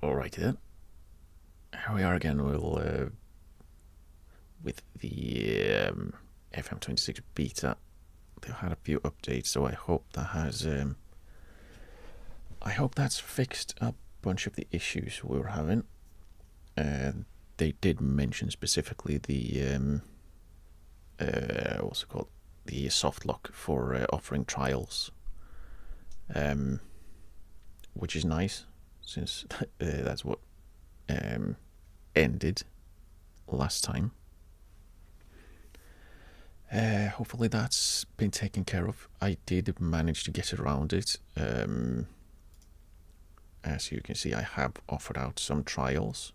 Alrighty then. Here we are again. With the FM26 beta. They've had a few updates, so I hope that has. I hope that's fixed a bunch of the issues we were having. They did mention specifically the what's it called? The soft lock for offering trials, which is nice, since that's what ended last time. Hopefully that's been taken care of. I did manage to get around it. As you can see, I have offered out some trials.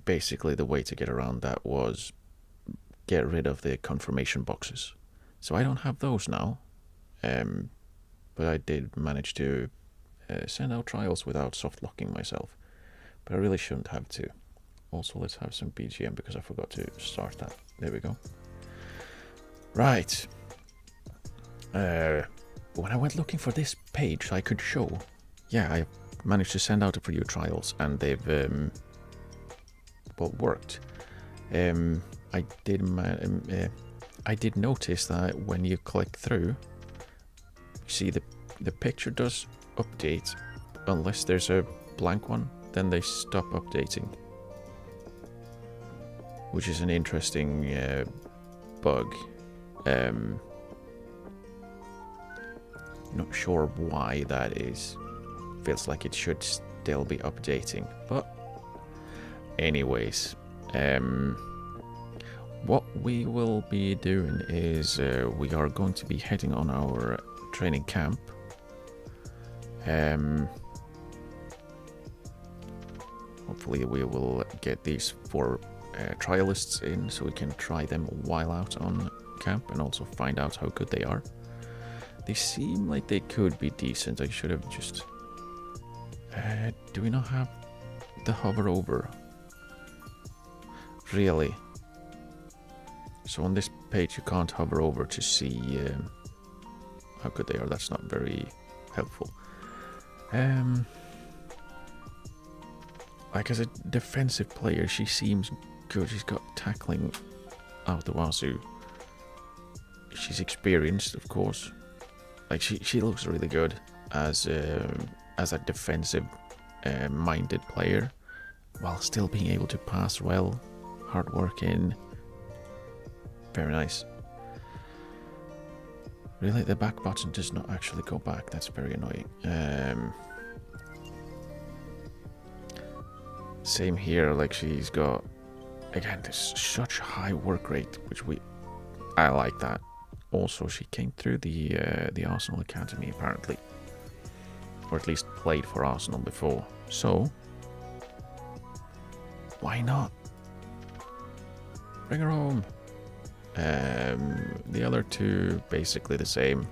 Basically the way to get around that was get rid of the confirmation boxes. So I don't have those now, but I did manage to send out trials without soft locking myself, but I really shouldn't have to. Also, let's have some BGM because I forgot to start that. There we go. Right. When I went looking for this page, I could show. Yeah, I managed to send out a few trials, and they've well, worked. I did notice that when you click through, you see the picture does update unless there's a blank one, then they stop updating, which is an interesting bug. Not sure why that is. Feels like it should still be updating, but anyways, what we will be doing is we are going to be heading on our training camp. Hopefully we will get these 4 trialists in so we can try them while out on camp and also find out how good they are. They seem like they could be decent. I should have just... do we not have the hover over? Really? So on this page you can't hover over to see how good they are. That's not very helpful. Like as a defensive player, she seems good. She's got tackling out the wazoo. She's experienced, of course. Like she looks really good as a defensive minded player, while still being able to pass well, hard working. Very nice. Really, the back button does not actually go back. That's very annoying. Same here. Like she's got, again, there's such a high work rate, which I like that. Also, she came through the Arsenal Academy apparently, or at least played for Arsenal before. So why not? Bring her home. The other 2 basically the same.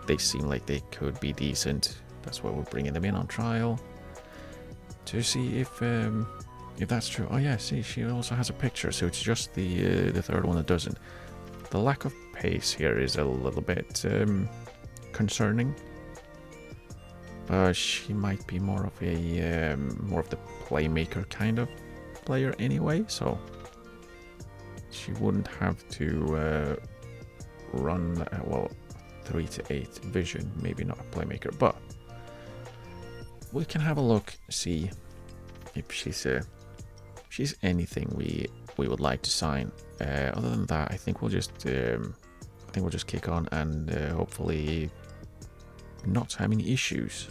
They seem like they could be decent. That's why we're bringing them in on trial to see if that's true. Oh yeah, see, she also has a picture, so it's just the 3rd one that doesn't. The lack of pace here is a little bit concerning, but she might be more of the playmaker kind of player anyway, so she wouldn't have to run 3 to 8 vision. Maybe not a playmaker, but we can have a look, see if she's anything we would like to sign. Other than that, I think we'll just kick on and hopefully not have any issues,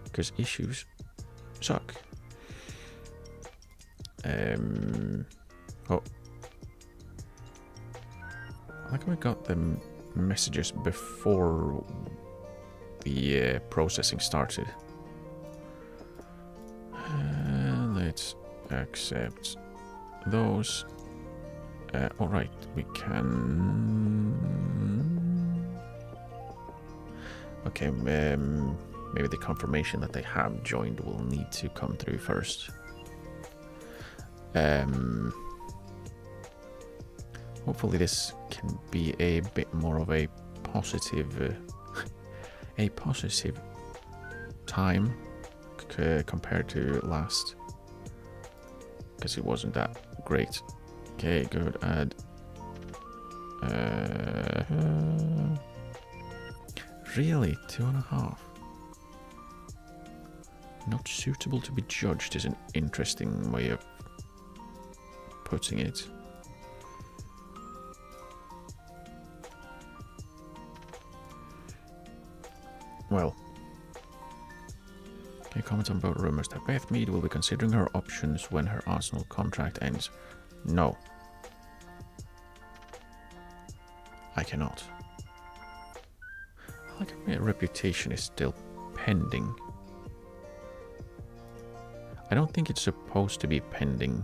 because issues suck. Oh, I like how we got the messages before the processing started. Let's accept those. Alright, we can... Okay, maybe the confirmation that they have joined will need to come through first. Hopefully this can be a bit more of a positive time compared to last, because it wasn't that great. Okay, good. Add. Really, 2.5. Not suitable to be judged is an interesting way of putting it. Well, okay, comment on both rumors that Beth Mead will be considering her options when her Arsenal contract ends. No. I cannot. I like my reputation is still pending. I don't think it's supposed to be pending.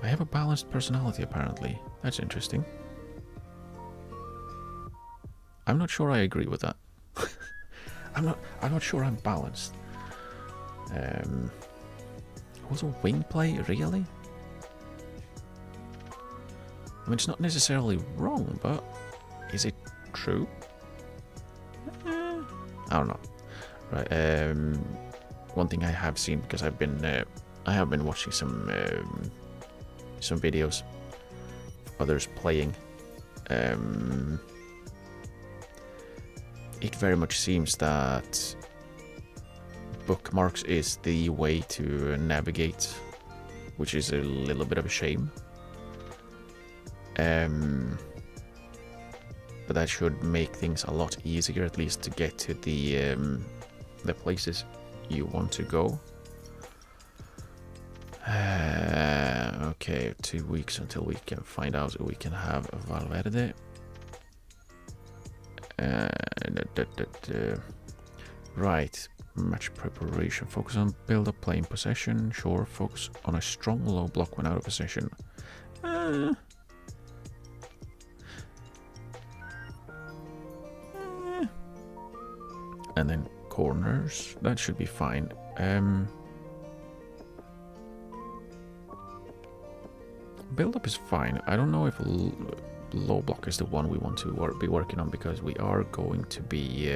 I have a balanced personality, apparently. That's interesting. I'm not sure I agree with that. I'm not sure I'm balanced. Also, wing play, really? I mean, it's not necessarily wrong, but is it true? I don't know. Right. One thing I have seen, because I have been watching some videos of others playing. It very much seems that bookmarks is the way to navigate, which is a little bit of a shame. But that should make things a lot easier, at least to get to the the places you want to go. Okay, 2 weeks until we can find out if we can have Valverde. Right, match preparation. Focus on build-up, playing possession. Sure, focus on a strong low block when out of possession. And then corners. That should be fine. Build-up is fine. I don't know if low block is the one we want to be working on, because we are going to be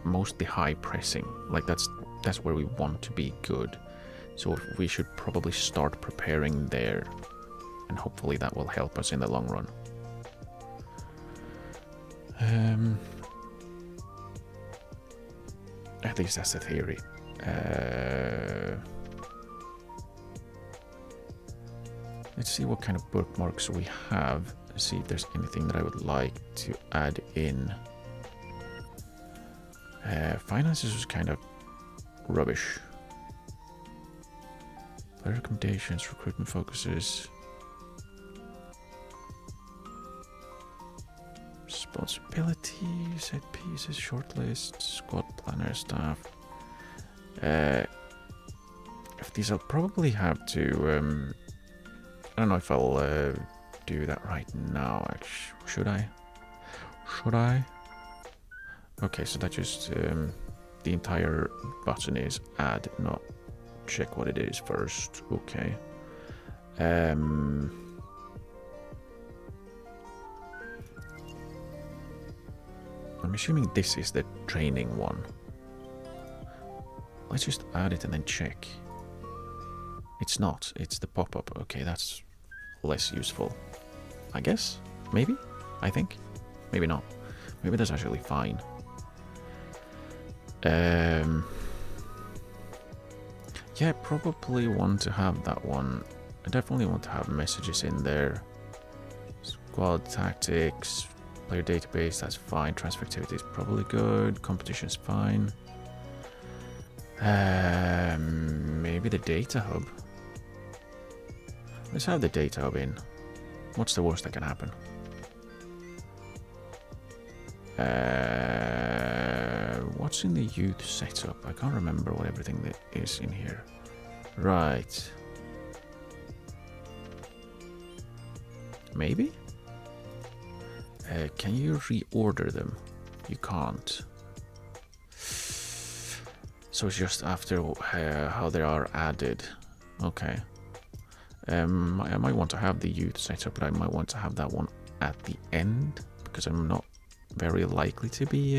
mostly high pressing. Like that's where we want to be good. So we should probably start preparing there, and hopefully that will help us in the long run. At least that's the theory. Let's see what kind of bookmarks we have. Let's see if there's anything that I would like to add in. Finances was kind of rubbish. Player recommendations, recruitment focuses. Responsibility, set pieces, shortlist, squad planner, staff. If these, I'll probably have to. I don't know if I'll do that right now. Actually, should I? Should I? Okay, so that just the entire button is add, not check what it is first. Okay. I'm assuming this is the training one. Let's just add it and then check. It's not. It's the pop-up. Okay, that's less useful. I guess? Maybe? I think? Maybe not. Maybe that's actually fine. Yeah, probably want to have that one. I definitely want to have messages in there. Squad tactics, player database, that's fine. Transfer activity is probably good. Competition is fine. Maybe the data hub. Let's have the data hub in. What's the worst that can happen? What's in the youth setup? I can't remember what everything that is in here. Right. Maybe? Can you reorder them? You can't. So it's just after how they are added. Okay. I might want to have the youth setup, but I might want to have that one at the end, because I'm not very likely to be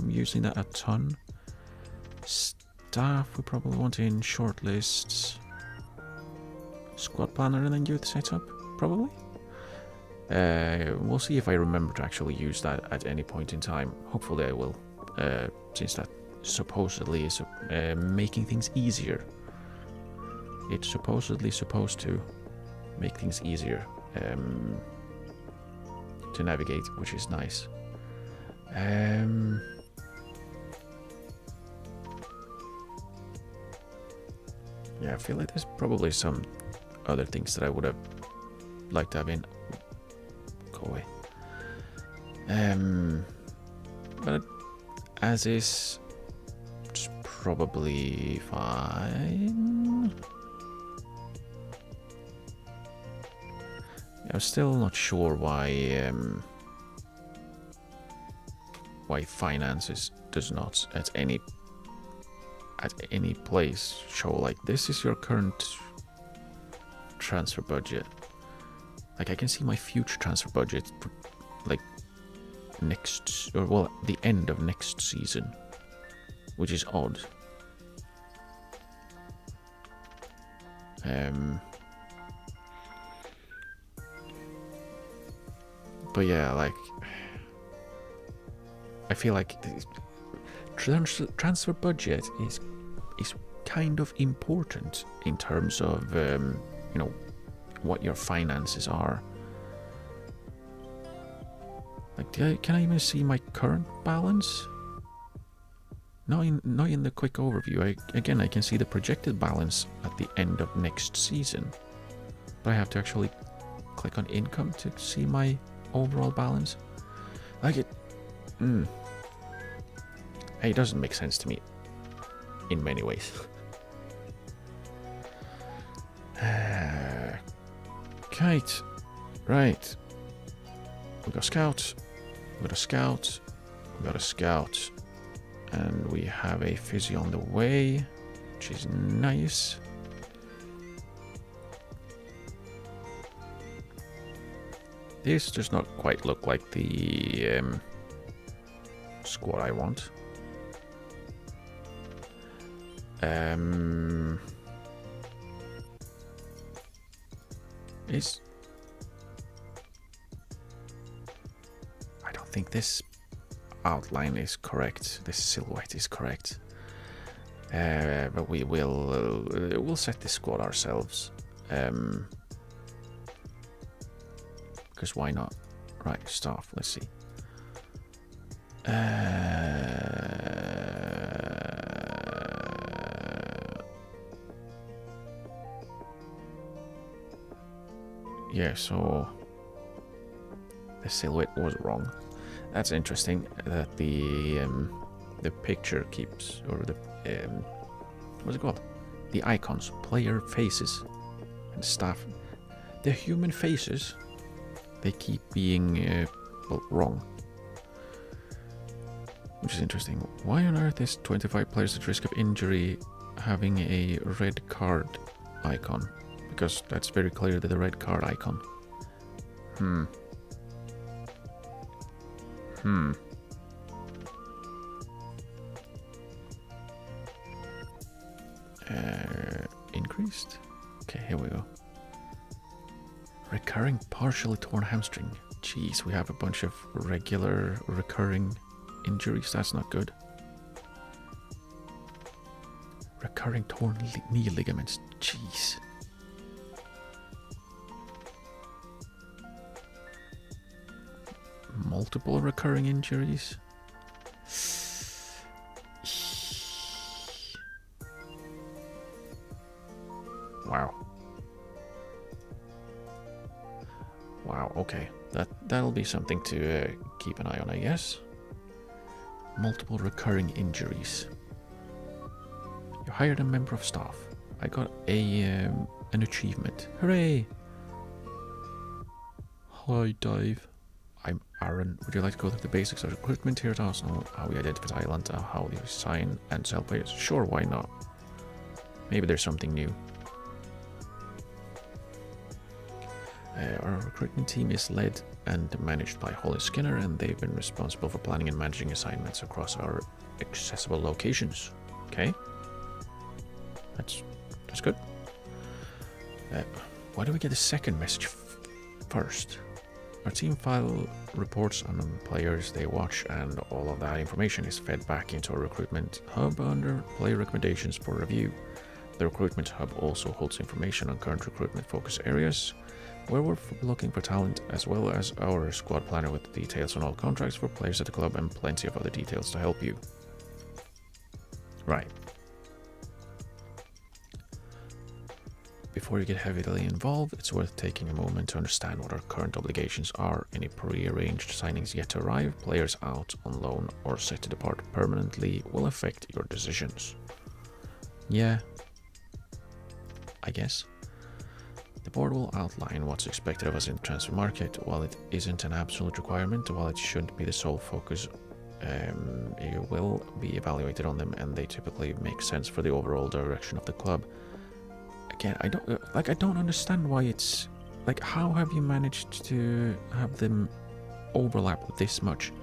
using that a ton. Staff we probably want in shortlists. Squad planner and then youth setup, probably. We'll see if I remember to actually use that at any point in time. Hopefully I will, since that supposedly is making things easier. It's supposedly supposed to make things easier to navigate, which is nice. Yeah, I feel like there's probably some other things that I would have liked to have in. Go away. But as is, it's probably fine. I'm still not sure why finances does not at any place show like this is your current transfer budget. Like I can see my future transfer budget for like next, or well, the end of next season, which is odd. But yeah, like I feel like transfer budget is kind of important in terms of you know, what your finances are. Like, can I even see my current balance? Not in the quick overview. Again, I can see the projected balance at the end of next season. But I have to actually click on income to see my overall balance. Like it... It doesn't make sense to me. In many ways. Kite. Right. We got scouts. We got a scout. We got a scout. And we have a physio on the way, which is nice. This does not quite look like the squad I want. I don't think this outline is correct. This silhouette is correct. But we'll set the squad ourselves. Because why not? Right, staff. Let's see. Yeah, so the silhouette was wrong. That's interesting that the picture keeps, or the what's it called? The icons, player faces, and staff. The human faces, they keep being wrong, which is interesting. Why on earth is 25 players at risk of injury having a red card icon? Because that's very clear that the red card icon. Increased? Okay, here we go. Recurring partially torn hamstring. Jeez, we have a bunch of regular recurring injuries. That's not good. Recurring torn knee ligaments. Jeez. Multiple recurring injuries. Wow. Wow, okay. That'll be something to keep an eye on, I guess. Multiple recurring injuries. You hired a member of staff. I got an achievement. Hooray! Hi, Dave. I'm Aaron. Would you like to go through the basics of recruitment here at Arsenal? How we identify talent, how we sign and sell players? Sure, why not? Maybe there's something new. Our recruitment team is led and managed by Holly Skinner, and they've been responsible for planning and managing assignments across our accessible locations. Okay, that's good. Why do we get the second message first? Our team file reports on the players they watch, and all of that information is fed back into our recruitment hub under player recommendations for review. The recruitment hub also holds information on current recruitment focus areas, where we're looking for talent, as well as our squad planner with details on all contracts for players at the club and plenty of other details to help you. Right. Before you get heavily involved, it's worth taking a moment to understand what our current obligations are. Any pre-arranged signings yet to arrive, players out on loan or set to depart permanently will affect your decisions. Yeah, I guess. The board will outline what's expected of us in the transfer market. While it isn't an absolute requirement, while it shouldn't be the sole focus, you will be evaluated on them, and they typically make sense for the overall direction of the club. Again, I don't understand why it's like, how have you managed to have them overlap this much,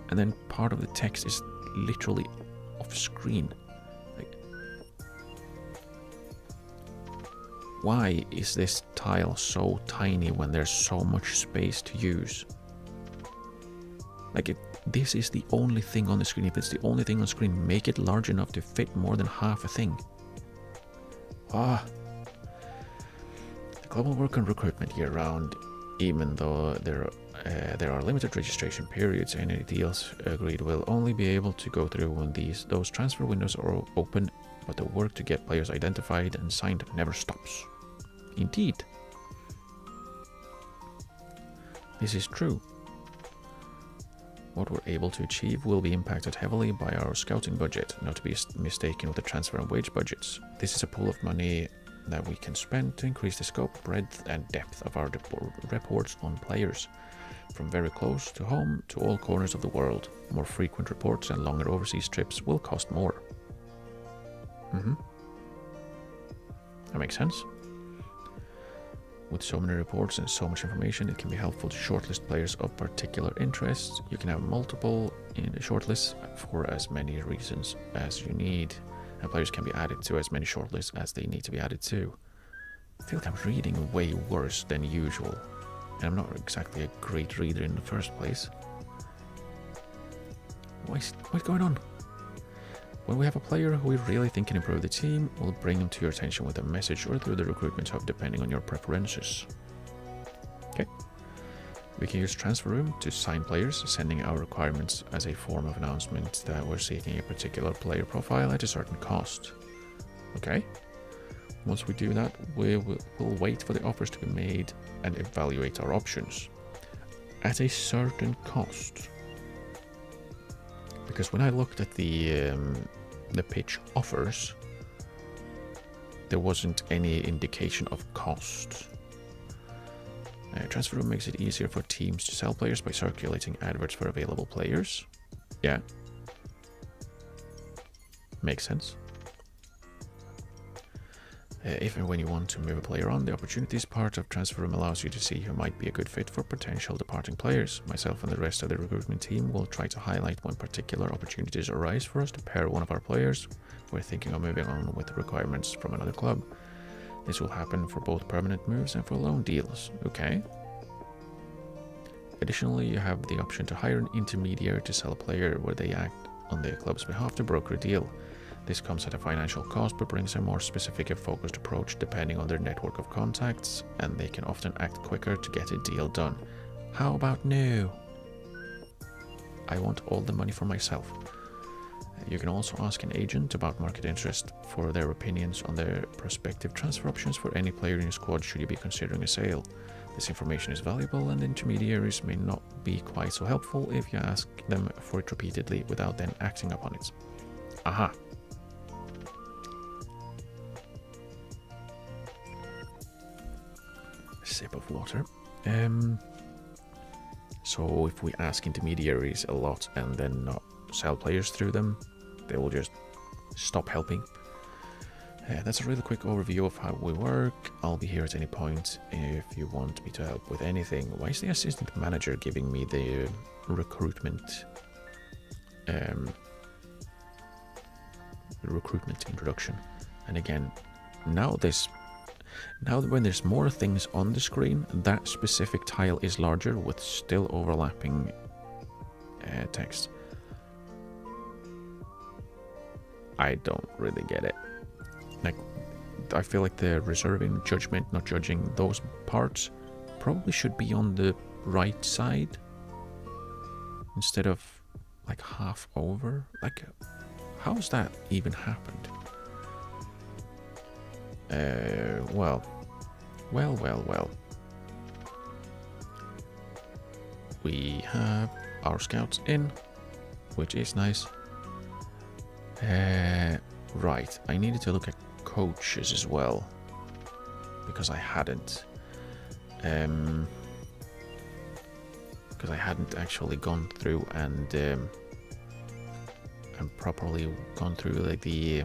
and then part of the text is literally off screen? Why is this tile so tiny when there's so much space to use? This is the only thing on the screen. If it's the only thing on screen, make it large enough to fit more than half a thing. The club will work on recruitment year round, even though there There are limited registration periods, and any deals agreed will only be able to go through when those transfer windows are open, but the work to get players identified and signed never stops. Indeed. This is true. What we're able to achieve will be impacted heavily by our scouting budget, not to be mistaken with the transfer and wage budgets. This is a pool of money that we can spend to increase the scope, breadth and depth of our reports on players. From very close to home to all corners of the world, more frequent reports and longer overseas trips will cost more. That makes sense. With so many reports and so much information, it can be helpful to shortlist players of particular interest. You can have multiple in the shortlist for as many reasons as you need, and players can be added to as many shortlists as they need to be added to. I feel like I'm reading way worse than usual, and I'm not exactly a great reader in the first place. What's going on? When we have a player who we really think can improve the team, we'll bring them to your attention with a message or through the recruitment hub, depending on your preferences. Okay. We can use Transfer Room to sign players, sending our requirements as a form of announcement that we're seeking a particular player profile at a certain cost. Okay. Once we do that, we'll wait for the offers to be made and evaluate our options. At a certain cost. Because when I looked at the pitch offers, there wasn't any indication of cost. Transfer Room makes it easier for teams to sell players by circulating adverts for available players. Yeah. Makes sense. If and when you want to move a player on, the opportunities part of Transfer Room allows you to see who might be a good fit for potential departing players. Myself and the rest of the recruitment team will try to highlight when particular opportunities arise for us to pair one of our players we're thinking of moving on with requirements from another club. This will happen for both permanent moves and for loan deals. Okay. Additionally, you have the option to hire an intermediary to sell a player where they act on the club's behalf to broker a deal. This comes at a financial cost but brings a more specific and focused approach depending on their network of contacts, and they can often act quicker to get a deal done. How about no? I want all the money for myself. You can also ask an agent about market interest for their opinions on their prospective transfer options for any player in your squad should you be considering a sale. This information is valuable, and intermediaries may not be quite so helpful if you ask them for it repeatedly without then acting upon it. Aha. Sip of water. So if we ask intermediaries a lot and then not sell players through them, they will just stop helping. That's a really quick overview of how we work. I'll be here at any point if you want me to help with anything. Why is the assistant manager giving me the recruitment introduction? And again, now when there's more things on the screen, that specific tile is larger with still overlapping text. I don't really get it. Like, I feel like the reserving judgment, not judging those parts, probably should be on the right side instead of like half over. Like, how's that even happened? Well. We have our scouts in, which is nice. Right, I needed to look at coaches as well, because I hadn't. Because I hadn't actually gone through and properly gone through like the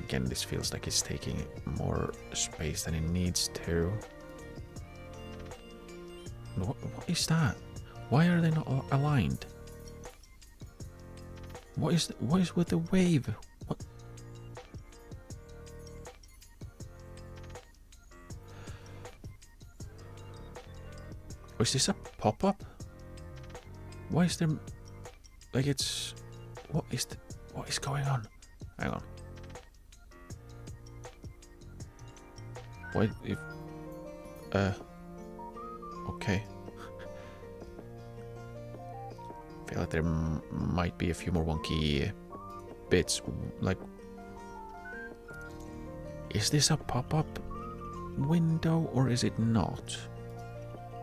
again, this feels like it's taking more space than it needs to. What is that? Why are they not aligned? What is with the wave? What? Oh, is this a pop-up? Why is there like it's what is going on? Hang on. What if... Okay. I feel like there might be a few more wonky bits. Like... Is this a pop-up window or is it not?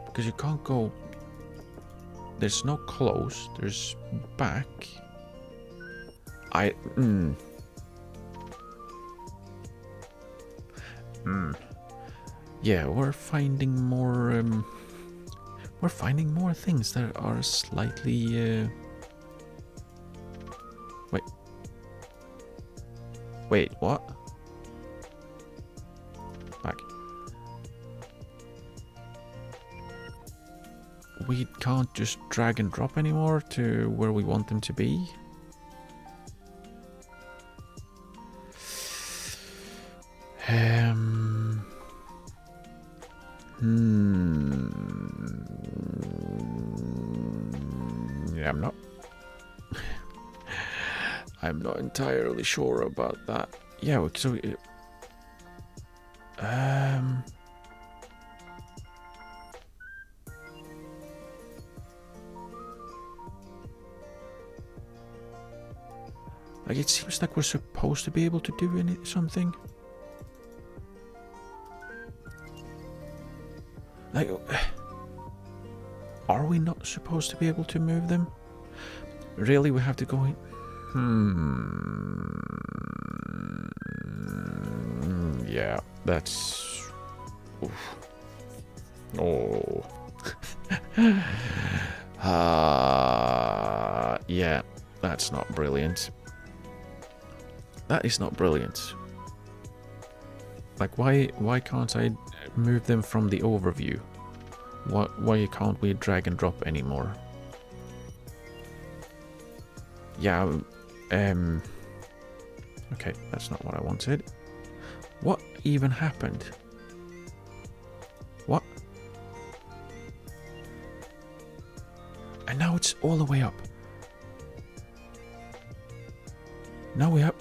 Because you can't go... There's no close. There's back. Yeah, we're finding more... we're finding more things that are slightly... Wait, what? Back. We can't just drag and drop anymore to where we want them to be? Yeah, I'm not entirely sure about that. Yeah, so like it seems like we're supposed to be able to do something. Like, are we not supposed to be able to move them? Really, we have to go in? Yeah, that's... Oof. Oh. Yeah, that's not brilliant. That is not brilliant. Like, why can't I move them from the overview? Why can't we drag and drop anymore? Yeah, okay, that's not what I wanted. What even happened? What? And now it's all the way up. Now we have...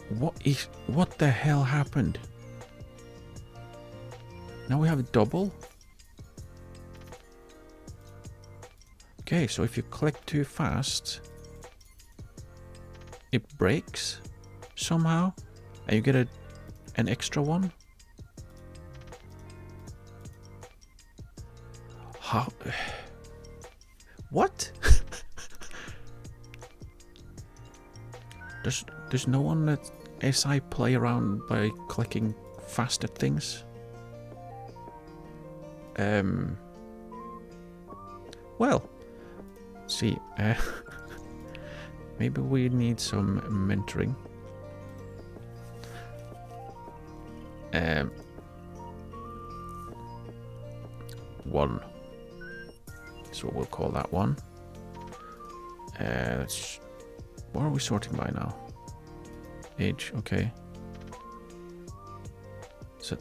What the hell happened? Now we have a double? Okay, so if you click too fast, it breaks somehow, and you get an extra one? How? What? There's no one that SI play around by clicking fast at things? Well, see, maybe we need some mentoring. One. So we'll call that one. What are we sorting by now? Age, okay. So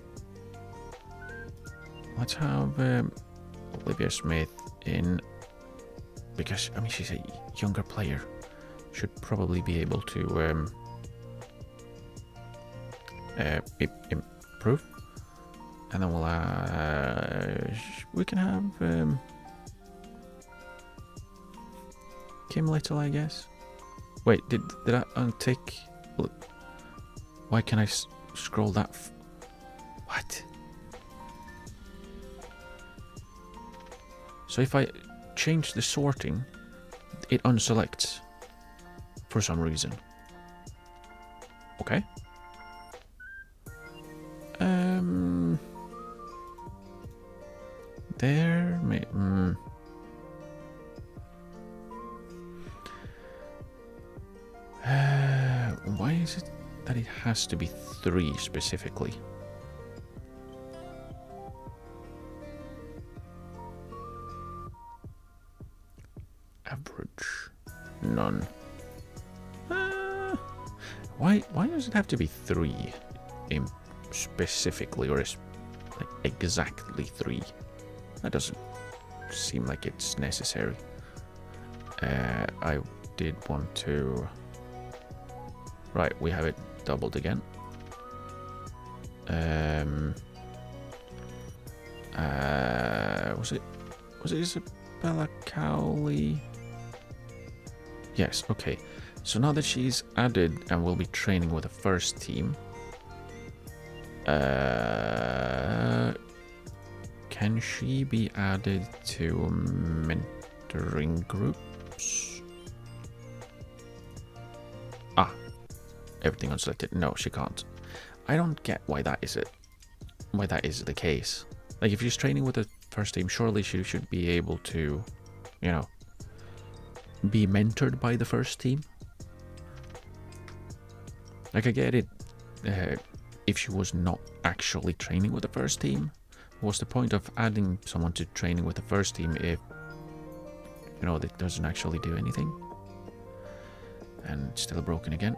let's have Olivia Smith in, because I mean she's a younger player, should probably be able to improve, and then we'll we can have Kim Little, I guess. Wait, did I untick? Why can I scroll that? What? So if I change the sorting, it unselects for some reason. Okay. There may why is it that it has to be 3 specifically? Average. None. Why does it have to be 3 specifically, or is like exactly 3? That doesn't seem like it's necessary. I did want to... Right, we have it doubled again. Was it Isabella Cowley? Yes, okay. So now that she's added and will be training with the first team, can she be added to mentoring groups? Ah, everything unselected. No, she can't. I don't get why that is the case. Like, if she's training with the first team, surely she should be able to, you know, be mentored by the first team. Like, I get it. If she was not actually training with the first team, what's the point of adding someone to training with the first team if, you know, that doesn't actually do anything? And still broken again.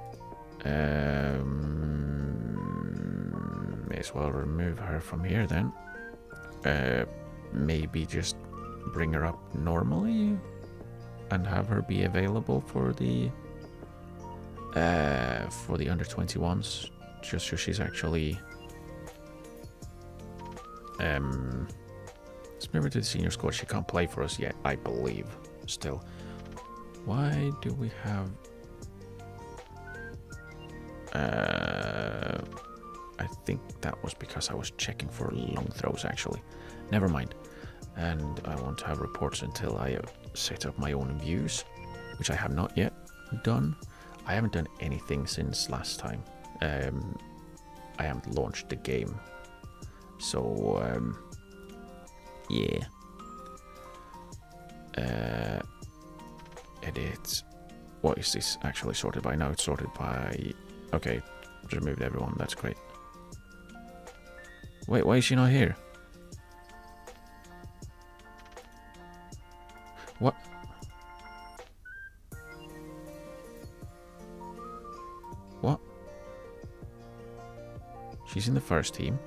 May as well remove her from here then. Maybe just bring her up normally and have her be available for the under 21s, just so she's actually let's move her to the senior squad. She can't play for us yet, I believe. Still, why do we have I think that was because I was checking for long throws, actually. Never mind. And I won't have reports until I set up my own views, which I have not yet done. I haven't done anything since last time. I haven't launched the game. So, yeah. Edit. What is this actually sorted by? Now it's sorted by... Okay, removed everyone. That's great. Wait, why is she not here? What? What? She's in the first team.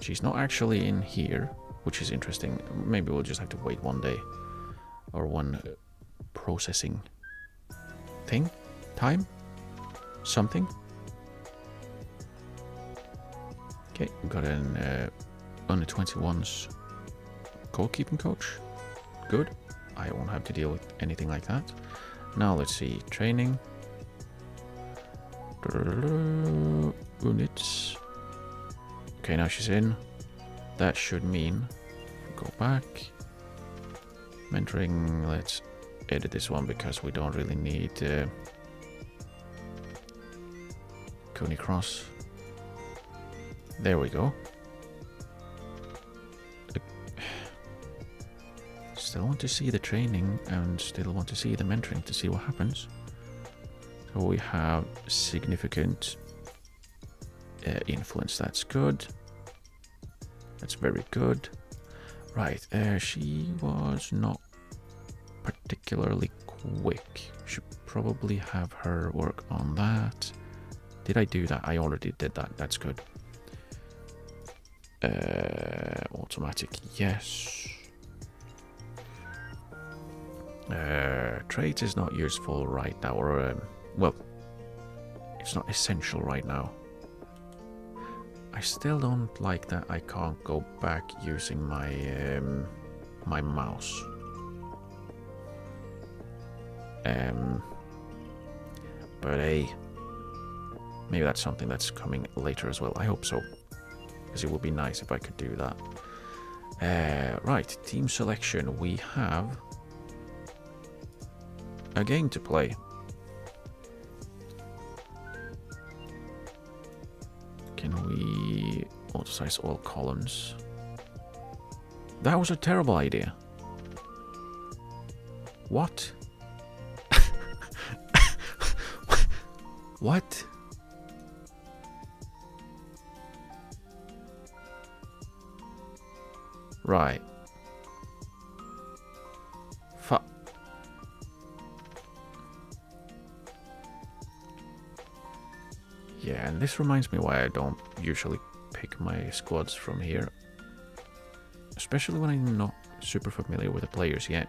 She's not actually in here, which is interesting. Maybe we'll just have to wait one day or one processing thing, time, something. Okay, we got an under 21s goalkeeping coach. Good. I won't have to deal with anything like that. Now let's see, training. Units. Okay, now she's in. That should mean go back. Mentoring, let's edit this one because we don't really need Coney Cross. There we go. Still want to see the training and still want to see the mentoring to see what happens. So we have significant influence. That's good. That's very good. Right, she was not particularly quick. Should probably have her work on that. Did I do that? I already did that. That's good. Automatic, yes. Traits is not useful right now, or well, it's not essential right now. I still don't like that I can't go back using my my mouse. But hey, maybe that's something that's coming later as well. I hope so, because it would be nice if I could do that. Right, team selection. We have a game to play. Can we auto-size all columns? That was a terrible idea. What? What? Right. Yeah, and this reminds me why I don't usually pick my squads from here. Especially when I'm not super familiar with the players yet.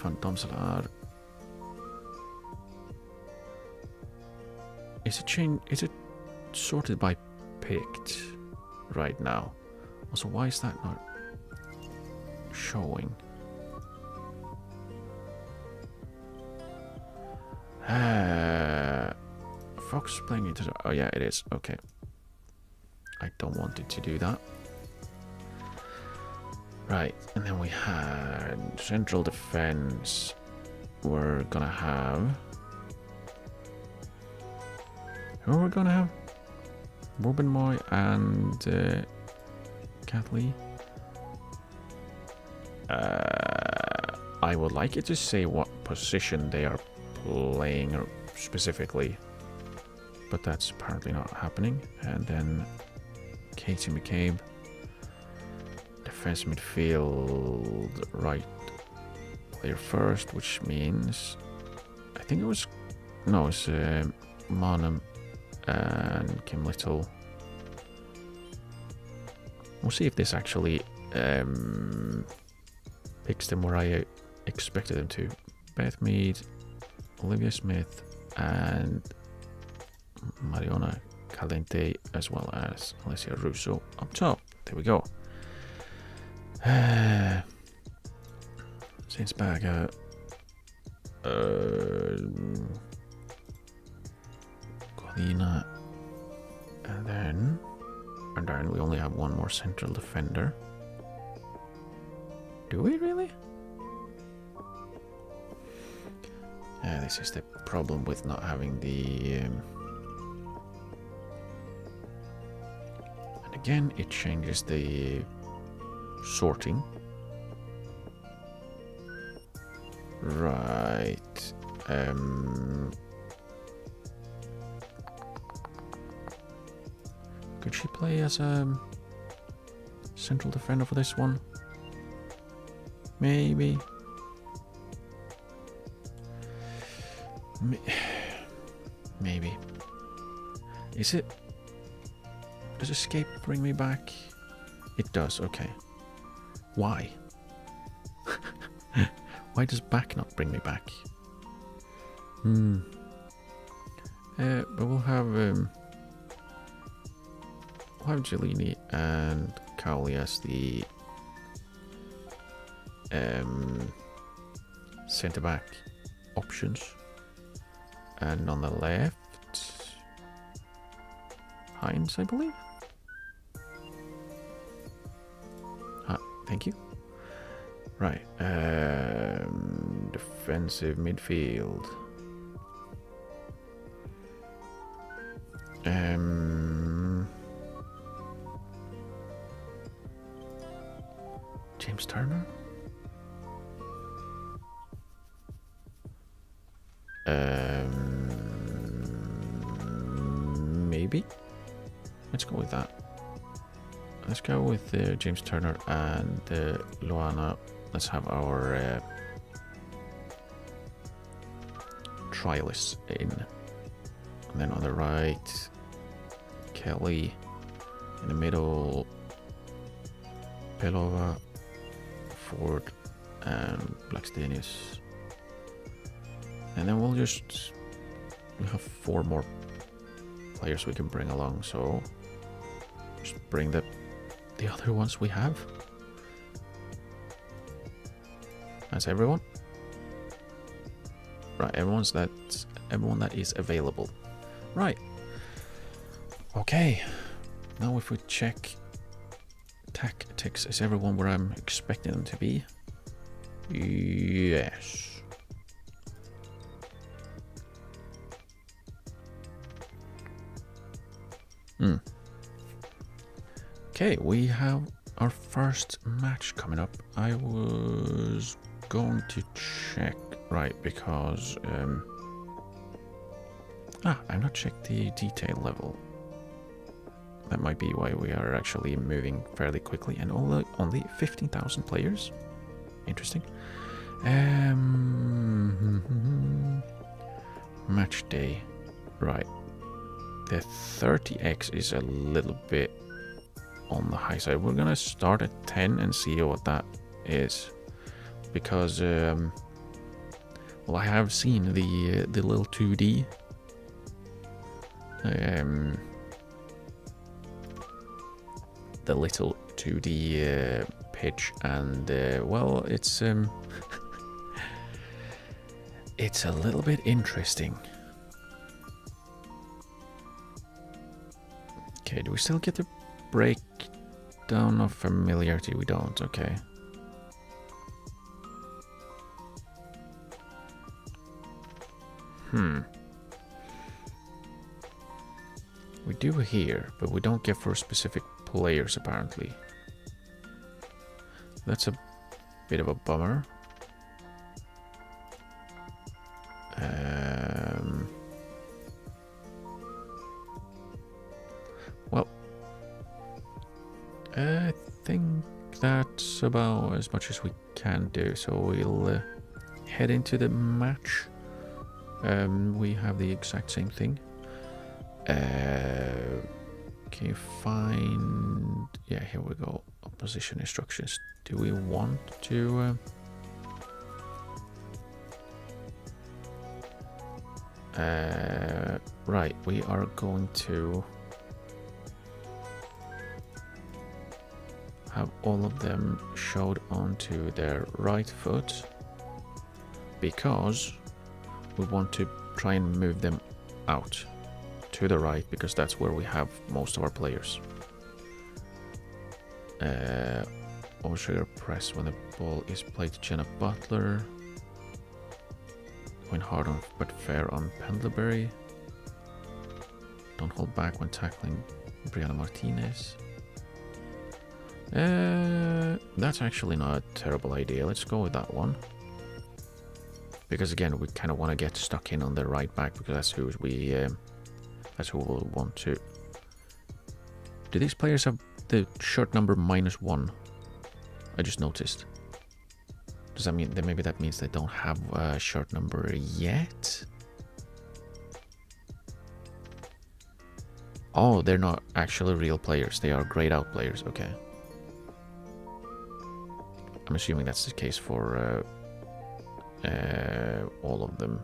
Fantomsalar. Is it sorted by picked right now? Also, why is that not showing? Fox playing into the... Oh yeah, it is. Okay. I don't want it to do that. Right, and then we had central defense. We're gonna have... Who are we gonna have? Ruben Moy and Kathleen. I would like it to say what position they are playing specifically, but that's apparently not happening. And then Katie McCabe, defense midfield, right player first, which means I think it was it's Monum and Kim Little. We'll see if this actually picks them where I expected them to. Beth Mead, Olivia Smith, and Mariona Calente, as well as Alessia Russo up top. There we go. Since Baga, Colina, and then we only have one more central defender. Do we really? This is the problem with not having the... And again, it changes the sorting. Right. Could she play as a central defender for this one? Maybe. Maybe. Is it... Does escape bring me back? It does, okay. Why? Why does back not bring me back? But we'll have Giolini and Cowley as the centre back options, and on the left, Hines, I believe. Thank you. Right, defensive midfield. James Turner. Maybe. Let's go with that. Let's go with James Turner and Luana. Let's have our trialists in. And then on the right, Kelly. In the middle, Pelova, Ford, and Blackstenius. And then we have 4 more players we can bring along, so just bring the other ones we have. That's everyone. Right, everyone that is available. Right. Okay. Now if we check tactics, is everyone where I'm expecting them to be? Yes. Okay, we have our first match coming up. I was going to check, right, because I've not checked the detail level. That might be why we are actually moving fairly quickly, and only 15,000 players. Interesting. Match day, right. The 30x is a little bit on the high side. We're gonna start at 10 and see what that is, because Well, I have seen the little 2D the little 2D pitch, and well, it's it's a little bit interesting. Okay, do we still get the breakdown of familiarity? We don't, okay. We do here, but we don't get for specific players apparently. That's a bit of a bummer. Well, I think that's about as much as we can do. So we'll head into the match. We have the exact same thing. Can you find... Yeah, here we go. Opposition instructions. Do we want to... right, we are going to have all of them showed onto their right foot because we want to try and move them out to the right because that's where we have most of our players. Trigger press when the ball is played to Jenna Butler. Win hard on but fair on Pendlebury. Don't hold back when tackling Brianna Martinez. That's actually not a terrible idea. Let's go with that one. Because again, we kind of want to get stuck in on the right back because that's who we'll want to. Do these players have the shirt number -1? I just noticed. Does that mean that maybe that means they don't have a shirt number yet? Oh, they're not actually real players. They are grayed out players. Okay. I'm assuming that's the case for all of them.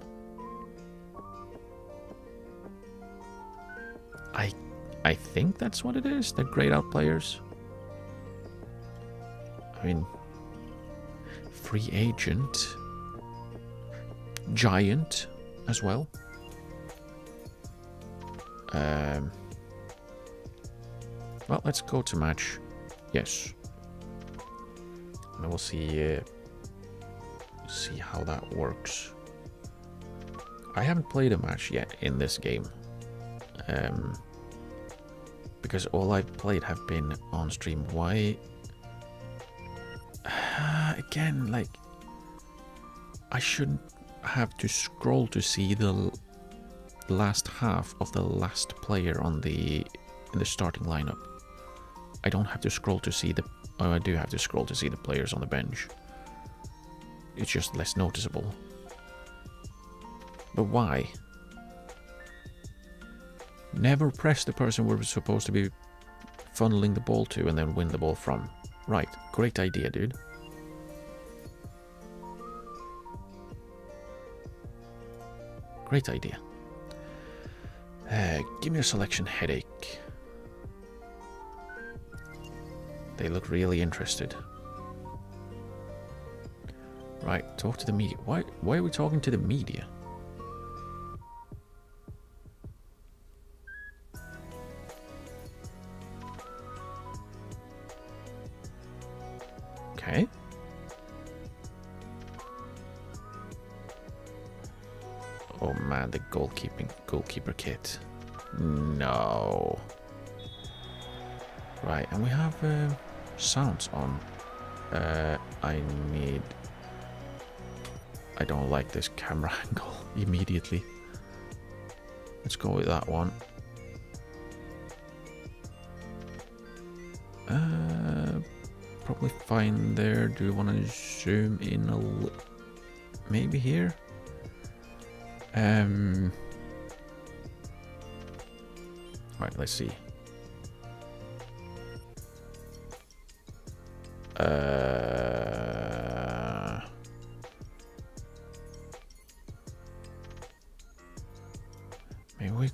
I think that's what it is. They're grayed out players. I mean, free agent, giant as well. Well, let's go to match. Yes. And we'll see how that works. I haven't played a match yet in this game. Because all I've played have been on stream. Why? Again, like, I shouldn't have to scroll to see the last half of the last player in the starting lineup. I don't have to scroll to see the... Oh, I do have to scroll to see the players on the bench. It's just less noticeable. But why? Never press the person we're supposed to be funneling the ball to and then win the ball from. Right, great idea, dude. Great idea. Give me a selection headache. They look really interested. Right, talk to the media. Why are we talking to the media? Okay. Oh man, the goalkeeper kit. No. Right, and we have sounds on. I don't like this camera angle immediately. Let's go with that one. Probably fine there. Do we want to zoom in a little? Maybe here? Right, let's see.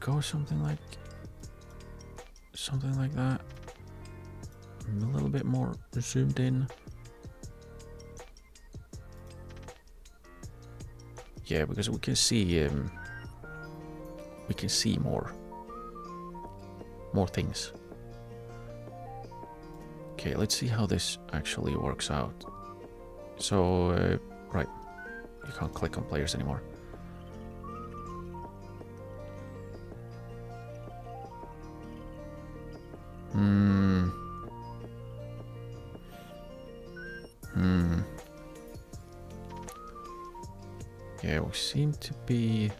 go something like that. A little bit more zoomed in. Yeah, because we can see more things. Okay, let's see how this actually works out. So, right, you can't click on players anymore. Yeah, we seem to be...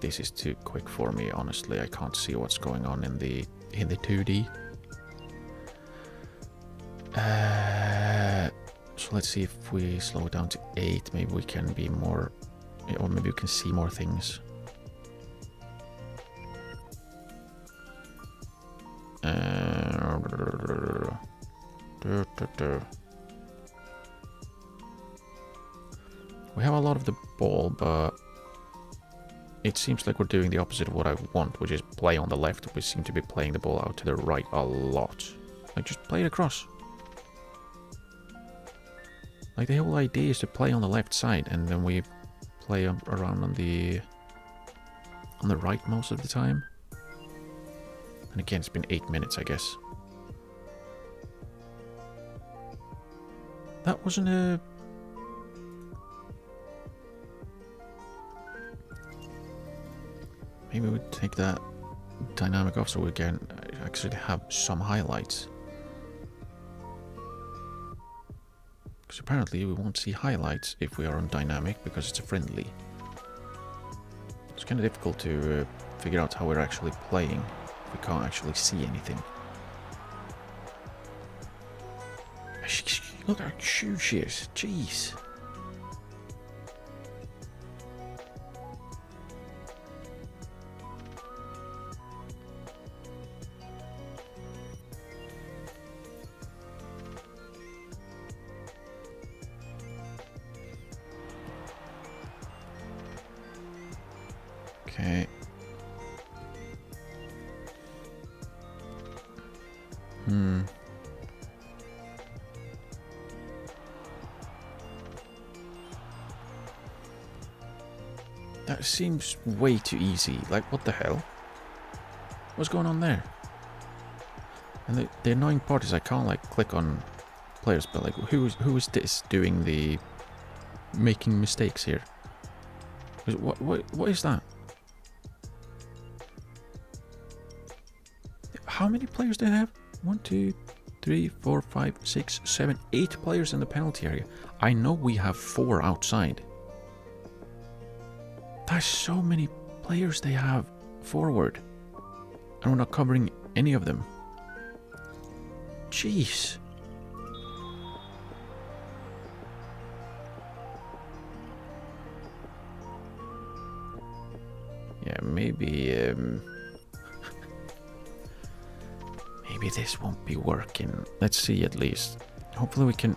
This is too quick for me, honestly. I can't see what's going on in the 2D. So let's see if we slow it down to 8. Maybe we can be more... Or maybe we can see more things. We have a lot of the ball, but it seems like we're doing the opposite of what I want, which is play on the left. We seem to be playing the ball out to the right a lot. Like, just play it across. Like, the whole idea is to play on the left side, and then we play around on the right most of the time. And again, it's been 8 minutes, I guess. That wasn't a... Maybe we take that dynamic off so we can actually have some highlights. Because apparently we won't see highlights if we are on dynamic because it's a friendly. It's kind of difficult to figure out how we're actually playing if we can't actually see anything. Look how huge she is. Jeez. Okay. That seems way too easy. Like, what the hell? What's going on there? And the annoying part is I can't, like, click on players, but, like, who is this doing the... making mistakes here? What is that? How many players do they have? 1, 2, 3, 4, 5, 6, 7, 8 players in the penalty area. I know we have 4 outside. That's so many players they have forward. And we're not covering any of them. Jeez. Yeah, maybe... maybe this won't be working. Let's see at least. Hopefully we can...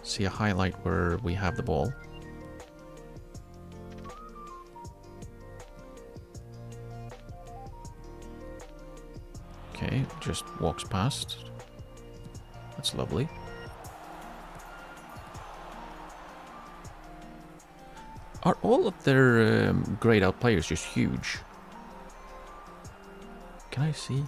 see a highlight where we have the ball. Okay, just walks past. That's lovely. Are all of their grayed out players just huge? Can I see?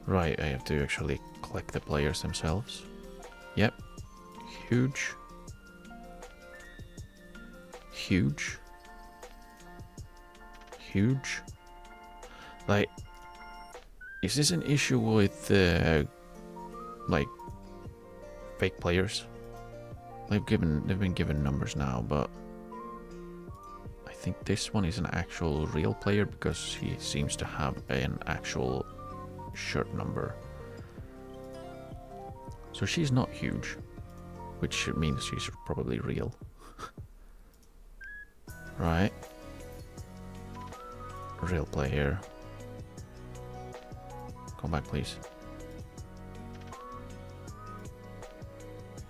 Right, I have to actually click the players themselves. Yep. Huge. Huge. Huge. Like, is this an issue with, like, fake players? They've been given numbers now, but I think this one is an actual real player because he seems to have an actual shirt number. So she's not huge, which means she's probably real. Right. Real player. Come back, please.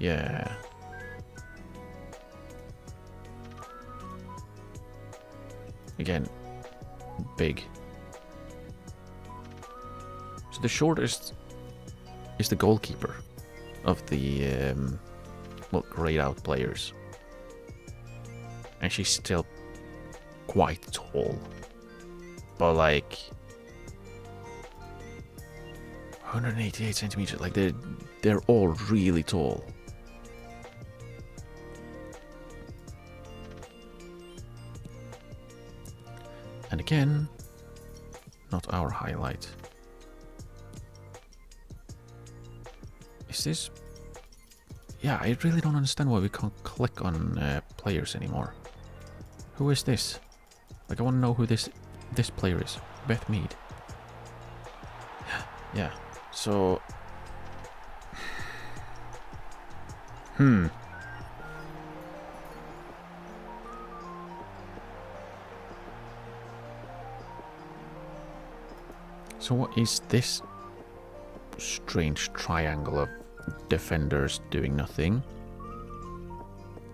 Yeah. Again, big. So the shortest is the goalkeeper of the well, grayed out players. And she's still quite tall. But like 188 centimeters, like they're all really tall. And again, not our highlight. Is this... Yeah, I really don't understand why we can't click on players anymore. Who is this? Like, I want to know who this player is. Beth Mead. Yeah, so... So what is this strange triangle of defenders doing nothing?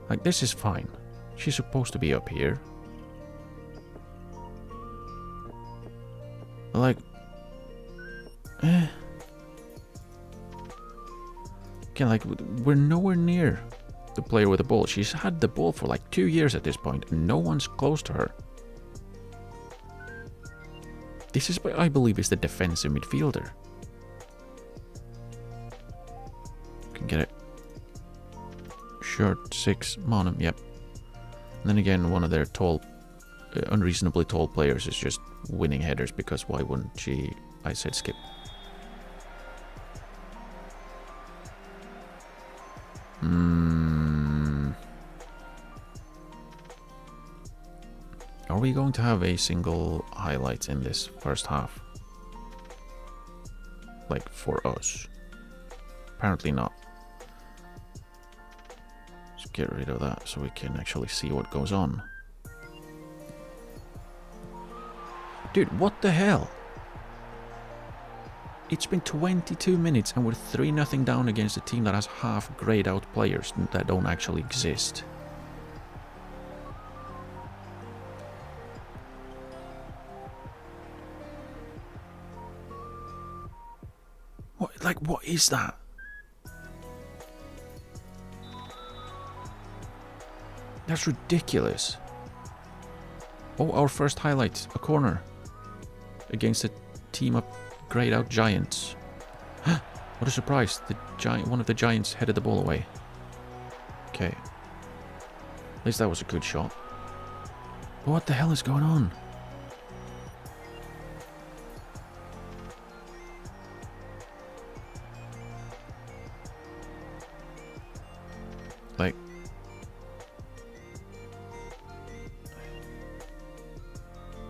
Like, this is fine. She's supposed to be up here. Like... Okay, like, we're nowhere near the player with the ball. She's had the ball for like 2 years at this point, and no one's close to her. This is what I believe is the defensive midfielder. Can get it. Shirt 6, Monum, yep. And then again, one of their tall, unreasonably tall players is just winning headers, because why wouldn't she? I said skip. Are we going to have a single highlight in this first half? Like, for us? Apparently not. Let's get rid of that so we can actually see what goes on. Dude, what the hell? It's been 22 minutes and we're 3-0 down against a team that has half grayed out players that don't actually exist. What is that? That's ridiculous. Oh, our first highlight, a corner against a team of grayed out giants. What a surprise. One of the giants headed the ball away. Okay. At least that was a good shot. But what the hell is going on? Like,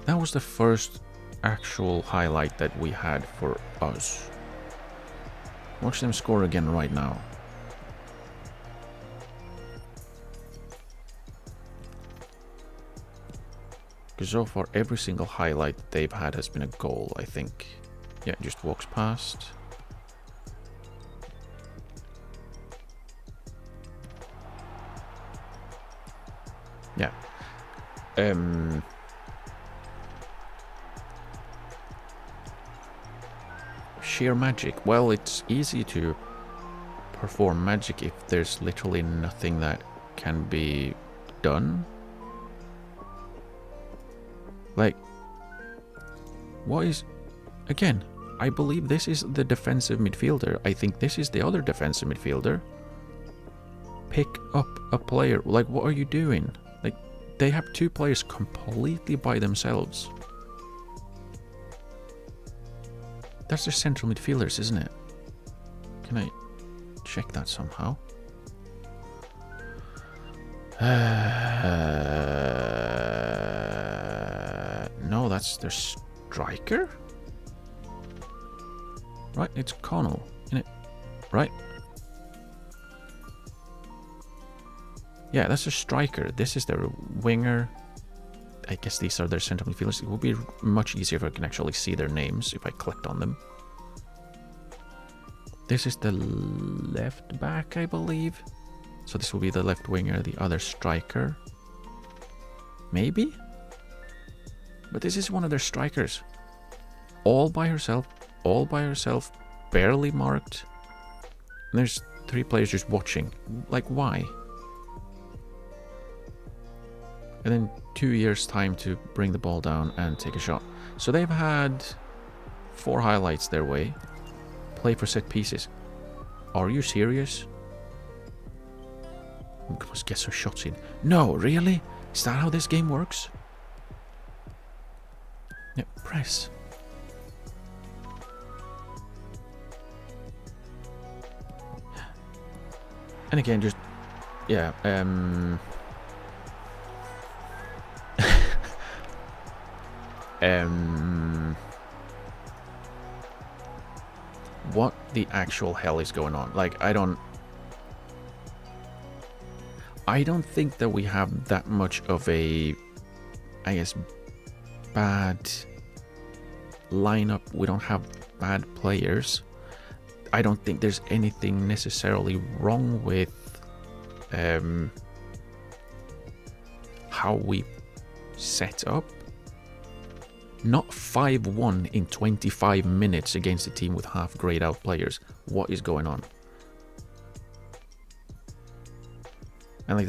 that was the first actual highlight that we had for us. Watch them score again right now. Because so far every single highlight they've had has been a goal, I think. Yeah, just walks past. Yeah. Sheer magic. Well, it's easy to perform magic if there's literally nothing that can be done. Like, what is... Again, I believe this is the defensive midfielder. I think this is the other defensive midfielder. Pick up a player. Like, what are you doing? Like, they have two players completely by themselves. That's their central midfielders, isn't it? Can I check that somehow? No, that's their striker? Right, it's Connell, isn't it? Right? Yeah, that's a striker. This is their winger. I guess these are their central midfielders. It would be much easier if I can actually see their names if I clicked on them. This is the left back, I believe. So this will be the left winger, the other striker. Maybe? But this is one of their strikers. All by herself, barely marked. And there's 3 players just watching. Like, why? And then 2 years time to bring the ball down and take a shot. So they've had 4 highlights their way. Play for set pieces. Are you serious? We must get some shots in. No, really? Is that how this game works? Yeah, press. And again, just... Yeah, what the actual hell is going on? Like, I don't think that we have that much of a, I guess, bad lineup. We don't have bad players. I don't think there's anything necessarily wrong with how we set up. Not 5-1 in 25 minutes against a team with half grayed out players. What is going on? And like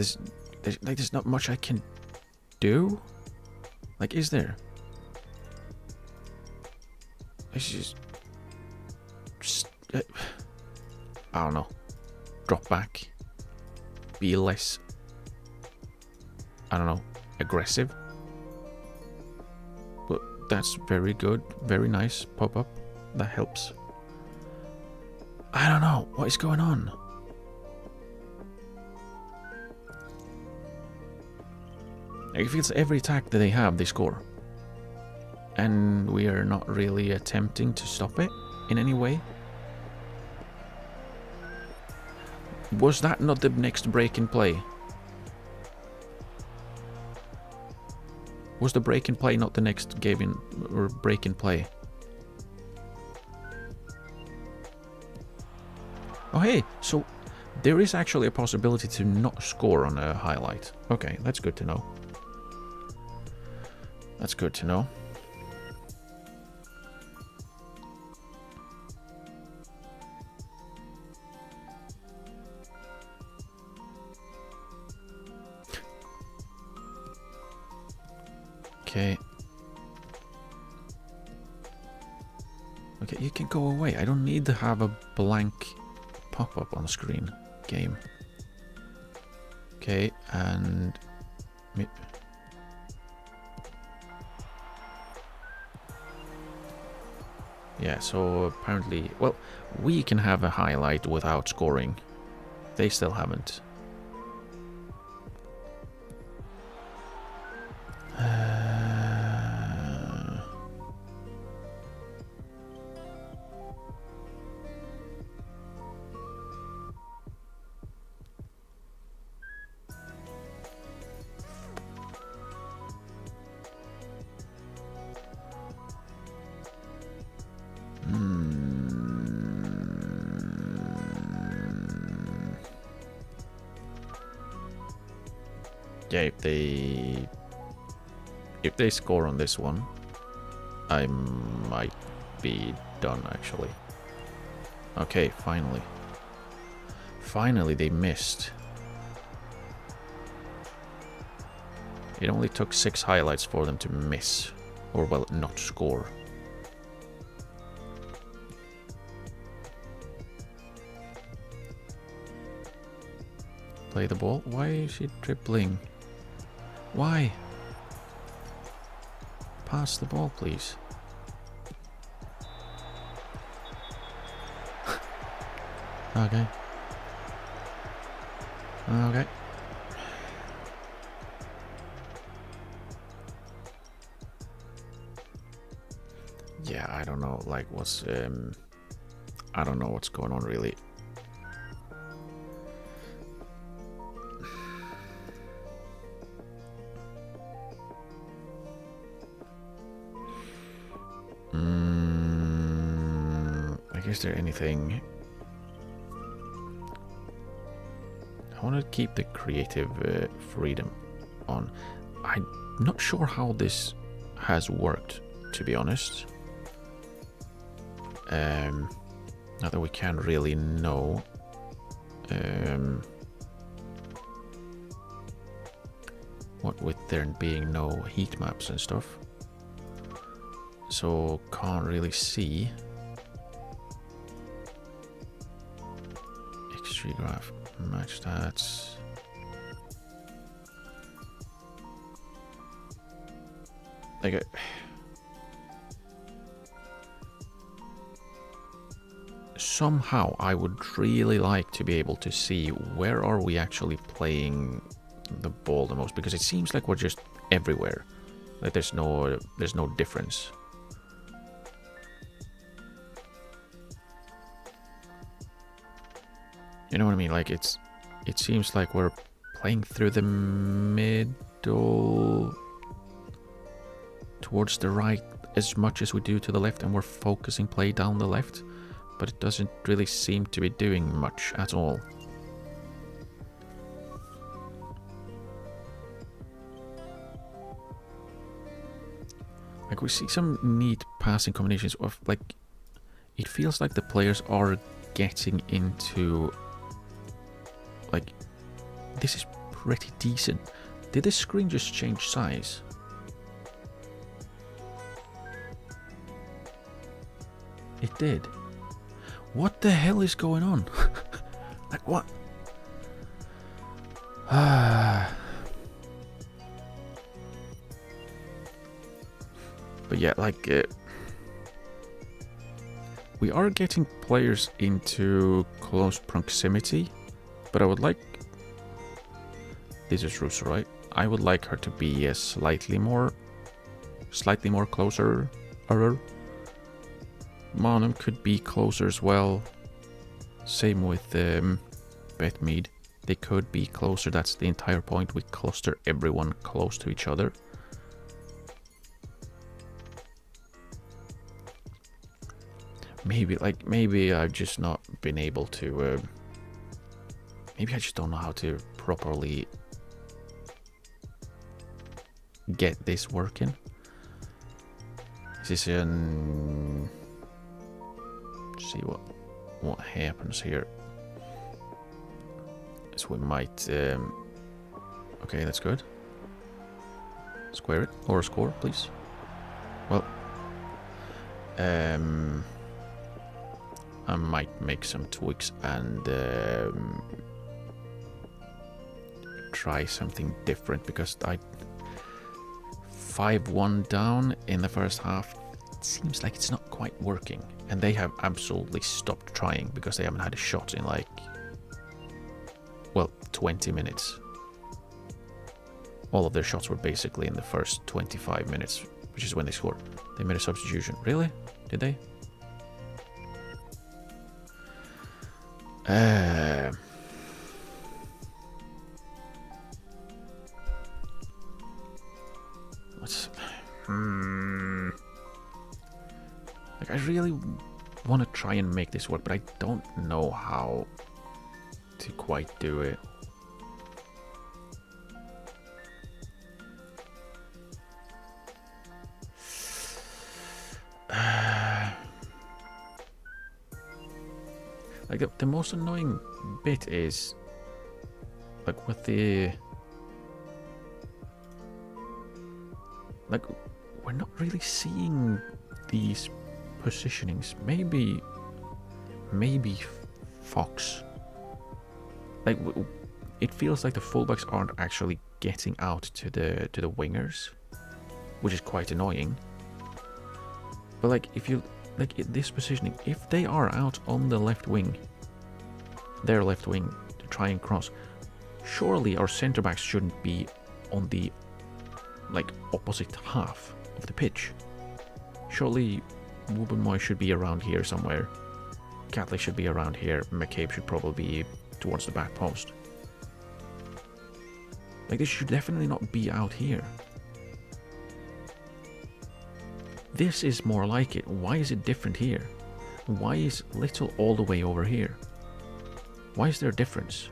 there's not much I can do. Like, is there? It's just I don't know. Drop back. Be less, I don't know, aggressive. But that's very good. Very nice. Pop up. That helps. I don't know. What is going on? It feels every attack that they have, they score. And we are not really attempting to stop it in any way. Was that not the next break in play? Was the break in play not the next game in or break in play? Oh hey, so there is actually a possibility to not score on a highlight. Okay, that's good to know. That's good to know. Okay. Okay, you can go away. I don't need to have a blank pop-up on the screen. Game. Okay, and... Yeah, so apparently... Well, we can have a highlight without scoring. They still haven't. Yeah, if they score on this one, I might be done actually. Okay, finally. Finally they missed. It only took 6 highlights for them to miss, or well, not score. Play the ball. Why is she dribbling? Why? Pass the ball, please. Okay. Okay. Yeah, I don't know, like what's I don't know what's going on really. Like, is there anything want to keep the creative freedom on. I'm not sure how this has worked, to be honest. Not that we can't really know. What with there being no heat maps and stuff. So can't really see. X3 graph, match stats. Like somehow I would really like to be able to see where are we actually playing the ball the most, because it seems like we're just everywhere. Like there's no difference. You know what I mean? Like it seems like we're playing through the middle towards the right as much as we do to the left, and we're focusing play down the left, but it doesn't really seem to be doing much at all. Like we see some neat passing combinations of, like, it feels like the players are getting into, like, this is pretty decent. Did the screen just change size? It did. What the hell is going on? Like what? But yeah, like we are getting players into close proximity, but I would like, this is Russo, right? I would like her to be slightly more closer. Monum could be closer as well. Same with Bethmead. They could be closer. That's the entire point. We cluster everyone close to each other. Maybe I've just not been able to. Maybe I just don't know how to properly get this working. This is see what happens here. So we might. Okay, that's good. Square it or score, please. Well, I might make some tweaks and try something different, because 5-1 down in the first half. It seems like it's not quite working, and they have absolutely stopped trying because they haven't had a shot in like, well, 20 minutes. All of their shots were basically in the first 25 minutes, which is when they scored. They made a substitution. Really? Did they? Let's. Like, I really want to try and make this work, but I don't know how to quite do it. Like the most annoying bit is, like, with the, like, we're not really seeing these positionings. Maybe Fox. Like, it feels like the fullbacks aren't actually getting out to the wingers, which is quite annoying. But like, if you like this positioning, if they are out on the left wing, their left wing, to try and cross, surely our centre backs shouldn't be on the, like, opposite half of the pitch. Surely Wubbenmoy should be around here somewhere. Catley should be around here. McCabe should probably be towards the back post. Like, this should definitely not be out here. This is more like it. Why is it different here? Why is Little all the way over here? Why is there a difference?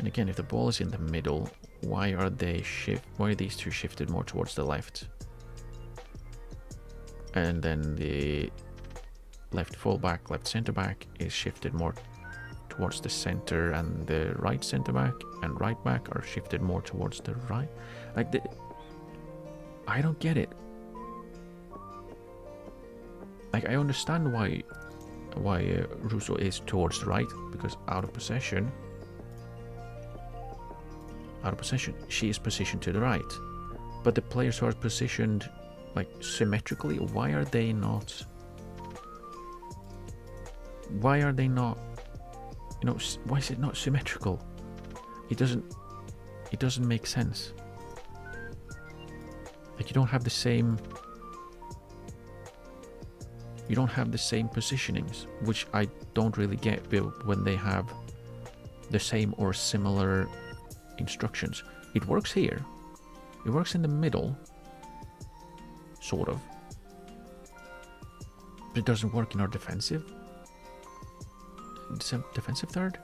And again, if the ball is in the middle, why are these two shifted more towards the left? And then the left fullback, left centre back is shifted more towards the center, and the right centre back and right back are shifted more towards the right. I don't get it. Like, I understand why Russo is towards the right, because out of possession, she is positioned to the right. But the players who are positioned like symmetrically, why are they not? Why are they not? You know, why is it not symmetrical? It doesn't make sense. Like, you don't have the same positionings, which I don't really get when they have the same or similar instructions. It works here. It works in the middle, sort of. But it doesn't work in our defensive third.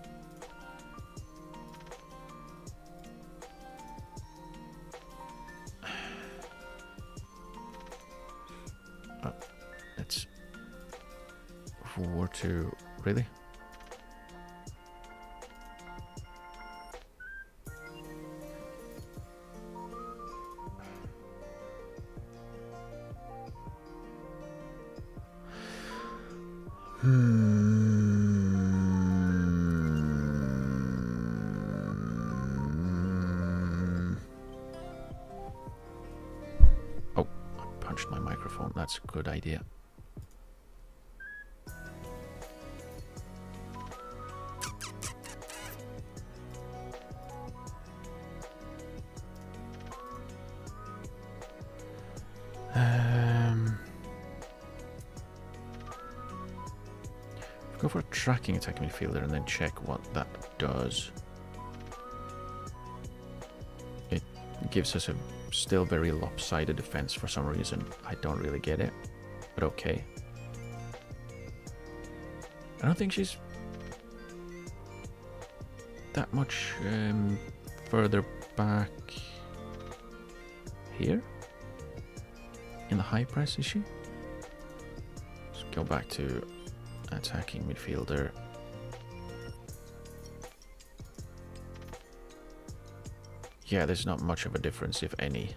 Let's 4-2, really? Oh, I punched my microphone. That's a good idea. Go for a tracking attacking midfielder and then check what that does. It gives us a still very lopsided defense for some reason. I don't really get it, but okay. I don't think she's that much further back here in the high press, is she? Let's go back to attacking midfielder. Yeah, there's not much of a difference, if any.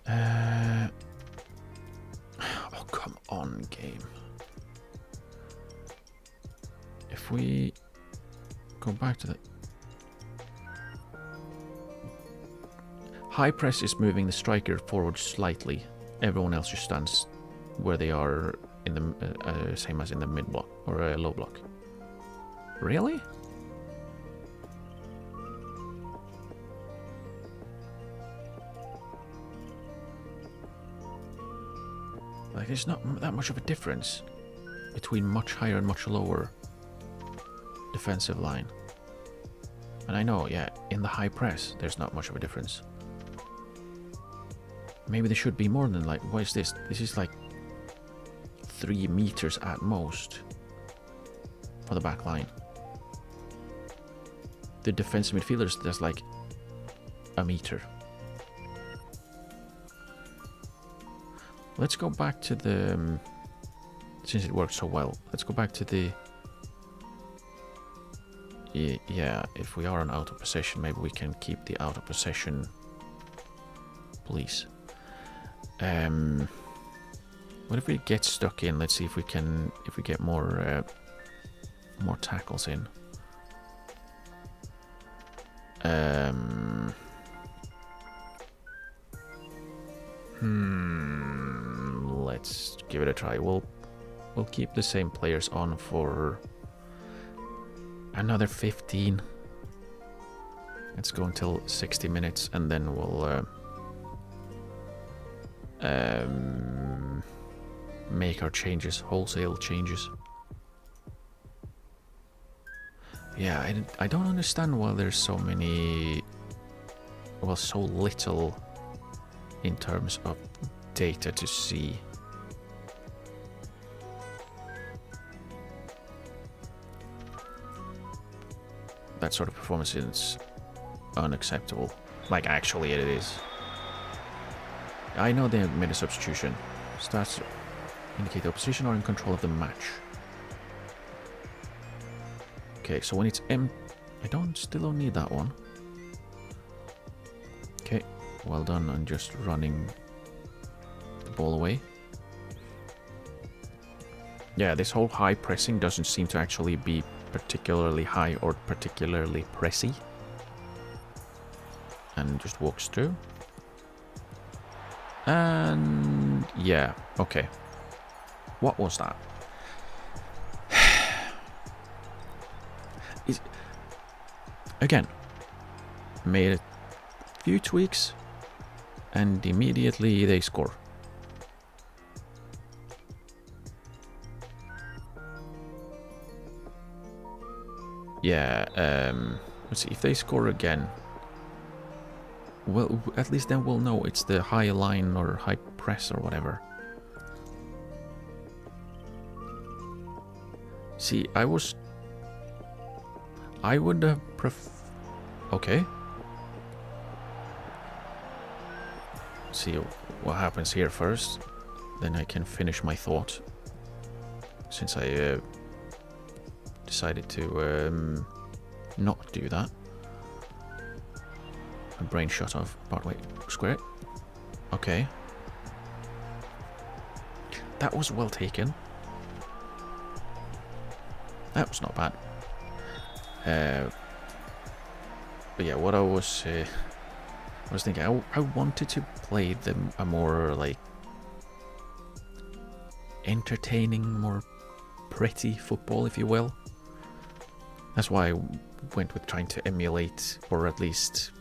Oh, come on, game. If we go back to the high press is moving the striker forward slightly. Everyone else just stands where they are in the same as in the mid block or low block. Really? Like, there's not that much of a difference between much higher and much lower defensive line. And I know, yeah, in the high press, there's not much of a difference. Maybe there should be more than, like, what is this? This is like 3 meters at most for the back line. The defensive midfielders, there's like a meter. Let's go back to the, since it worked so well, let's go back to the, yeah, if we are on out of possession, maybe we can keep the out of possession, please. What if we get stuck in? Let's see if we can, if we get more tackles in. Let's give it a try. We'll keep the same players on for another 15. Let's go until 60 minutes, and then we'll make our changes, wholesale changes. Yeah, I don't understand why there's so many, well, so little in terms of data to see. that sort of performance is unacceptable. Like, actually it is. I know they made a substitution. Starts indicate the opposition are in control of the match. Okay, so when it's still don't need that one. Okay, well done on just running the ball away. Yeah, this whole high pressing doesn't seem to actually be particularly high or particularly pressy. And just walks through. And yeah, okay. What was that? Again, made a few tweaks and immediately they score. Yeah, let's see, if they score again, well, at least then we'll know it's the high line or high press or whatever. See, I would have okay. See what happens here first, then I can finish my thought. Since I decided to not do that. My brain shut off. But wait, square it. Okay. That was well taken. That was not bad. But yeah, what I was thinking, I wanted to play a more like entertaining, more pretty football, if you will. That's why I went with trying to emulate, or at least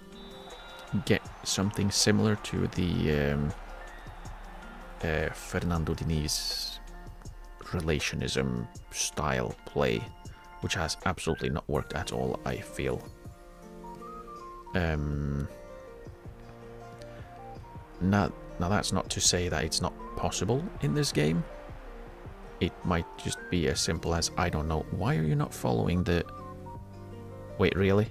get something similar to the Fernando Diniz relationism style play, which has absolutely not worked at all, I feel. Now that's not to say that it's not possible in this game. It might just be as simple as, I don't know, why are you not following the... Wait, really?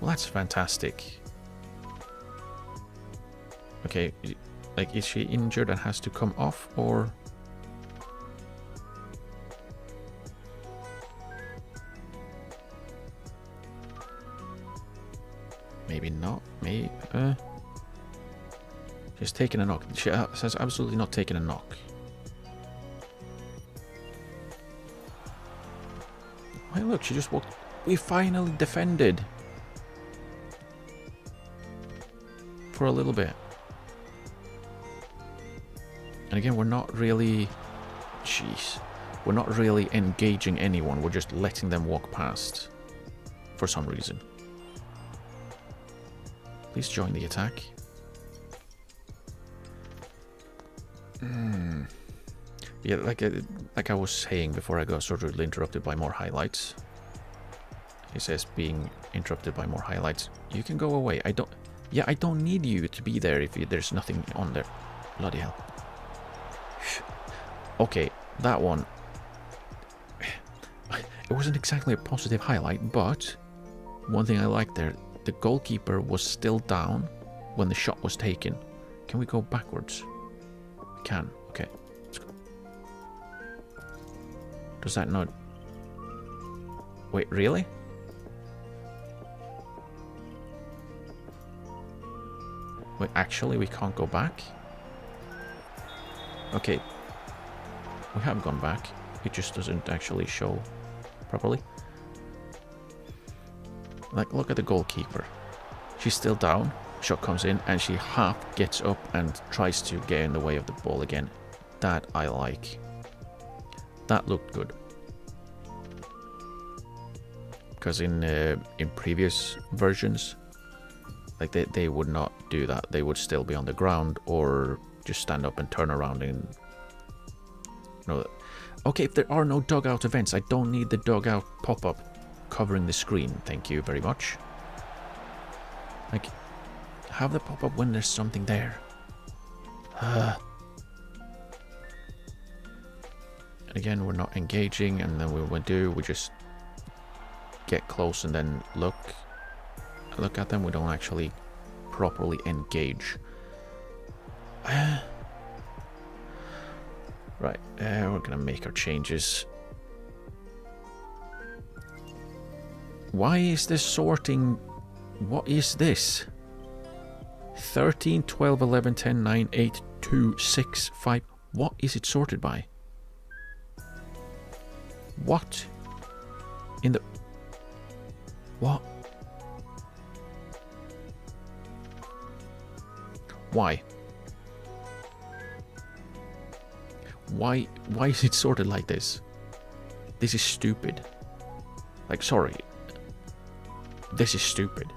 Well, that's fantastic. Okay, like, is she injured and has to come off, or... Maybe not. Maybe. She's taking a knock. She has absolutely not taken a knock. Hey, look, she just walked. We finally defended. For a little bit. And again, we're not really... Jeez. We're not really engaging anyone. We're just letting them walk past. For some reason. Please join the attack. Yeah, like I was saying before I got sort of interrupted by more highlights. It says being interrupted by more highlights. You can go away. I don't need you to be there if there's nothing on there. Bloody hell. Okay, that one. It wasn't exactly a positive highlight, but one thing I liked there, the goalkeeper was still down when the shot was taken. Can we go backwards? We can. Okay, let's go. Does that not... Wait, really? Wait, actually, we can't go back? Okay. We have gone back. It just doesn't actually show properly. Like, look at the goalkeeper. She's still down. Shot comes in and she half gets up and tries to get in the way of the ball again. That I like. That looked good. Because in previous versions, like they would not do that. They would still be on the ground or just stand up and turn around and... No. Okay, if there are no dugout events, I don't need the dugout pop-up covering the screen. Thank you very much. Like, have the pop-up when there's something there. again, we're not engaging, and then we just get close and then look at them. We don't actually properly engage. Right, we're gonna make our changes. Why is this sorting? What is this? 13, 12, 11, 10, 9, 8, 2, 6, 5. What is it sorted by? What? In the... What? Why? Why is it sorted like this? This is stupid. Like, sorry. This is stupid.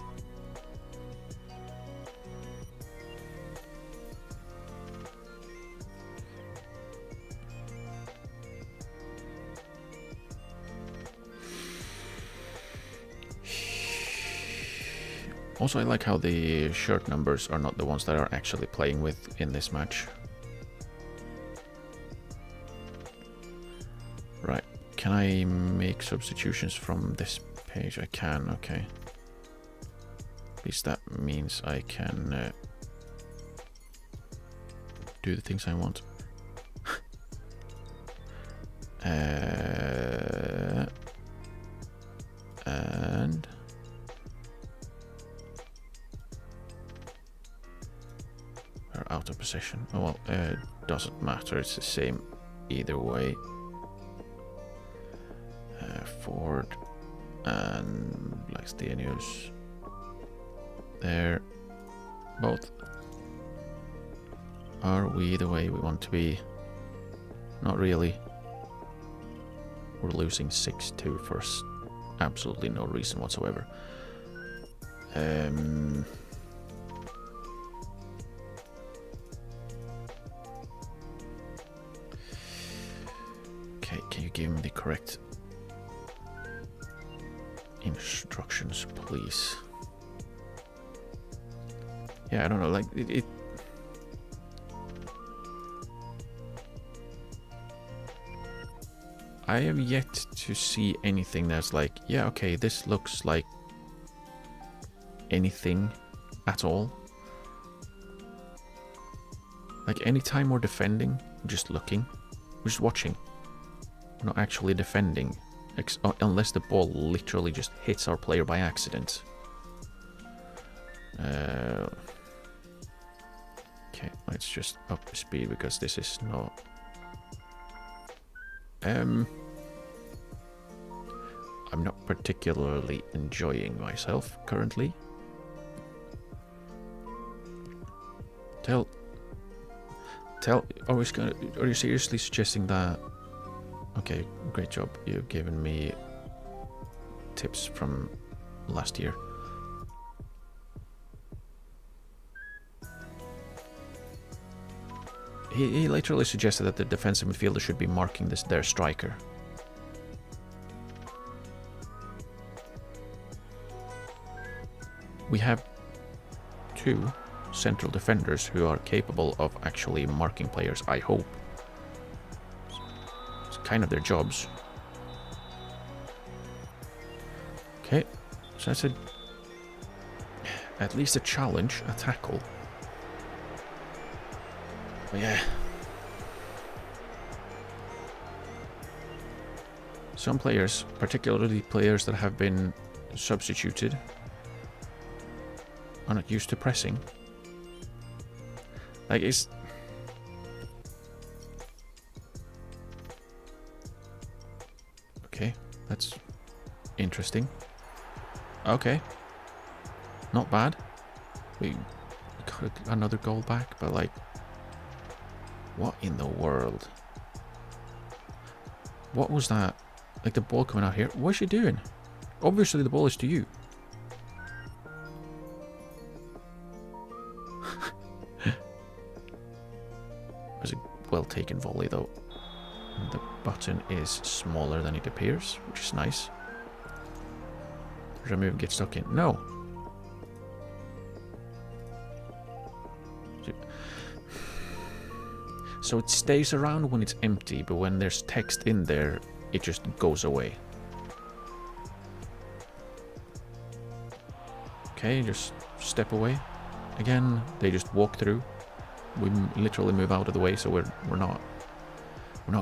Also, I like how the shirt numbers are not the ones that are actually playing with in this match. Right, can I make substitutions from this page? I can, okay. At least that means I can do the things I want. And we're out of position. Oh well, doesn't matter, it's the same either way. Ford and Blackstenius there. Both. Are we the way we want to be? Not really. We're losing 6-2 for absolutely no reason whatsoever. Okay, can you give me the correct instructions, please? Yeah, I don't know, like it I have yet to see anything that's like, yeah, okay, this looks like anything at all. Like, anytime we're defending, we're just looking, we're just watching. We're not actually defending, unless the ball literally just hits our player by accident. Okay, let's just up the speed because this is not... I'm not particularly enjoying myself currently. Are you seriously suggesting that? Okay, great job. You've given me tips from last year. He literally suggested that the defensive midfielder should be marking their striker. We have two central defenders who are capable of actually marking players, I hope. It's kind of their jobs. Okay, so I said at least a challenge, a tackle. But yeah. Some players, particularly players that have been substituted, are not used to pressing. Like, it's... Okay, that's interesting. Okay. Not bad. We got another goal back, but like... What in the world? What was that? Like the ball coming out here? What's she doing? Obviously the ball is to you. It was a well taken volley though. The button is smaller than it appears, which is nice. Remove, get stuck in. No. So it stays around when it's empty, but when there's text in there, it just goes away. Okay, just step away. Again, they just walk through. We literally move out of the way, so we're not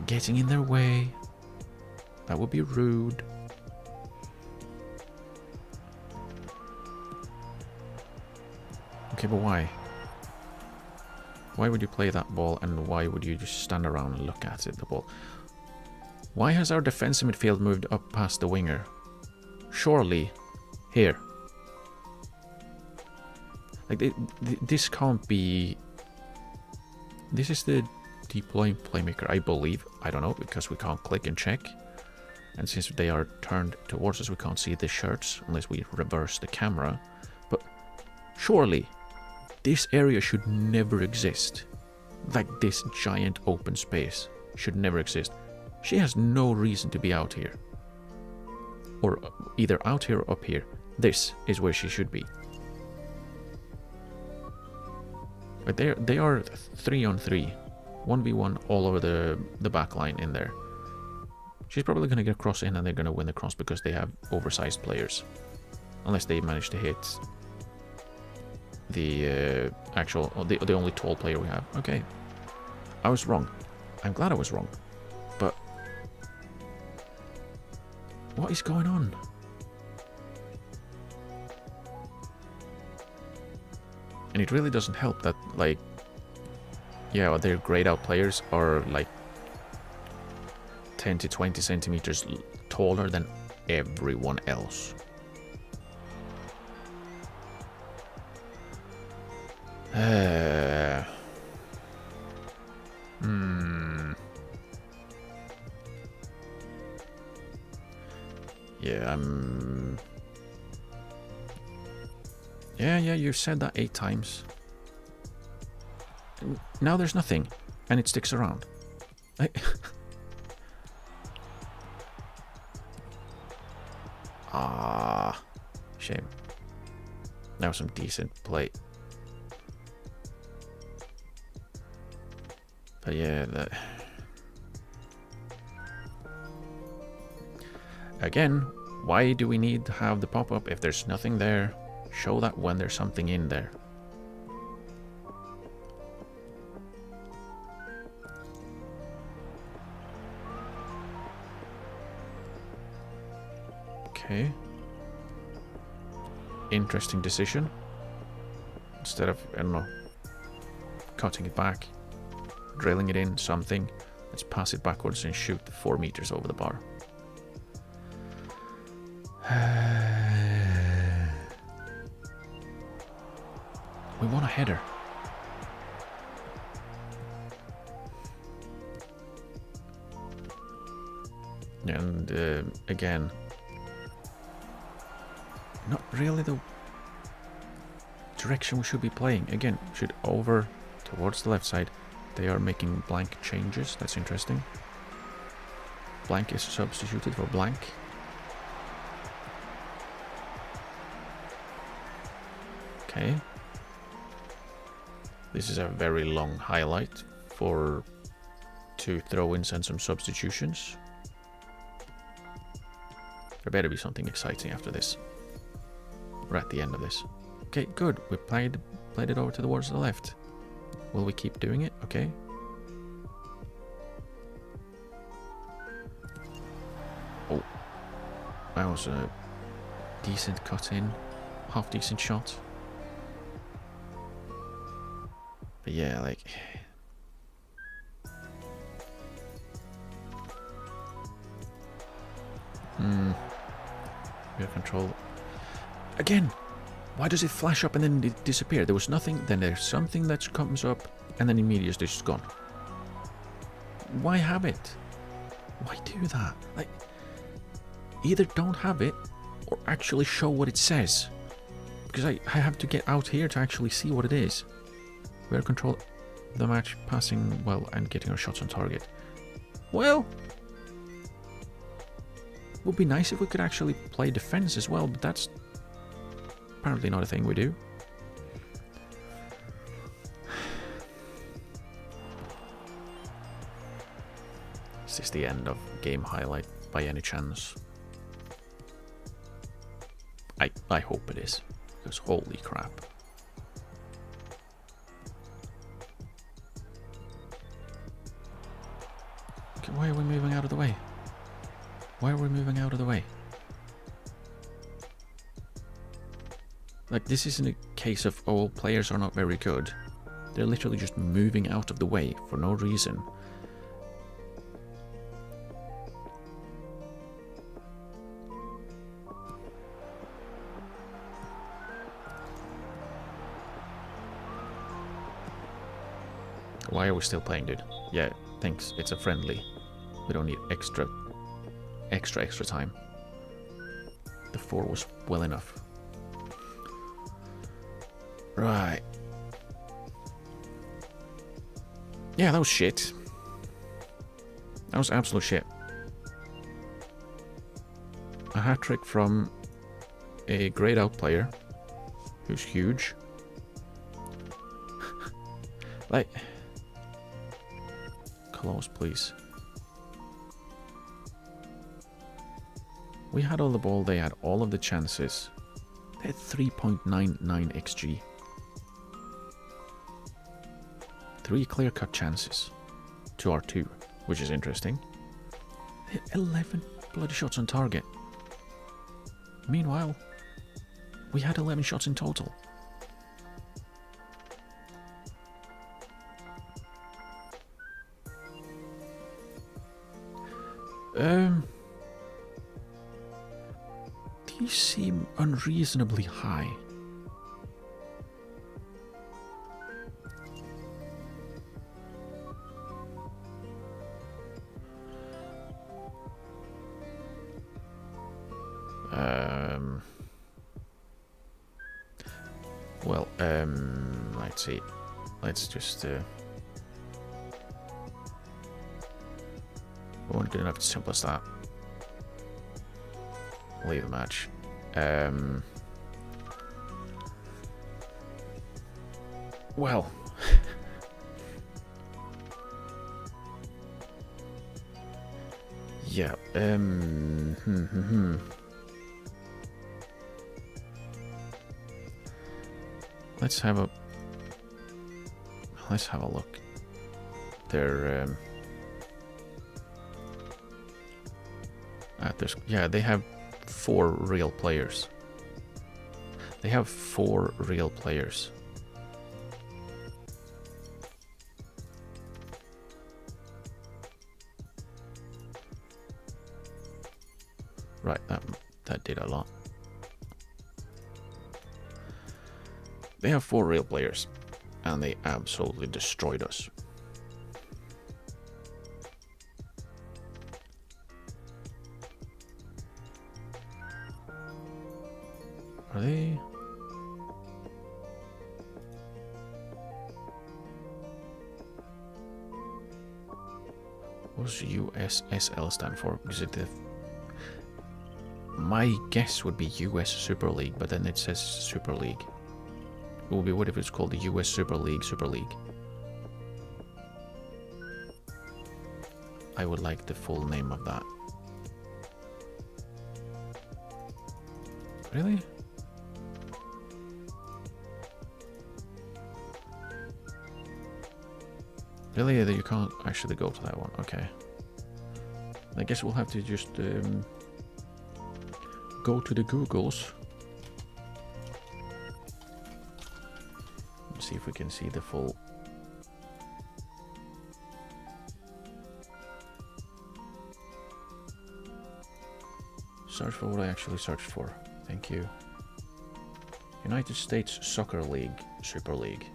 getting in their way. That would be rude. Okay, but why? Why would you play that ball, and why would you just stand around and look at it, the ball? Why has our defensive midfield moved up past the winger? Surely, here. Like, this can't be... This is the deploying playmaker, I believe. I don't know, because we can't click and check. And since they are turned towards us, we can't see the shirts unless we reverse the camera. But surely, this area should never exist. Like, this giant open space should never exist. She has no reason to be out here. Or either out here or up here. This is where she should be. But they are 3-on-3. 1v1 all over the back line in there. She's probably going to get a cross in and they're going to win the cross because they have oversized players. Unless they manage to hit the the only tall player we have. Okay. I was wrong. I'm glad I was wrong. But what is going on? And it really doesn't help that, like, yeah, their grayed out players are like 10 to 20 centimeters taller than everyone else. Yeah, Yeah, you said that 8 times. Now there's nothing, and it sticks around. Shame. Now some decent play. But yeah, again, why do we need to have the pop-up if there's nothing there? Show that when there's something in there. Okay. Interesting decision. Instead of, I don't know, cutting it back, drilling it in, something, let's pass it backwards and shoot 4 meters over the bar. We want a header. And again, not really the direction we should be playing. Again, should over towards the left side. They are making blank changes. That's interesting. Blank is substituted for blank. Okay. This is a very long highlight for 2 throw-ins and some substitutions. There better be something exciting after this. We're at the end of this. Okay, good. We played it over towards the left. Will we keep doing it? Okay. Oh. That was a decent cut in. Half decent shot. But yeah, like... Real control. Again! Why does it flash up and then it disappear? There was nothing, then there's something that comes up, and then immediately it's just gone. Why have it? Why do that? Like, either don't have it, or actually show what it says. Because I have to get out here to actually see what it is. We are control the match, passing well and getting our shots on target. Well, would be nice if we could actually play defense as well, but that's apparently not a thing we do. Is this the end of game highlight by any chance? I hope it is, because holy crap. Okay, why are we moving out of the way? Why are we moving out of the way? Like, this isn't a case of, oh, players are not very good. They're literally just moving out of the way for no reason. Why are we still playing, dude? Yeah, thanks. It's a friendly. We don't need extra time. The 4 was well enough. Right. Yeah, that was shit. That was absolute shit. A hat-trick from a grayed out player who's huge. Like, close, please. We had all the ball, they had all of the chances. They had 3.99 XG. 3 clear-cut chances to our 2, which is interesting. They had 11 bloody shots on target. Meanwhile, we had 11 shots in total. These seem unreasonably high. Well, let's see. Let's just we won't do enough. It's simple as that. Leave the match. Well, yeah. Let's have a look. They're yeah, they have 4 real players. They have 4 real players. Right, that did a lot. They have 4 real players, and they absolutely destroyed us. Are they? What does USSL stand for? Is it the... My guess would be US Super League, but then it says Super League. It would be what if it's called the US Super League Super League. I would like the full name of that. Really? Really? You can't actually go to that one. Okay. I guess we'll have to just go to the Googles. See if we can see the full. Search for what I actually searched for. Thank you. United States Soccer League, Super League.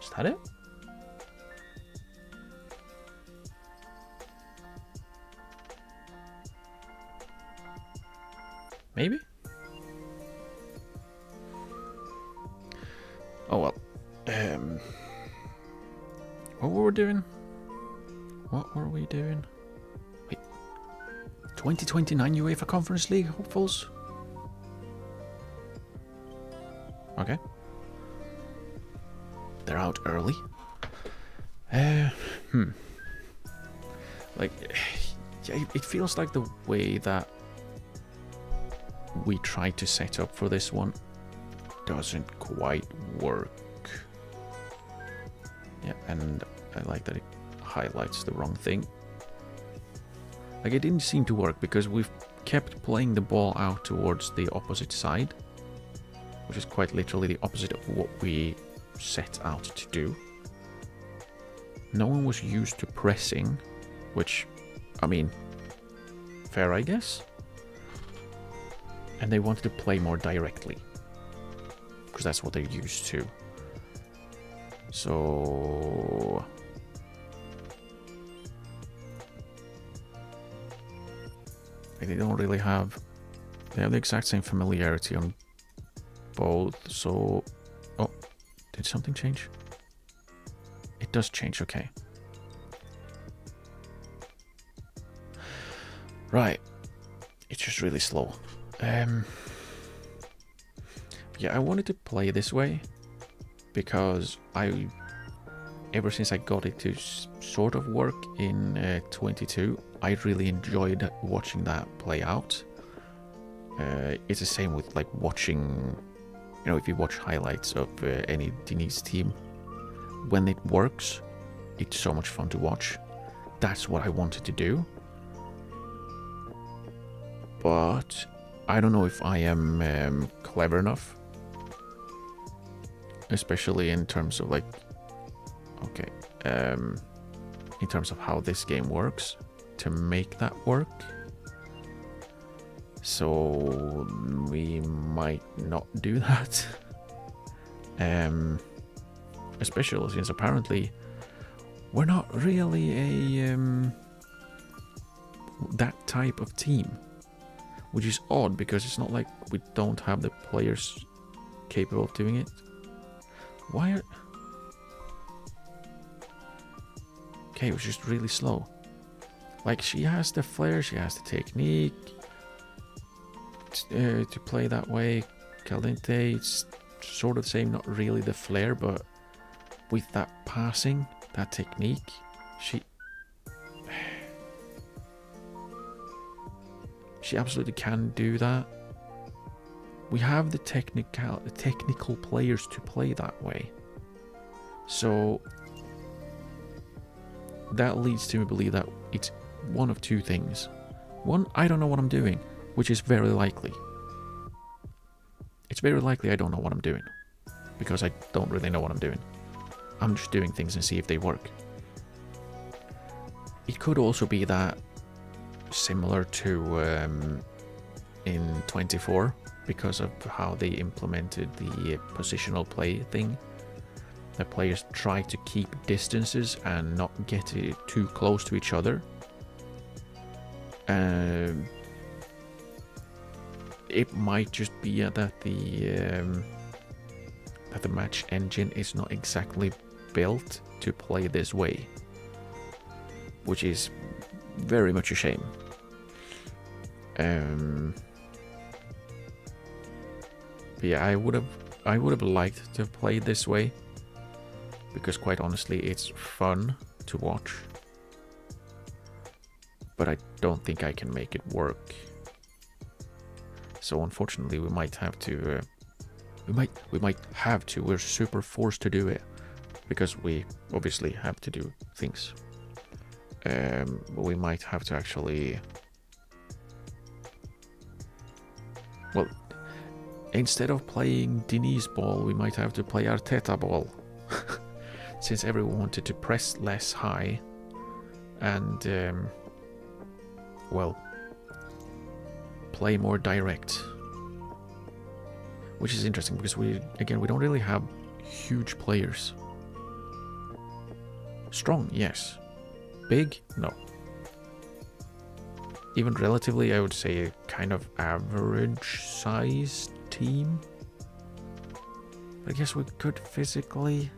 Is that it? Maybe? Oh well. What were we doing? What were we doing? Wait. 2029 UEFA Conference League hopefuls? Okay. They're out early. Uh, hmm. Like, yeah, it feels like the way that we tried to set up for this one doesn't quite work. Yeah, and I like that it highlights the wrong thing. Like, it didn't seem to work because we've kept playing the ball out towards the opposite side, which is quite literally the opposite of what we set out to do. No one was used to pressing, which, I mean, fair, I guess. And they wanted to play more directly, because that's what they're used to. So they don't really have, they have the exact same familiarity on both. So, oh, did something change? It does change, okay. Right, it's just really slow. Yeah, I wanted to play this way because ever since I got it to sort of work in 22, I really enjoyed watching that play out. It's the same with like watching, you know, if you watch highlights of any Diniz team, when it works, it's so much fun to watch. That's what I wanted to do. But I don't know if I am clever enough, especially in terms of like, okay, in terms of how this game works, to make that work. So we might not do that. Especially since apparently we're not really a that type of team, which is odd because it's not like we don't have the players capable of doing it. Why are... Okay, it was just really slow. Like, she has the flair, she has the technique to play that way. Caliente, it's sort of the same, not really the flair, but with that passing, that technique, she absolutely can do that. We have the technical players to play that way. So that leads to me believe that it's one of two things. One, I don't know what I'm doing, which is very likely. It's very likely I don't know what I'm doing, because I don't really know what I'm doing. I'm just doing things and see if they work. It could also be that, similar to in 24, because of how they implemented the positional play thing, the players try to keep distances and not get too close to each other. It might just be that the match engine is not exactly built to play this way, which is very much a shame. But yeah, I would have liked to have played this way, because quite honestly, it's fun to watch. But I don't think I can make it work. So unfortunately, we might have to. We might have to. We're super forced to do it, because we obviously have to do things. But we might have to actually. Well, instead of playing Diniz ball, we might have to play Arteta ball. Since everyone wanted to press less high and, well, play more direct. Which is interesting because we don't really have huge players. Strong, yes. Big, no. Even relatively, I would say a kind of average sized team. But I guess we could physically.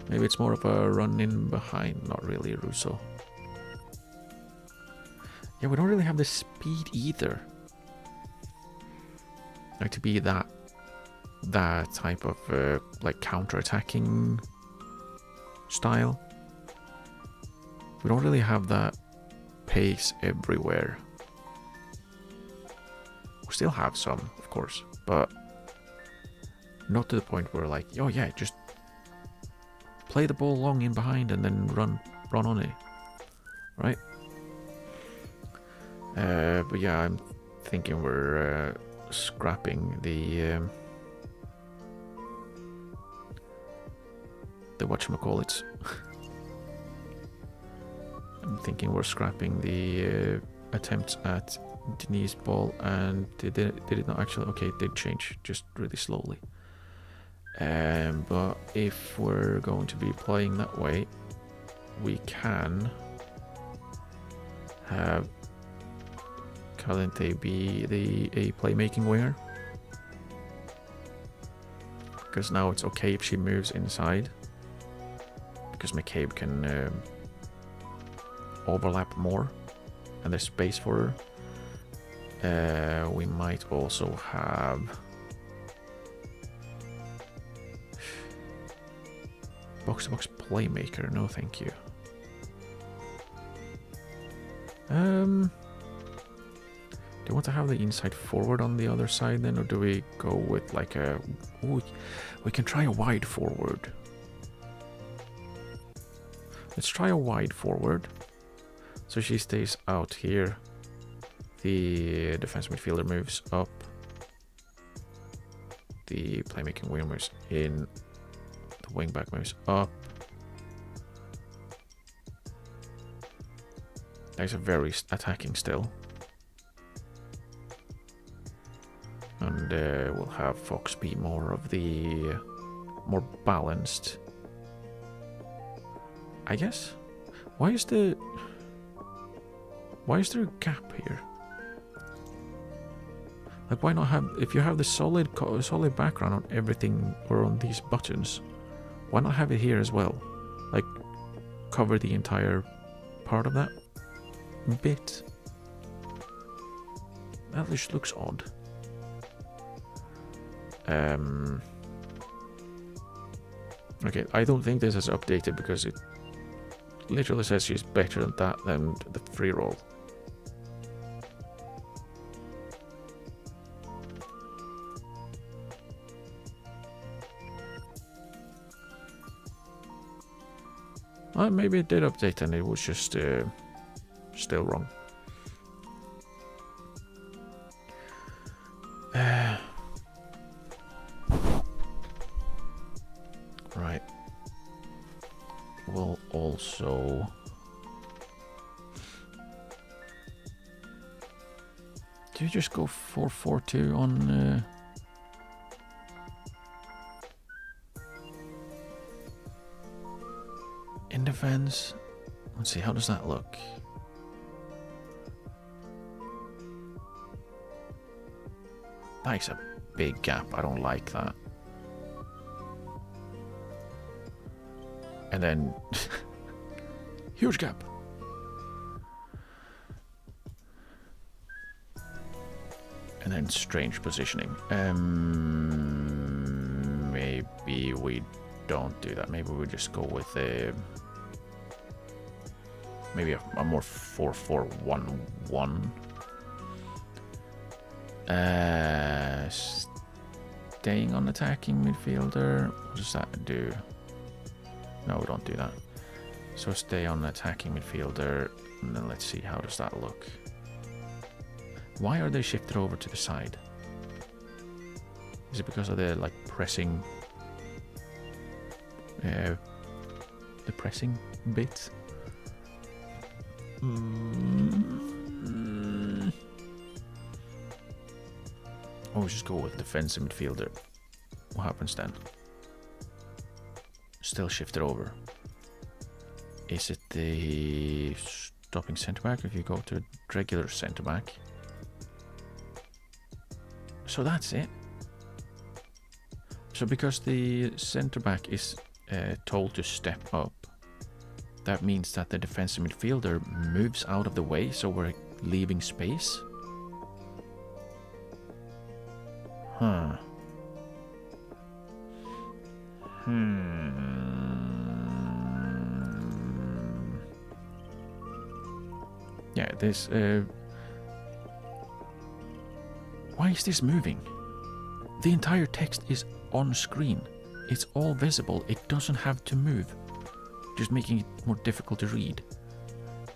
Maybe it's more of a run in behind, not really Russo. Yeah, we don't really have the speed either. like to be that type of like counter-attacking style. We don't really have that pace everywhere. We still have some, of course, but not to the point where like, oh yeah, just play the ball long in behind and then run on it, right? But yeah, I'm thinking we're scrapping the whatchamacallits. I'm thinking we're scrapping the attempts at Denise ball, and did it not actually? Okay, it did change, just really slowly. But if we're going to be playing that way, we can have Calente be a playmaking winger, because now it's okay if she moves inside, because McCabe can overlap more and there's space for her. We might also have box-to-box playmaker. No thank you. Do you want to have the inside forward on the other side then, or do we go with like a... Ooh, we can try a wide forward. Let's try a wide forward. So she stays out here. The defense midfielder moves up. The playmaking winger moves in. The wingback moves up. That's a very attacking still. And we'll have Fox be more of the more balanced, I guess. Why is there a gap here? Like, why not have, if you have the solid background on everything or on these buttons, why not have it here as well? Like, cover the entire part of that bit. That just looks odd. Okay, I don't think this is updated because it literally says she's better than that than the free roll. Well, maybe it did update and it was just still wrong. Right. We'll also... Do you just go 4-4-2 on... in defense? Let's see, how does that look? That's a big gap. I don't like that. And then huge gap. And then strange positioning. Maybe we don't do that. Maybe we just go with a maybe a more 4-4-1-1. Staying on attacking midfielder. What does that do? No, we don't do that. So stay on attacking midfielder, and then let's see, how does that look? Why are they shifted over to the side? Is it because of the like pressing, the pressing bit? Oh, we just go with defensive midfielder. What happens then? Still shifted over. Is it the stopping centre back if you go to a regular centre back? So that's it. So because the centre back is told to step up, that means that the defensive midfielder moves out of the way, so we're leaving space. Huh. Yeah, this... Why is this moving? The entire text is on screen. It's all visible. It doesn't have to move, just making it more difficult to read.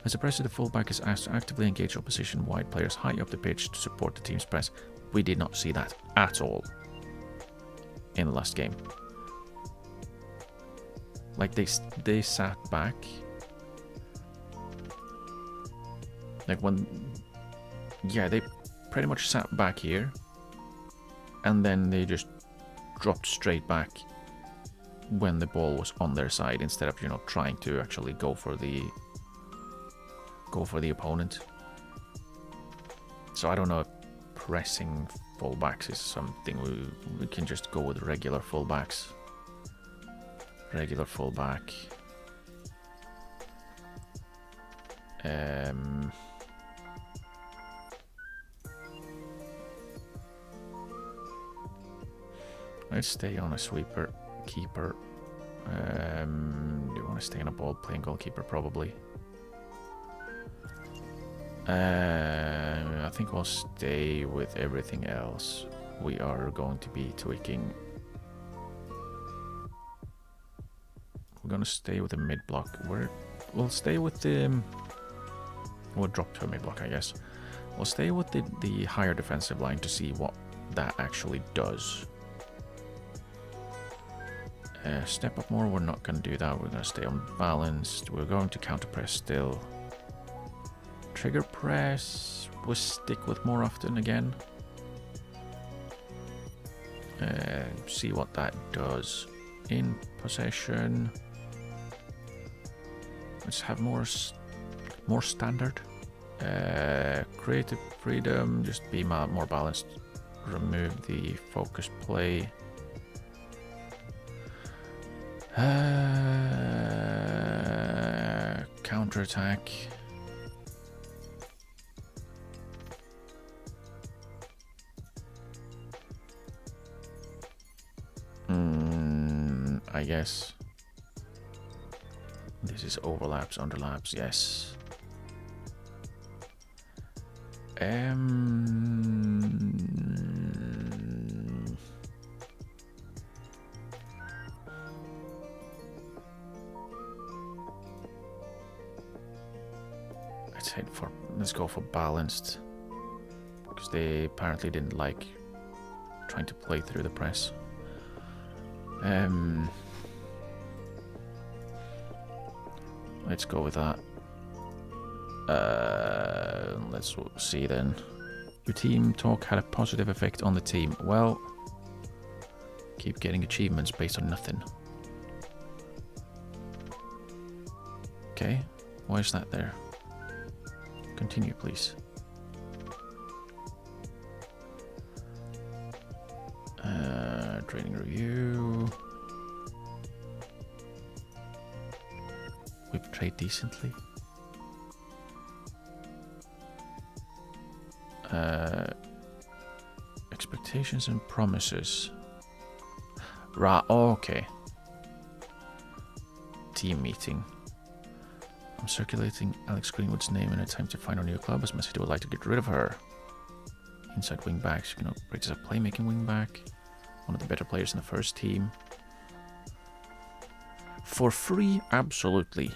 As a presser, the fullback is asked to actively engage opposition wide players high up the pitch to support the team's press. We did not see that at all in the last game. Like they sat back. Like when... Yeah, they pretty much sat back here. And then they just dropped straight back when the ball was on their side instead of, you know, trying to actually go for the opponent. So I don't know if pressing fullbacks is something we can just go with regular fullbacks. Regular fullback. Let's stay on a sweeper, keeper. Do you want to stay on a ball playing goalkeeper? Probably. I think we'll stay with everything else. We are going to be tweaking. We're going to stay with the mid block. We'll stay with the... We'll drop to a mid block, I guess. We'll stay with the higher defensive line to see what that actually does. Step up more, we're not going to do that. We're going to stay unbalanced. We're going to counter press still. Trigger press, we'll stick with more often again. See what that does. In possession. Let's have more standard. Creative freedom, just be more balanced. Remove the focus play. Counter attack. I guess this is overlaps, underlaps, yes. Let's go for balanced, because they apparently didn't like trying to play through the press. Let's go with that. Let's see then. Your team talk had a positive effect on the team. Well, keep getting achievements based on nothing. Okay, why is that there? Continue, please. Training review. We played decently. Expectations and promises. Right, okay. Team meeting. I'm circulating Alex Greenwood's name in a attempt to find our new club, as Man City would like to get rid of her. Inside wing backs, you can upgrade as a playmaking wing back. One of the better players in the first team. For free, absolutely.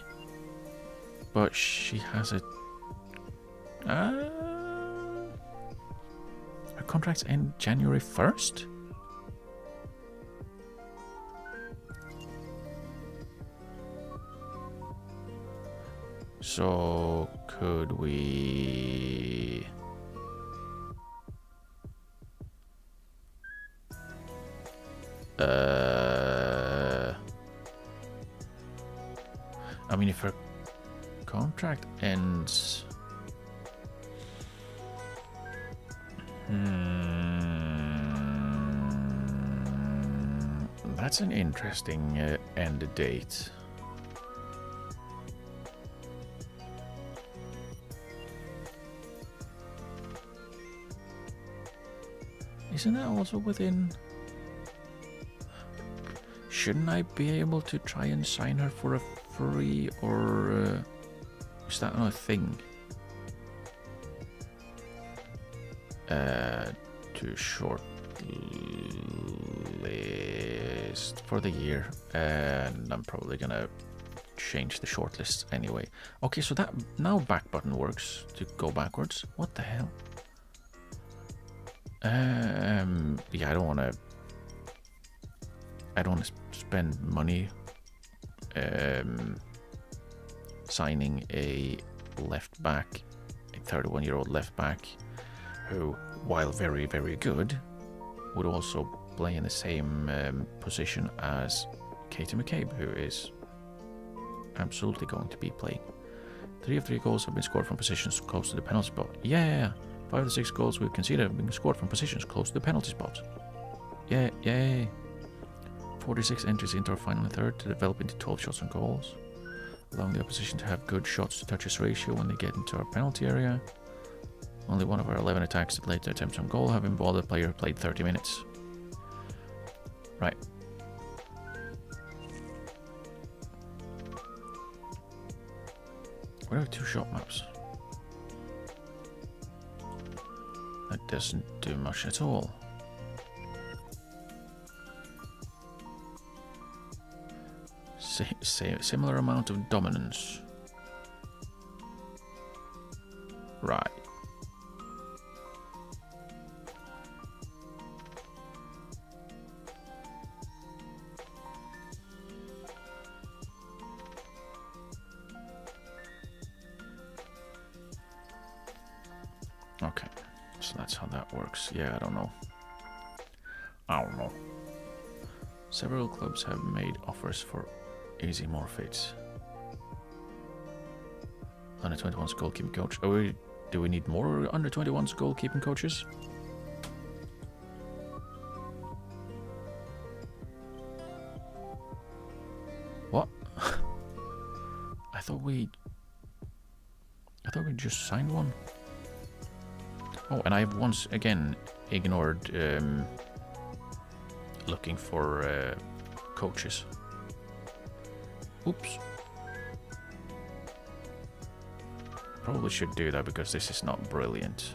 But she has a... her contracts end January 1st? So, could we... I mean, if her contract ends... That's an interesting end date. Is isn't that also within... Shouldn't I be able to try and sign her for a free, or is that not a thing? To short list for the year, and I'm probably gonna change the shortlist anyway. Okay, so that now back button works to go backwards. What the hell? Yeah, I don't want to spend money signing a left back, a 31-year-old left back, who, while very, very good, would also play in the same position as Katie McCabe, who is absolutely going to be playing. 3 of 3 goals have been scored from positions close to the penalty spot. Yeah. 5 of the 6 goals we've conceded have been scored from positions close to the penalty spot. Yeah, yay. 46 entries into our final third to develop into 12 shots on goals, allowing the opposition to have good shots to touches ratio when they get into our penalty area. Only 1 of our 11 attacks that led to attempts on goal have involved a player who played 30 minutes. Right. We have 2 shot maps. That doesn't do much at all. Similar amount of dominance. Right. Okay, so that's how that works. Yeah, I don't know. Several clubs have made offers for easy morphites. Under 21's goalkeeping coach. Do we need more under 21's goalkeeping coaches? What? I thought we just signed one. Oh, and I've once again ignored looking for coaches. Oops. Probably should do that because this is not brilliant.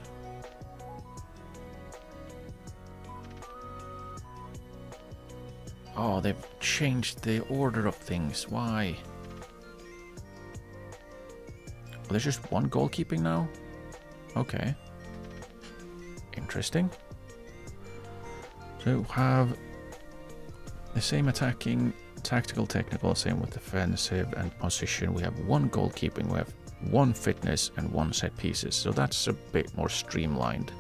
Oh, they've changed the order of things. Why? Oh, there's just one goalkeeping now? Okay. Interesting. So have the same attacking, tactical, technical, same with defensive and position. We have 1 goalkeeping, we have 1 fitness and 1 set pieces. So that's a bit more streamlined.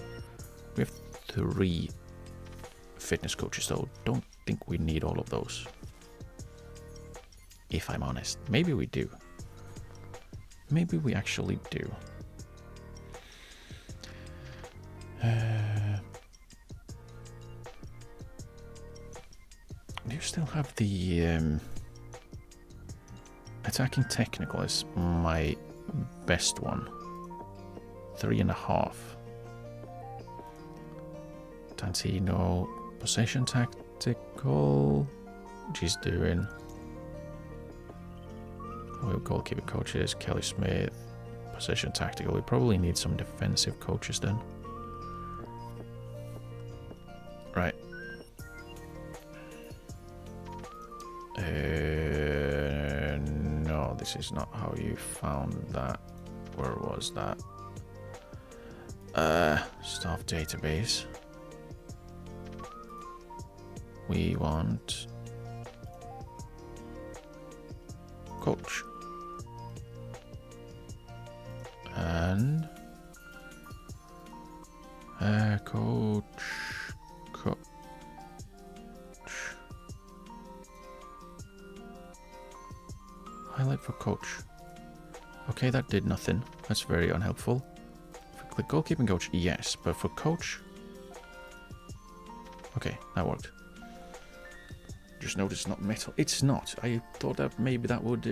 We have 3 fitness coaches though. Don't think we need all of those. If I'm honest. Maybe we do. Maybe we actually do. Do you still have the attacking technical as my best one? 3.5. Tantino possession tactical. What he's doing. We have goalkeeper coaches. Kelly Smith. Possession tactical. We probably need some defensive coaches then. Right. No, this is not how you found that. Where was that? Staff database. We want coach. And coach. Highlight for coach. Okay, that did nothing. That's very unhelpful. If we click goalkeeping coach, yes, but for coach. Okay, that worked. Just noticed it's not metal. It's not. I thought that maybe that would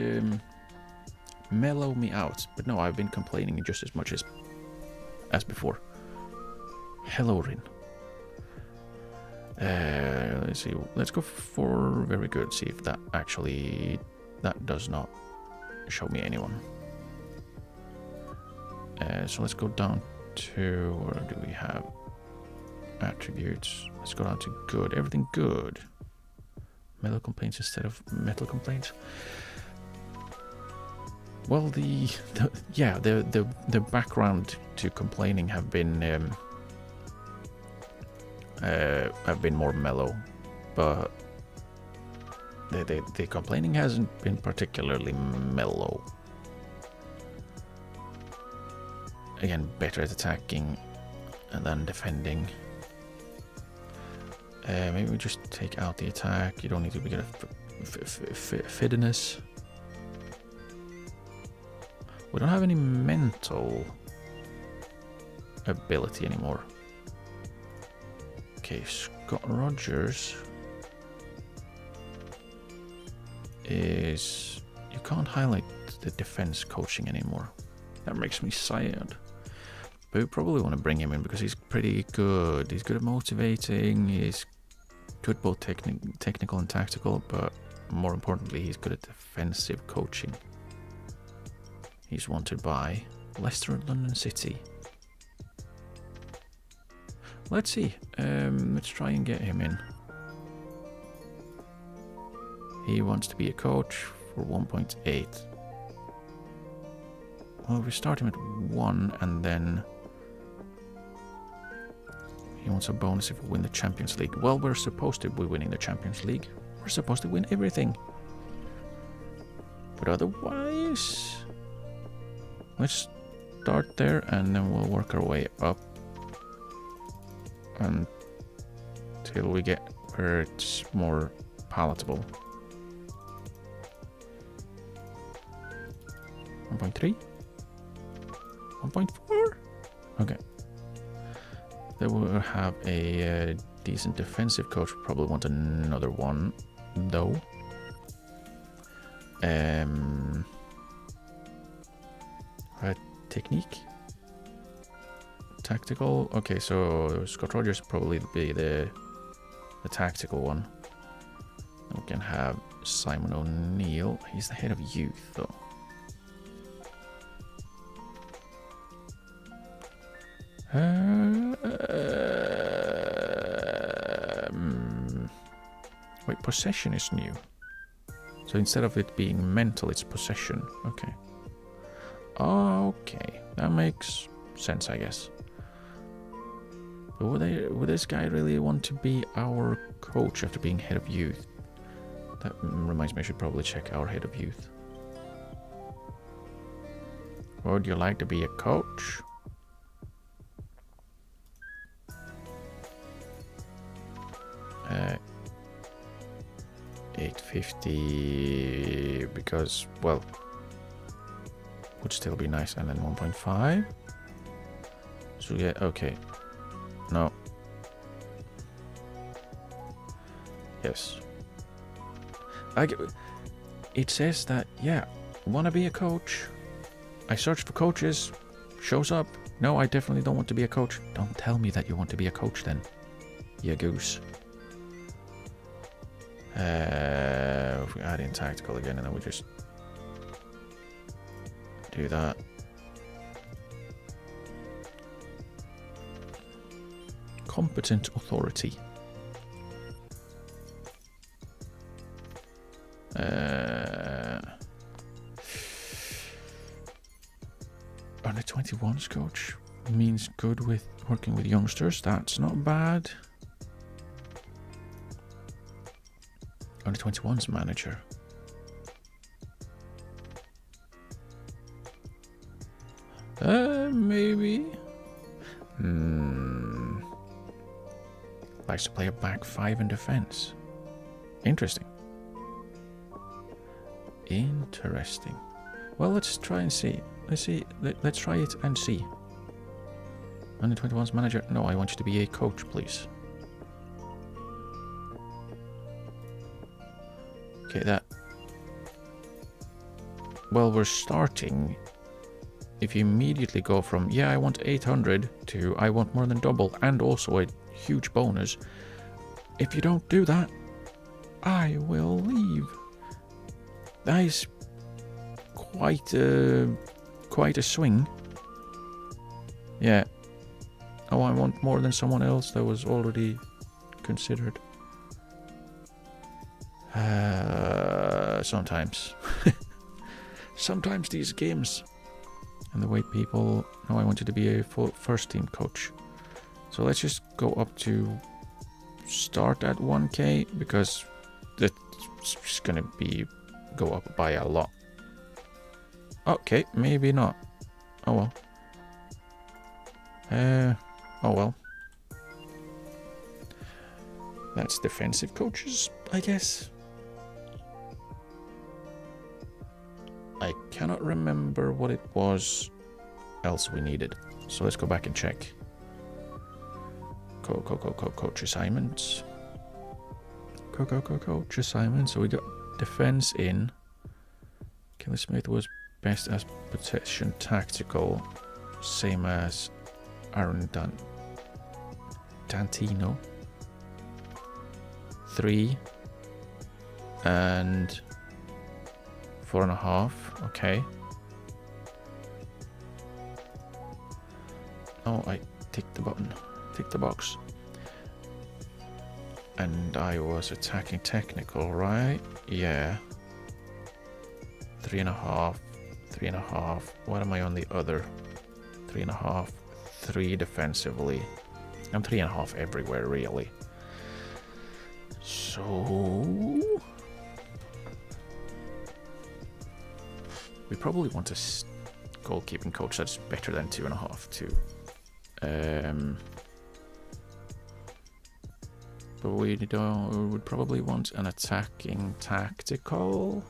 mellow me out, but no, I've been complaining just as much as before. Hello, Rin. Let's see. Let's go for very good. See if that actually does not show me anyone. So let's go down to, where do we have attributes? Let's go down to good. Everything good. Metal complaints instead of metal complaints. Well, the background to complaining have been more mellow, but the complaining hasn't been particularly mellow. Again, better at attacking and then defending. Maybe we just take out the attack. You don't need to be good at fitness. We don't have any mental ability anymore. Okay, Scott Rogers is... You can't highlight the defense coaching anymore. That makes me sad. But we probably want to bring him in because he's pretty good. He's good at motivating. He's good both technical and tactical, but more importantly, he's good at defensive coaching. He's wanted by Leicester and London City. Let's see. Let's try and get him in. He wants to be a coach for 1.8. Well, we start him at 1 and then he wants a bonus if we win the Champions League. Well, we're supposed to be winning the Champions League. We're supposed to win everything. But otherwise... Let's start there and then we'll work our way up until we get where it's more palatable. 1.3? 1.4? Okay. Then we'll have a decent defensive coach. We'll probably want another one, though. Technique? Tactical? Okay, so Scott Rogers probably be the tactical one. We can have Simon O'Neill. He's the head of youth, though. Wait, possession is new. So instead of it being mental, it's possession. Okay. Okay, that makes sense, I guess. But would this guy really want to be our coach after being head of youth? That reminds me, I should probably check our head of youth. Would you like to be a coach? $850 because, well, would still be nice, and then 1.5. So yeah, okay. No. Yes. It says that, yeah, wanna be a coach. I search for coaches, shows up. No, I definitely don't want to be a coach. Don't tell me that you want to be a coach then, you goose. If we add in tactical again, and then we just do that. Competent authority. Under 21's coach means good with working with youngsters. That's not bad. Under 21's manager. Maybe. Likes to play a back 5 in defense. Interesting. Interesting. Well, let's try and see. Let's try it and see. Under 21's manager. No, I want you to be a coach, please. Okay, that... Well, we're starting. If you immediately go from, yeah, I want 800 to I want more than double and also a huge bonus, If you don't do that, I will leave. That is quite a swing. Yeah. Oh, I want more than someone else that was already considered. Sometimes. Sometimes these games and the way people know I wanted to be a first team coach. So let's just go up to start at 1k because that's just gonna go up by a lot. Okay, maybe not. Oh well. Oh well. That's defensive coaches, I guess. I cannot remember what it was else we needed. So let's go back and check. Coach assignments. Coach assignments. So we got defense in. Kelly Smith was best as possession tactical. Same as Aaron Dantino. 3 and 4.5. Okay. Oh, I ticked the button. Tick the box. And I was attacking technical, right? Yeah. 3.5. 3.5. What am I on the other? 3.5. 3 defensively. I'm 3.5 everywhere, really. So we probably want a goalkeeping coach that's better than 2.5 too. But we would probably want an attacking tactical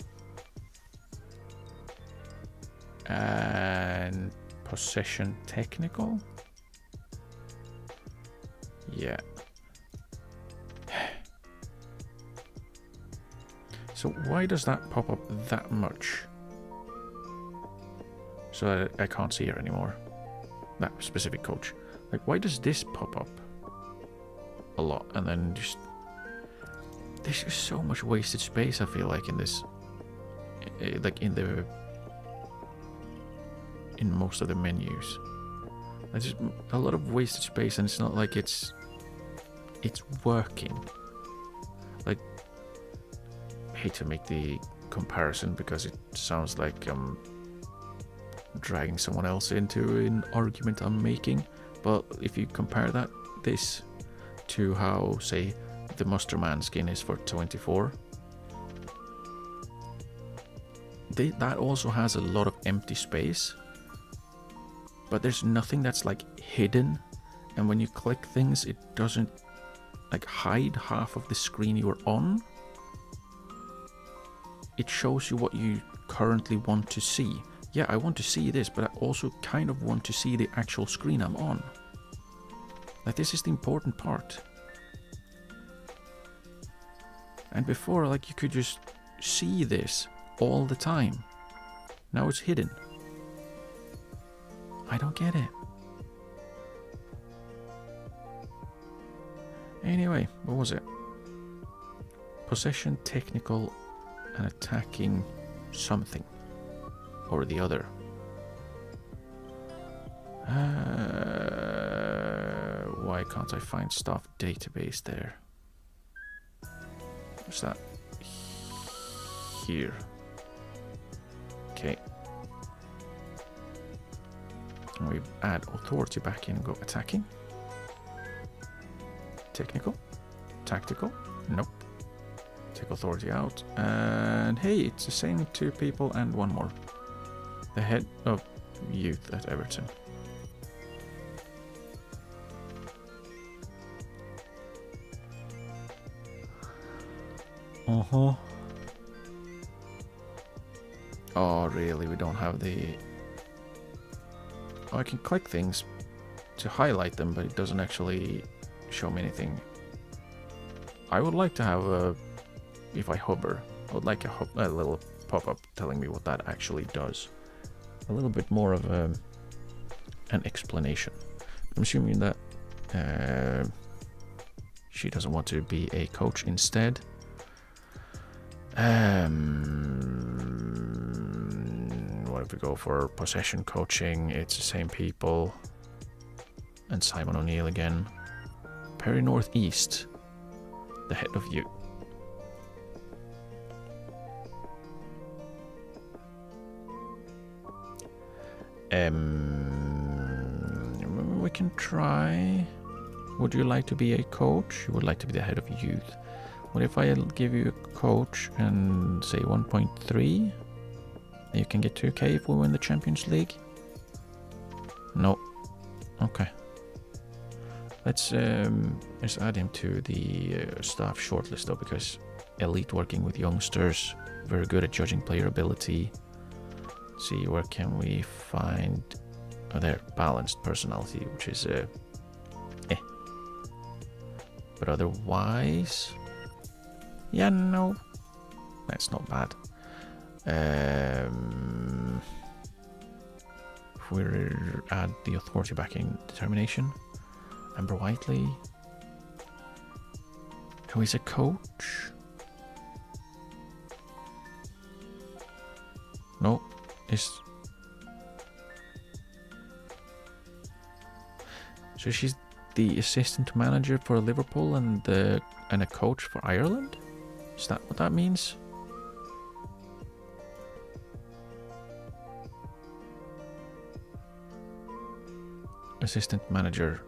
and possession technical. Yeah. So why does that pop up that much? So I can't see her anymore. That specific coach. Like, why does this pop up a lot? And then just... There's just so much wasted space, I feel like, in this. Like, in most of the menus. There's just a lot of wasted space, and it's not like it's working. Like, I hate to make the comparison because it sounds like I'm dragging someone else into an argument I'm making, but if you compare this to how, say, the Musterman skin is for 24, that also has a lot of empty space, but there's nothing that's like hidden, and when you click things it doesn't like hide half of the screen you're on. It shows you what you currently want to see. Yeah, I want to see this, but I also kind of want to see the actual screen I'm on. Like, this is the important part. And before, like, you could just see this all the time. Now it's hidden. I don't get it. Anyway, what was it? Possession, technical, and attacking something. Or the other. Why can't I find staff database there? What's that? Here. Okay. And we add authority back in and go attacking. Technical. Tactical. Nope. Take authority out. And hey, it's the same 2 people and 1 more. The head of youth at Everton. Uh-huh. Oh, really? We don't have the... Oh, I can click things to highlight them, but it doesn't actually show me anything. I would like to have a... If I hover, I would like a little pop-up telling me what that actually does. A little bit more of an explanation. I'm assuming that She doesn't want to be a coach instead. What if we go for possession coaching? It's the same people. And Simon O'Neill again. Perry Northeast, the head of youth. We can try. Would you like to be a coach? You would like to be the head of youth. What if I give you a coach and say 1.3? You can get 2k if we win the Champions League? No. Okay. Let's add him to the staff shortlist though, because elite working with youngsters, very good at judging player ability. See, where can we find their balanced personality, which is but otherwise, yeah, no, that's not bad. If we add the authority backing determination, Amber Whiteley, who is a coach? No, so she's the assistant manager for Liverpool and a coach for Ireland? Is that what that means? Assistant manager.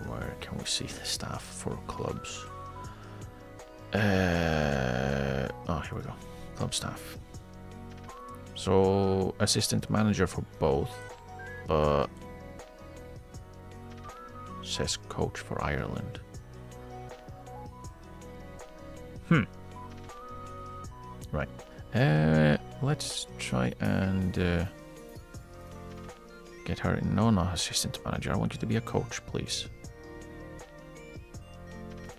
Where can we see the staff for clubs? Oh, here we go. Club staff. So, assistant manager for both, but says coach for Ireland. Right. Let's try and get her. No, not assistant manager. I want you to be a coach, please.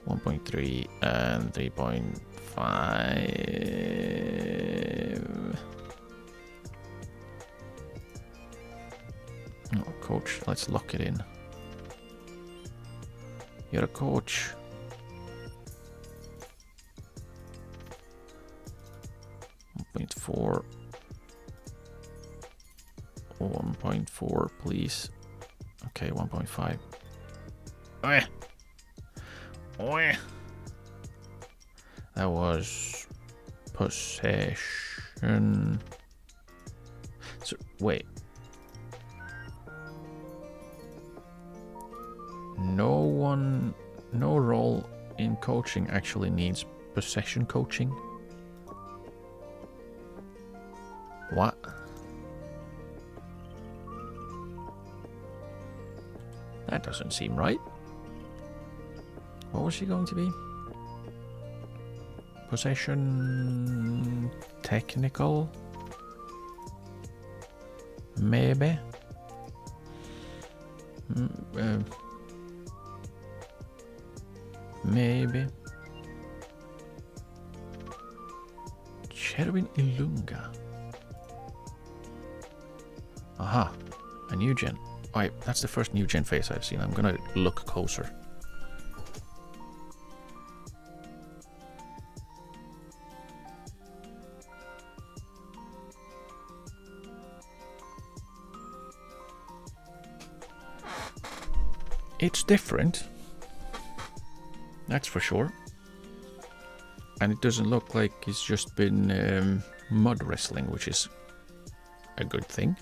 1.3 and 3.5. Oh, coach. Let's lock it in. You're a coach. .4. 1.4, please. Okay, 1.5. That was possession. So wait. No role in coaching actually needs possession coaching. What? That doesn't seem right. What was she going to be? Possession technical? Maybe? Maybe. Cherwin Ilunga. Aha, a new gen. Alright, that's the first new gen face I've seen. I'm gonna look closer. It's different. That's for sure. And it doesn't look like it's just been mud wrestling, which is a good thing.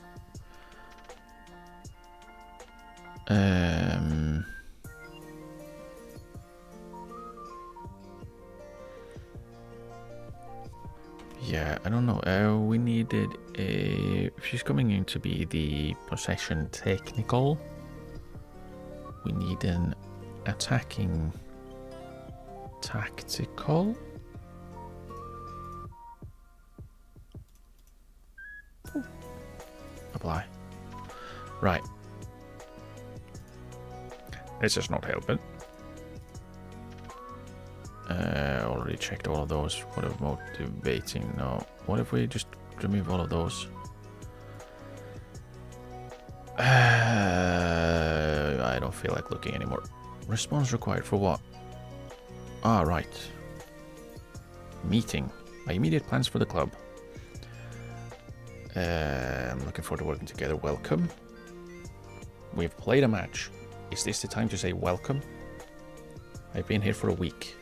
Yeah, I don't know. We needed a... If she's coming in to be the possession technical, we need an attacking tactical. Ooh. Apply. Right. This is not helping. already checked all of those. What if motivating? No. What if we just remove all of those? I don't feel like looking anymore. Response required for what? Ah, right. Meeting. My immediate plans for the club. I'm looking forward to working together. Welcome. We've played a match. Is this the time to say welcome? I've been here for a week.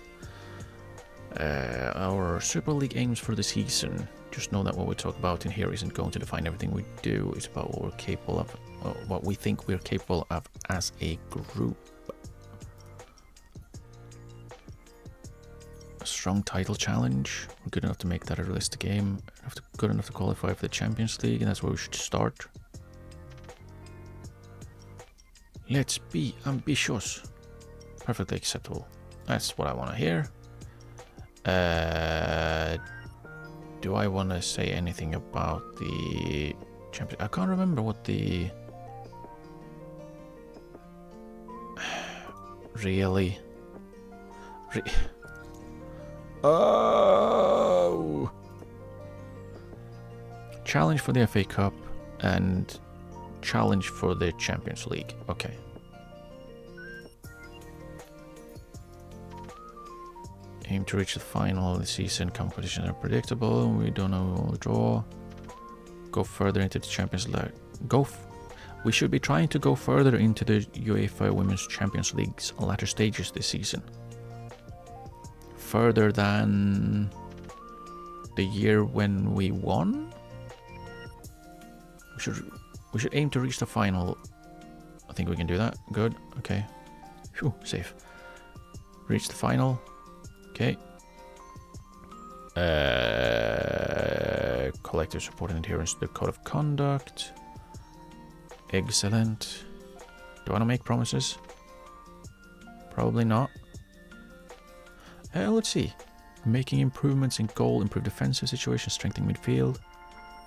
Our Super League aims for the season. Just know that what we talk about in here isn't going to define everything we do. It's about what we're capable of, what we think we're capable of as a group. A strong title challenge. We're good enough to make that a realistic game. Good enough to qualify for the Champions League, and that's where we should start. Let's be ambitious. Perfectly acceptable. That's what I want to hear. Do I want to say anything about the Champions? I can't remember what the... Really? Oh! Challenge for the FA Cup and challenge for the Champions League. Okay. Aim to reach the final of the season. Competitions are predictable. We don't know who will draw. Go further into the Champions League. We should be trying to go further into the UEFA Women's Champions League's latter stages this season. Further than the year when we won. We should aim to reach the final. I think we can do that. Good. Okay. Phew, safe. Reach the final. Okay. Collective support and adherence to the code of conduct. Excellent. Do I want to make promises? Probably not. Let's see. Making improvements in goal, improve defensive situation, strengthen midfield,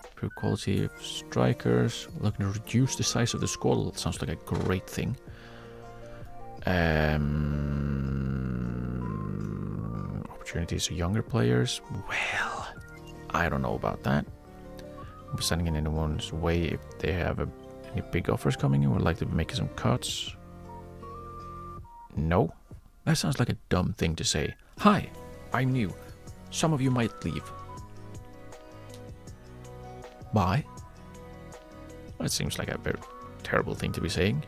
improve quality of strikers. Looking to reduce the size of the squad. That sounds like a great thing. Opportunities for younger players. Well, I don't know about that. We're standing in anyone's way if they have any big offers coming in. We'd like to make some cuts. No, that sounds like a dumb thing to say. Hi, I'm new. Some of you might leave. Bye. That seems like a very terrible thing to be saying.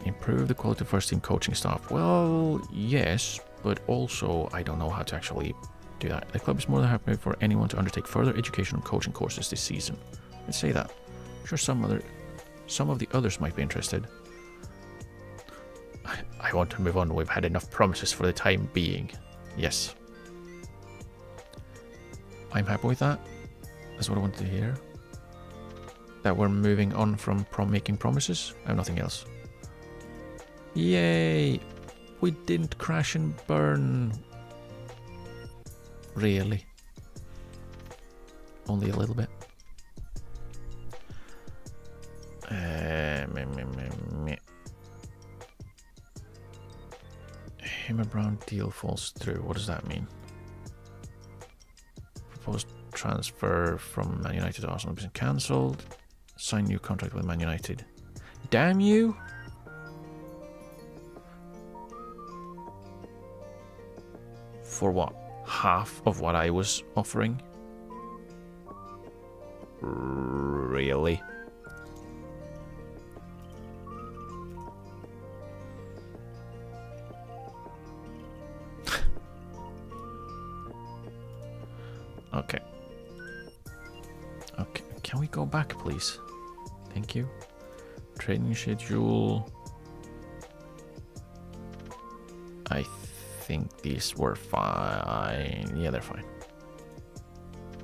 Improve the quality of first team coaching staff. Well, yes, but also I don't know how to actually do that. The club is more than happy for anyone to undertake further educational coaching courses this season. Let's say that. Sure, some of the others might be interested. I want to move on. We've had enough promises for the time being. Yes. I'm happy with that. That's what I wanted to hear. That we're moving on from making promises. I have nothing else. Yay! We didn't crash and burn. Really. Only a little bit. Himmer Brown deal falls through. What does that mean? Proposed transfer from Man United to Arsenal has been cancelled. Sign new contract with Man United. Damn you! For what? Half of what I was offering? Really? Okay. Okay, can we go back, please? Thank you. Training schedule. I think these were fine. Yeah, they're fine.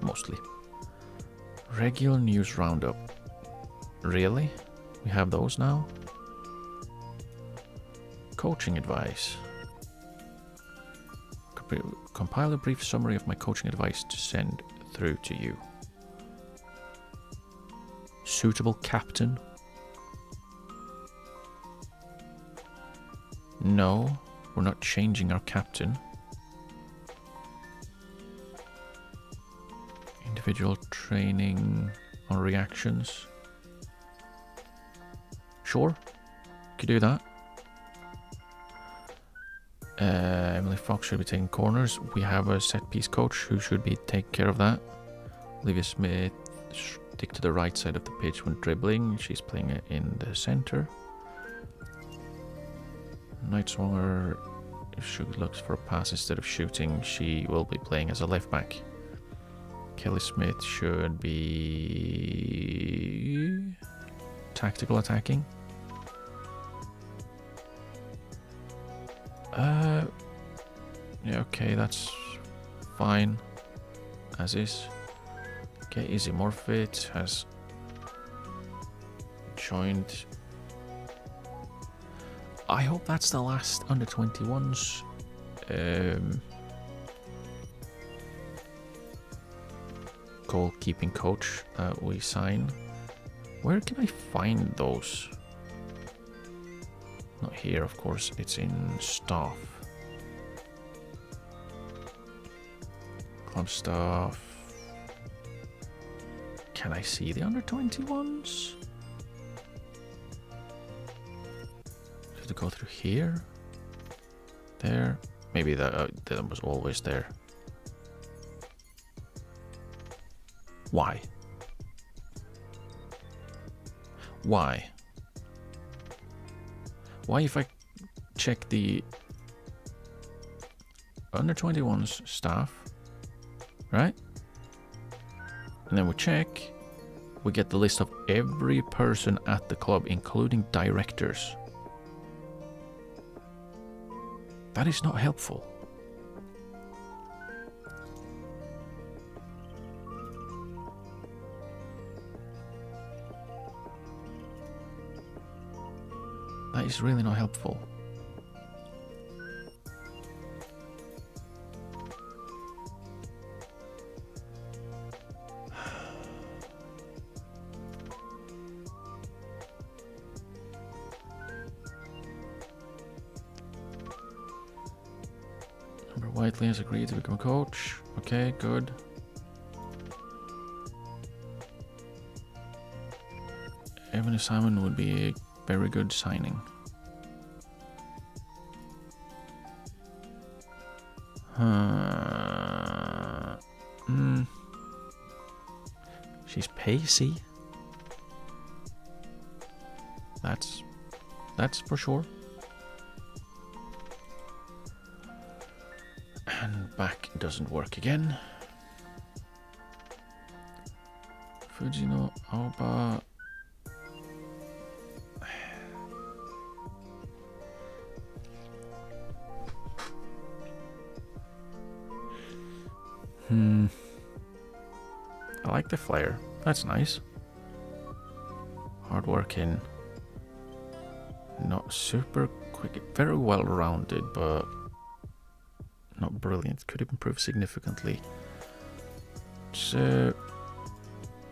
Mostly. Regular news roundup. Really? We have those now? Coaching advice. Compile a brief summary of my coaching advice to send through to you. Suitable captain? No. We're not changing our captain. Individual training on reactions. Sure, could do that. Emily Fox should be taking corners. We have a set piece coach who should be taking care of that. Olivia Smith stick to the right side of the pitch when dribbling. She's playing it in the center. Nightswanger, if she looks for a pass instead of shooting, she will be playing as a left back. Kelly Smith should be tactical attacking. Yeah, okay, that's fine as is. Okay, Izzy Morfitt has joined. I hope that's the last under 21s. Goalkeeping coach that we sign. Where can I find those? Not here, of course, it's in staff. Club staff. Can I see the under 21s? Have to go through here? There? Maybe that was always there. Why? Why? Why if I check the under 21s staff, right? And then we check, we get the list of every person at the club, including directors. That is not helpful. That is really not helpful. Amber Whiteley has agreed to become a coach. Okay, good. Evan Simon would be a very good signing. She's pacey. That's for sure. And back doesn't work again. Fujino Aoba. I like the flare. That's nice. Hard working. Not super quick. Very well rounded, but not brilliant. Could improve significantly. So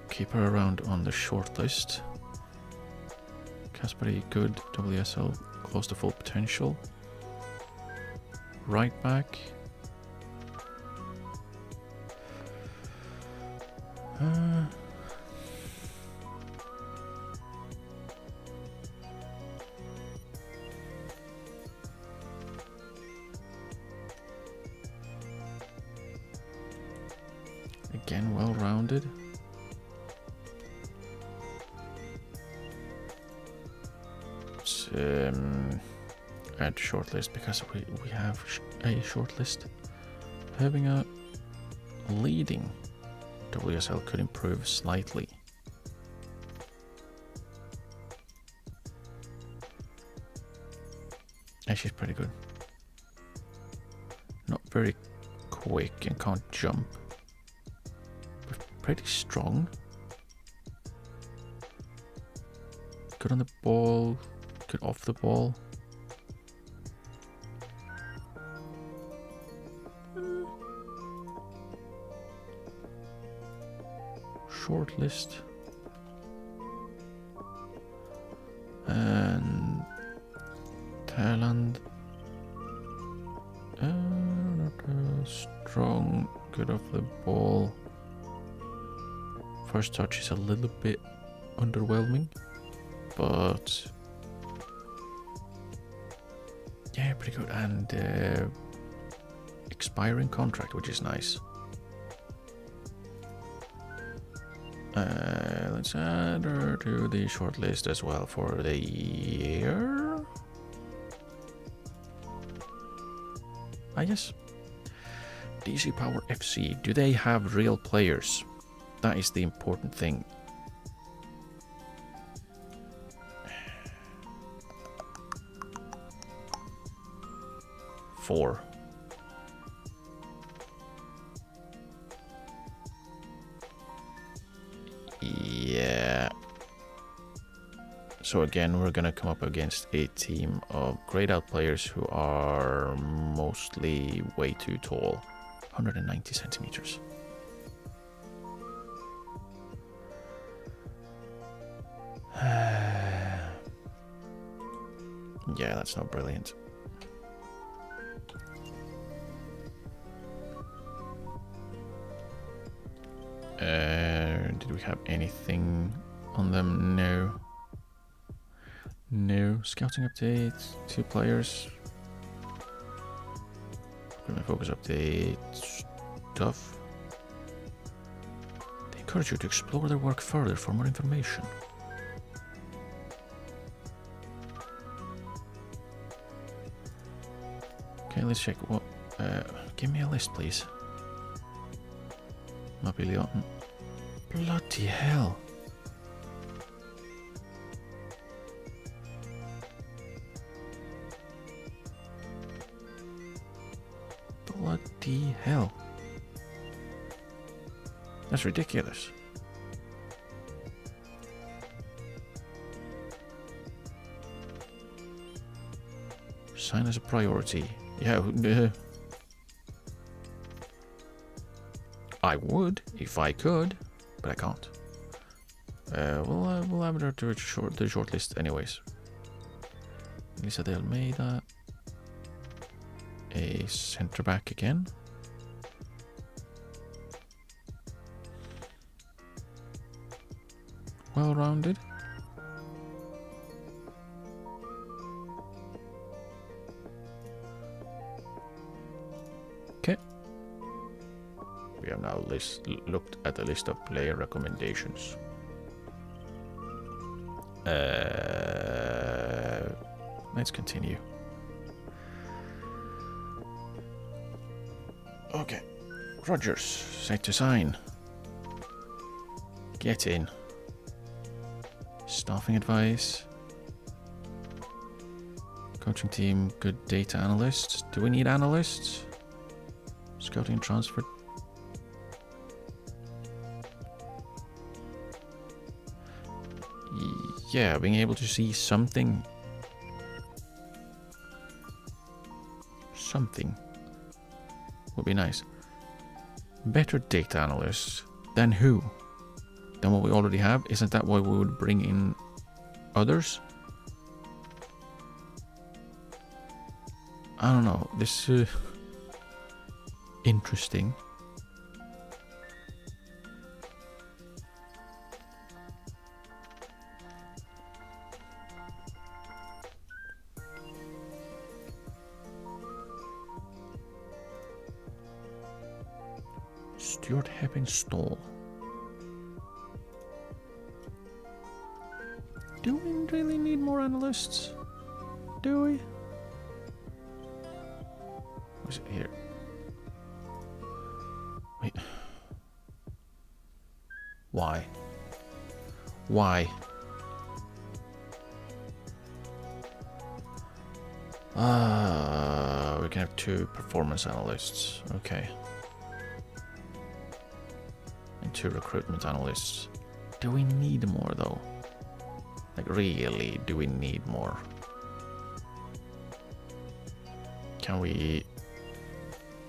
keep her around on the short list. Kasperi, good. WSL, close to full potential. Right back. Again, well-rounded. Let's add shortlist because we have a shortlist. Having a leading WSL could improve slightly. And she's pretty good. Not very quick and can't jump. But pretty strong. Good on the ball. Good off the ball. Short list. And Thailand. strong, good off the ball. First touch is a little bit underwhelming, but yeah, pretty good. And expiring contract, which is nice. Let's add her to the shortlist as well for the year. Yes. DC Power FC. Do they have real players? That is the important thing. Four. Yeah. So again, we're gonna come up against a team of grayed out players who are mostly way too tall. 190 centimeters. Yeah, that's not brilliant. Did we have anything on them? No. No. Scouting update. 2 players. Focus update. Stuff. They encourage you to explore their work further for more information. Okay, let's check what. Give me a list, please. Mobilion. Bloody hell. Bloody hell. That's ridiculous. Sign as a priority. Yeah, I would if I could, but I can't. We'll add her to the short list anyways. Lisa de Almeida. A centre back again. Well rounded. Okay. We have now looked at the list of player recommendations. Let's continue. Okay. Rogers, set to sign. Get in. Staffing advice. Coaching team, good data analysts. Do we need analysts? Scouting and transfer. Yeah, being able to see something. Something would be nice. Better data analysts than who? Than what we already have? Isn't that why we would bring in others? I don't know. This interesting. Stuart Heppenstall. Do we really need more analysts? Do we? What's it here? Wait. Why? Why? We can have 2 performance analysts. Okay. And 2 recruitment analysts. Do we need more though? Like really, do we need more? Can we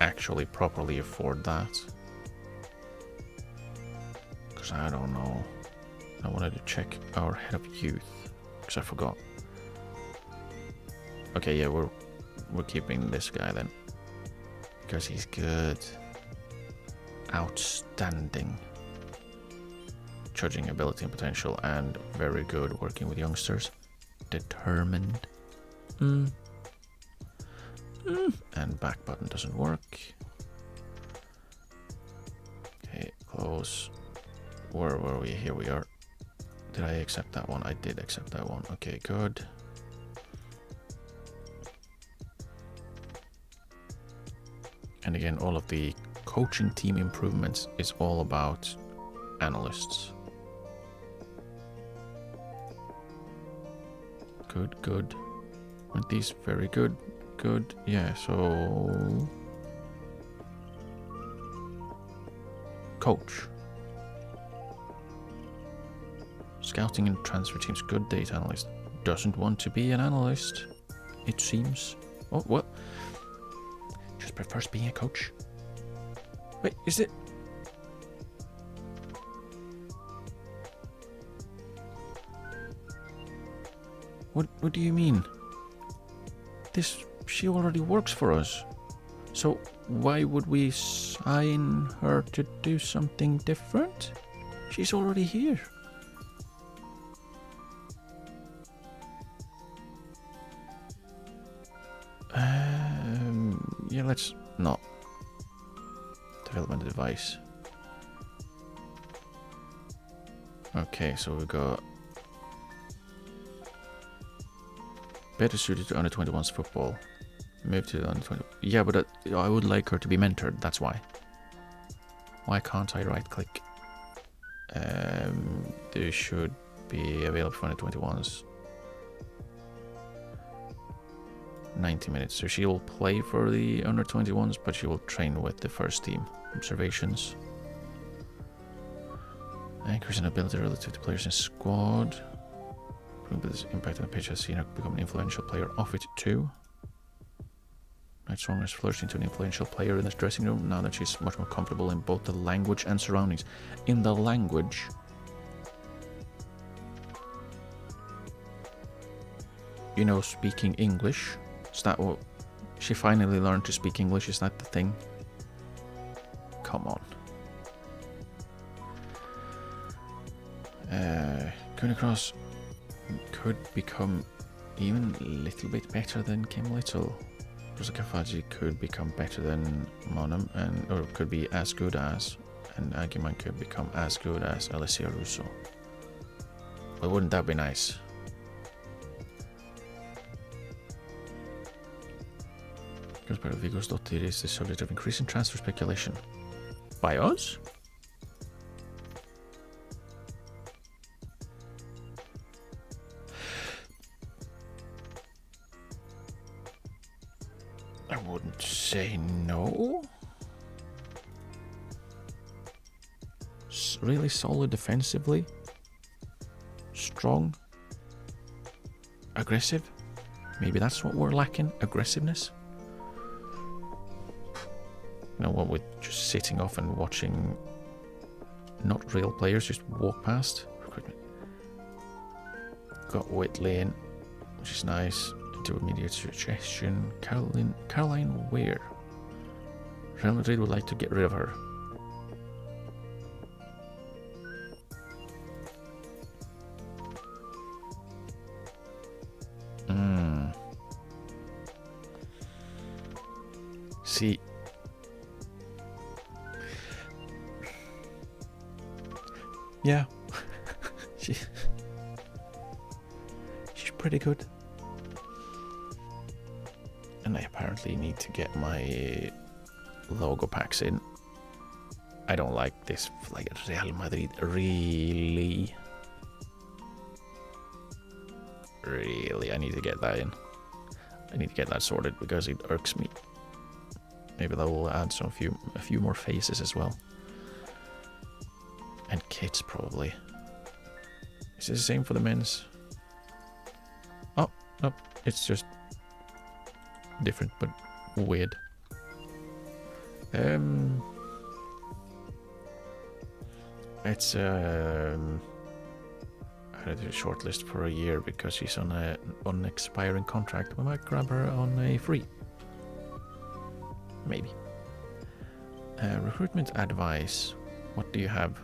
actually properly afford that? Because I don't know. I wanted to check our head of youth, because I forgot. Okay, yeah, we're keeping this guy then, because he's good. outstanding judging ability and potential, and very good working with youngsters. Determined. And back button doesn't work. Okay, close. Where were we? Here we are. Did I accept that one? I did accept that one. Okay, good. And again, all of the coaching team improvements is all about analysts. Good, good. Aren't these very good? Good. Yeah, so... Coach. Scouting and transfer teams. Good data analyst. Doesn't want to be an analyst, it seems. Oh, what? Just prefers being a coach. Wait, is it? What do you mean? She already works for us. So why would we sign her to do something different? She's already here. Yeah, let's not. Development device. Okay, so we got better suited to under 21s football. Move to the under 20. Yeah, but I would like her to be mentored. That's why. Why can't I right click? They should be available for under 21s. 90 minutes. So she will play for the under 21s, but she will train with the first team. Observations. Increase in ability relative to players in squad. With this impact on the pitch has seen her become an influential player off it too. Night Storm has flourished into an influential player in this dressing room now that she's much more comfortable in both the language and surroundings. In the language, you know, speaking English. Is that what she finally learned to speak English? Is that the thing? Come on. Going across could become even a little bit better than Kim Little. Rosa Kafaji could become better than Monum, or could be as good as, and Agiman could become as good as Alessia Russo. Well, wouldn't that be nice? Because Vigos Dottir is the subject of increasing transfer speculation. By us? I wouldn't say no. Really solid defensively. Strong. Aggressive. Maybe that's what we're lacking. Aggressiveness. You know what, with just sitting off and watching not real players just walk past. Recruitment. Got Whitley in, which is nice. Into immediate suggestion. Caroline Weir. Real Madrid would like to get rid of her. See, yeah, she's pretty good. And I apparently need to get my logo packs in. I don't like this, like Real Madrid, really. I need to get that in. I need to get that sorted because it irks me. Maybe that will add a few more faces as well. And kits probably. Is it the same for the men's? Oh, no, it's just different but weird. It's I had a short list for a year because she's on an expiring contract. We might grab her on a free. Maybe. Recruitment advice. What do you have?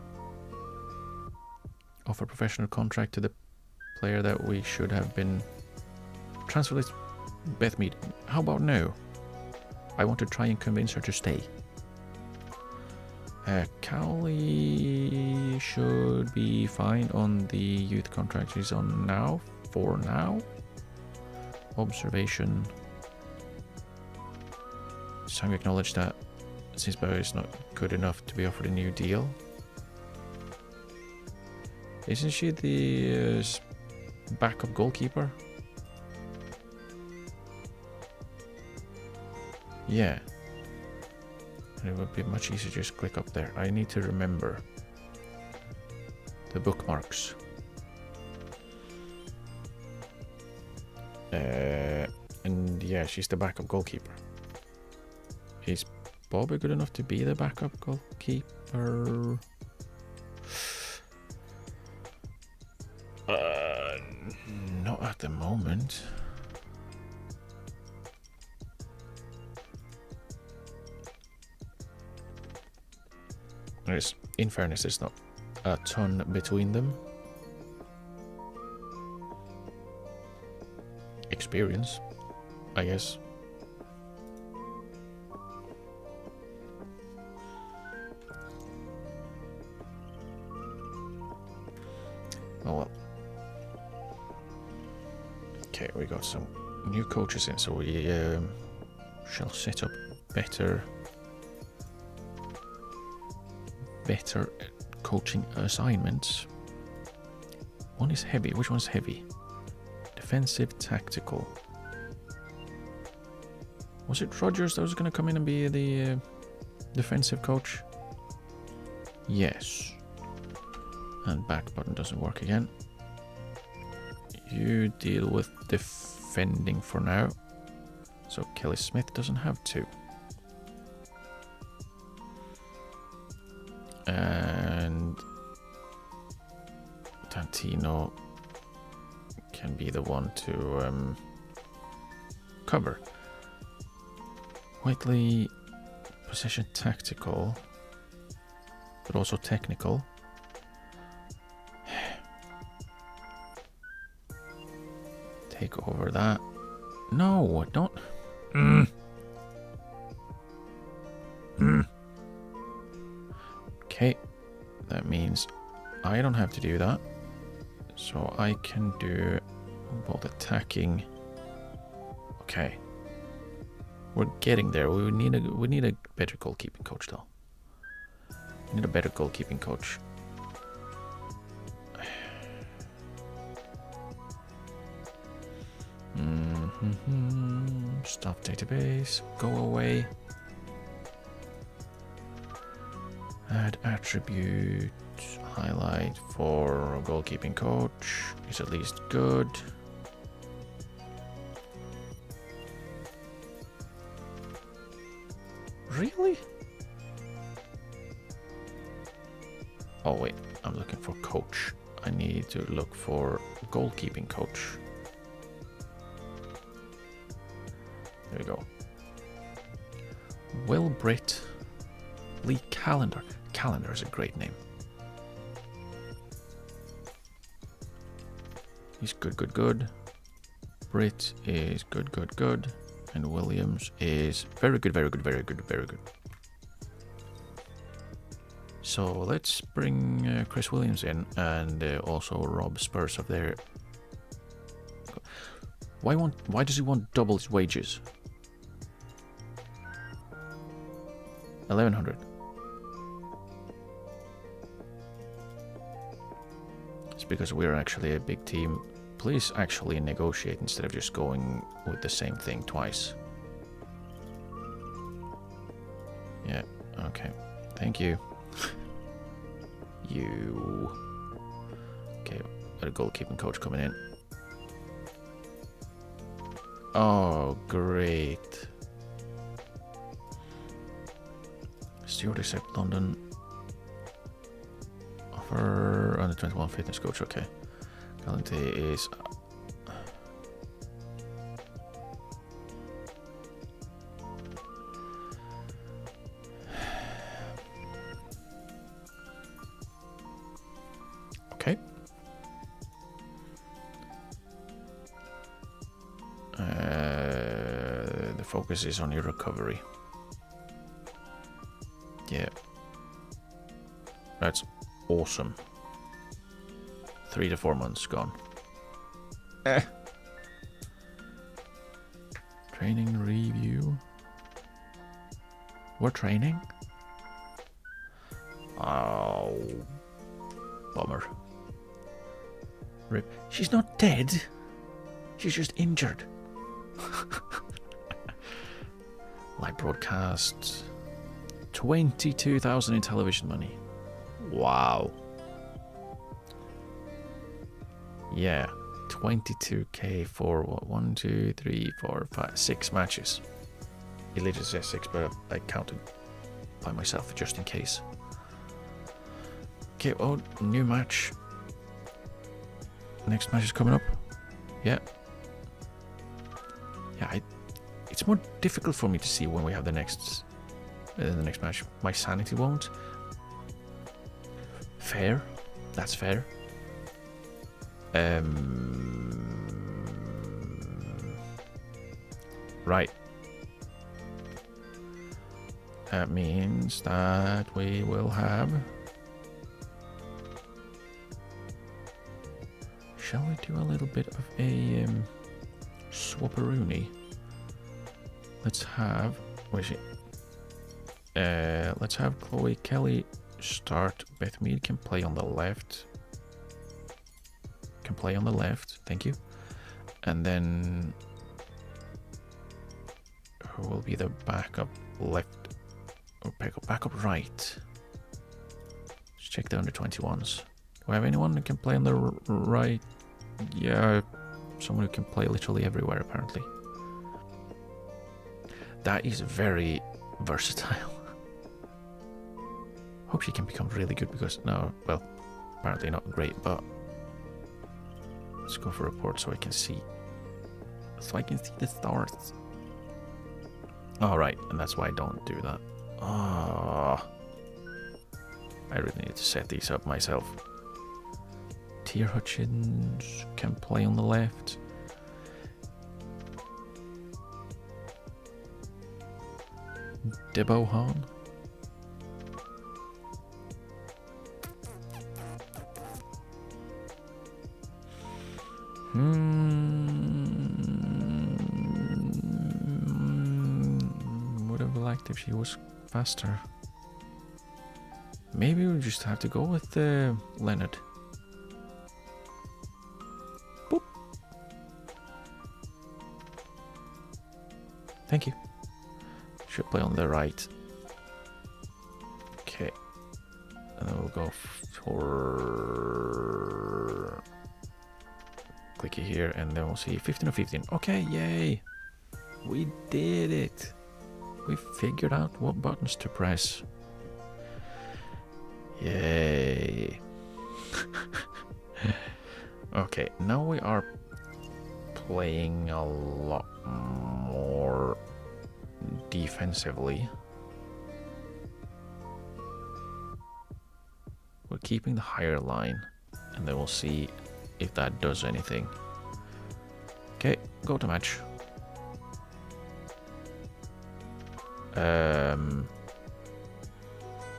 Offer professional contract to the player that we should have been. Transfer list Beth Mead. How about no? I want to try and convince her to stay. Cowley should be fine on the youth contract she's on now. For now. Observation. It's time to acknowledge that Sisbo is not good enough to be offered a new deal. Isn't she the backup goalkeeper? Yeah. And it would be much easier to just click up there. I need to remember the bookmarks. And yeah, she's the backup goalkeeper. Is Bobby good enough to be the backup goalkeeper? Not at the moment. In fairness, there's not a ton between them. Experience, I guess. Oh well. Okay, we got some new coaches in, so we shall set up better coaching assignments. One is heavy. Which one's heavy? Defensive tactical. Was it Rogers that was going to come in and be the defensive coach? Yes. And back button doesn't work again. You deal with defending for now. So Kelly Smith doesn't have to. And Tantino can be the one to cover. Whiteley, possession tactical, but also technical. Take over that. No, don't. Okay, that means I don't have to do that. So I can do both attacking. Okay. We're getting there. We need a better goalkeeping coach though. We need a better goalkeeping coach. Stop database. Go away. Add attribute. Highlight for goalkeeping coach. Is at least good. Really? Oh wait, I'm looking for coach. I need to look for goalkeeping coach. There we go. Will Britt Lee Calendar. Calendar is a great name. He's good. Britt is good. And Williams is very good. So let's bring Chris Williams in and also Rob Spurs up there. Why does he want double his wages? 1100. It's because we're actually a big team. Please actually negotiate instead of just going with the same thing twice. Yeah, okay. Thank you. You. Okay, got a goalkeeping coach coming in. Oh, great. Stewart accept London. Offer under 21 fitness coach, okay. Galante is focus is on your recovery. Yeah. That's awesome. 3 to 4 months gone. Training review. We're training? Oh, bummer. Rip. She's not dead. She's just injured. Live broadcast. 22,000 in television money. Wow. Yeah. 22k for what? 1, 2, 3, 4, 5, 6 matches. It literally says 6, but I counted by myself just in case. Okay, oh, new match. Next match is coming up. Yeah. Yeah, it's more difficult for me to see when we have the next match. My sanity won't. Fair. That's fair. Right. That means that we will have... Shall we do a little bit of a swapperoonie? Let's have... Where is it? Let's have Chloe Kelly start. Beth Mead can play on the left. Can play on the left. Thank you. And then... Who will be the backup left? Or backup right? Let's check the under-21s. Do I have anyone who can play on the right? Yeah, someone who can play literally everywhere, apparently. That is very versatile. Hope she can become really good because, no, well, apparently not great, but let's go for a report so I can see. So I can see the stars. Alright, and that's why I don't do that. Ah, I really need to set these up myself. Tier Hutchins can play on the left. Debohan. Would have liked if she was faster. Maybe we'll just have to go with Leonard. Boop. Thank you. Should play on the right. Okay. And then we'll go for... Clicky here, and then we'll see 15 or 15. Okay, yay! We did it! We figured out what buttons to press. Yay! Okay, now we are playing a lot more defensively. We're keeping the higher line, and then we'll see if that does anything. Okay, go to match.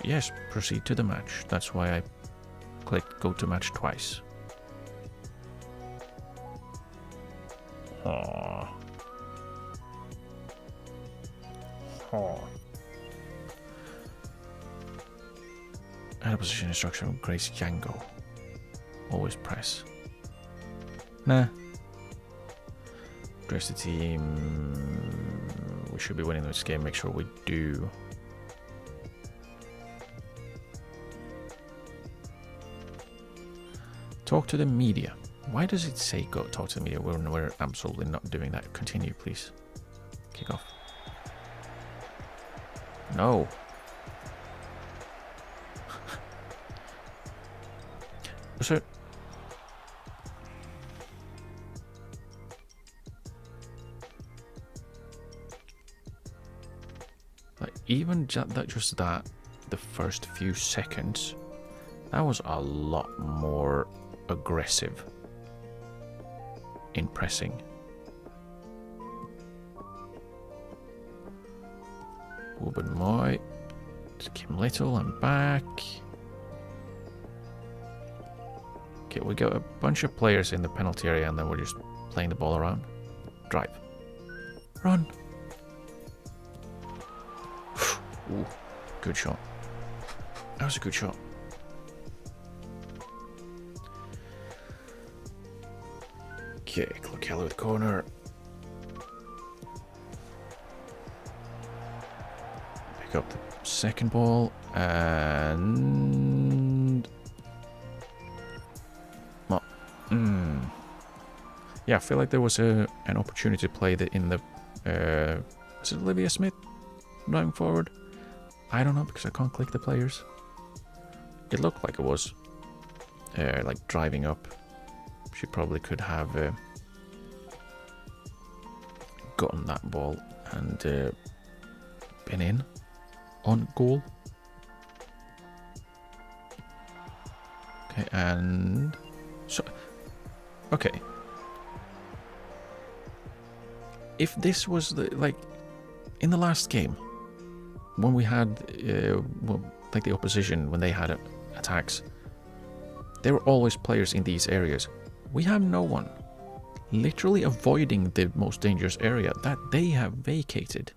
Yes, proceed to the match. That's why I clicked go to match twice. Aww. Aww. Add a position instruction of Grace Django. Always press. Nah. Dress the team. We should be winning this game. Make sure we do. Talk to the media. Why does it say go talk to the media when we're absolutely not doing that? Continue, please. Kick off. No. So, like, even just that, the first few seconds, that was a lot more aggressive in pressing. Ruben Moy. Kim Little, I'm back. Okay, we got a bunch of players in the penalty area and then we're just playing the ball around. Drive. Run. Ooh, good shot. That was a good shot. Okay, Clokelly with corner. Pick up the second ball and well, yeah, I feel like there was an opportunity to play in the is it Olivia Smith driving forward? I don't know because I can't click the players. It looked like it was like driving up. She probably could have gotten that ball and been in on goal. Okay, and so okay. If this was like in the last game when we had like the opposition when they had attacks, there were always players in these areas. We have no one, literally avoiding the most dangerous area that they have vacated.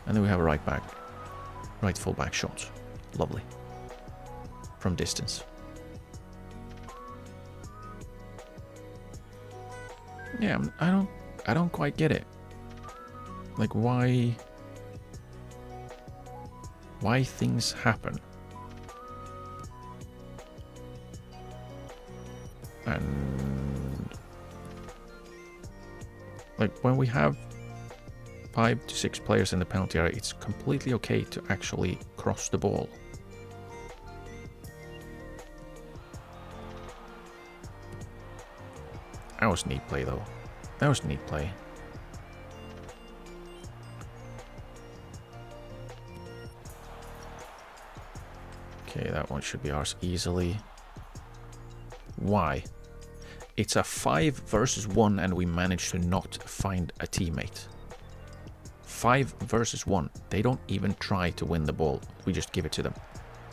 And then we have a right full back shot. Lovely. From distance. Yeah, I don't quite get it. Like why things happen. And like when we have 5 to 6 players in the penalty area, it's completely okay to actually cross the ball. That was neat play though. That was neat play. Okay, that one should be ours easily. Why? It's a 5 versus 1 and we managed to not find a teammate. 5 versus 1. They don't even try to win the ball. We just give it to them.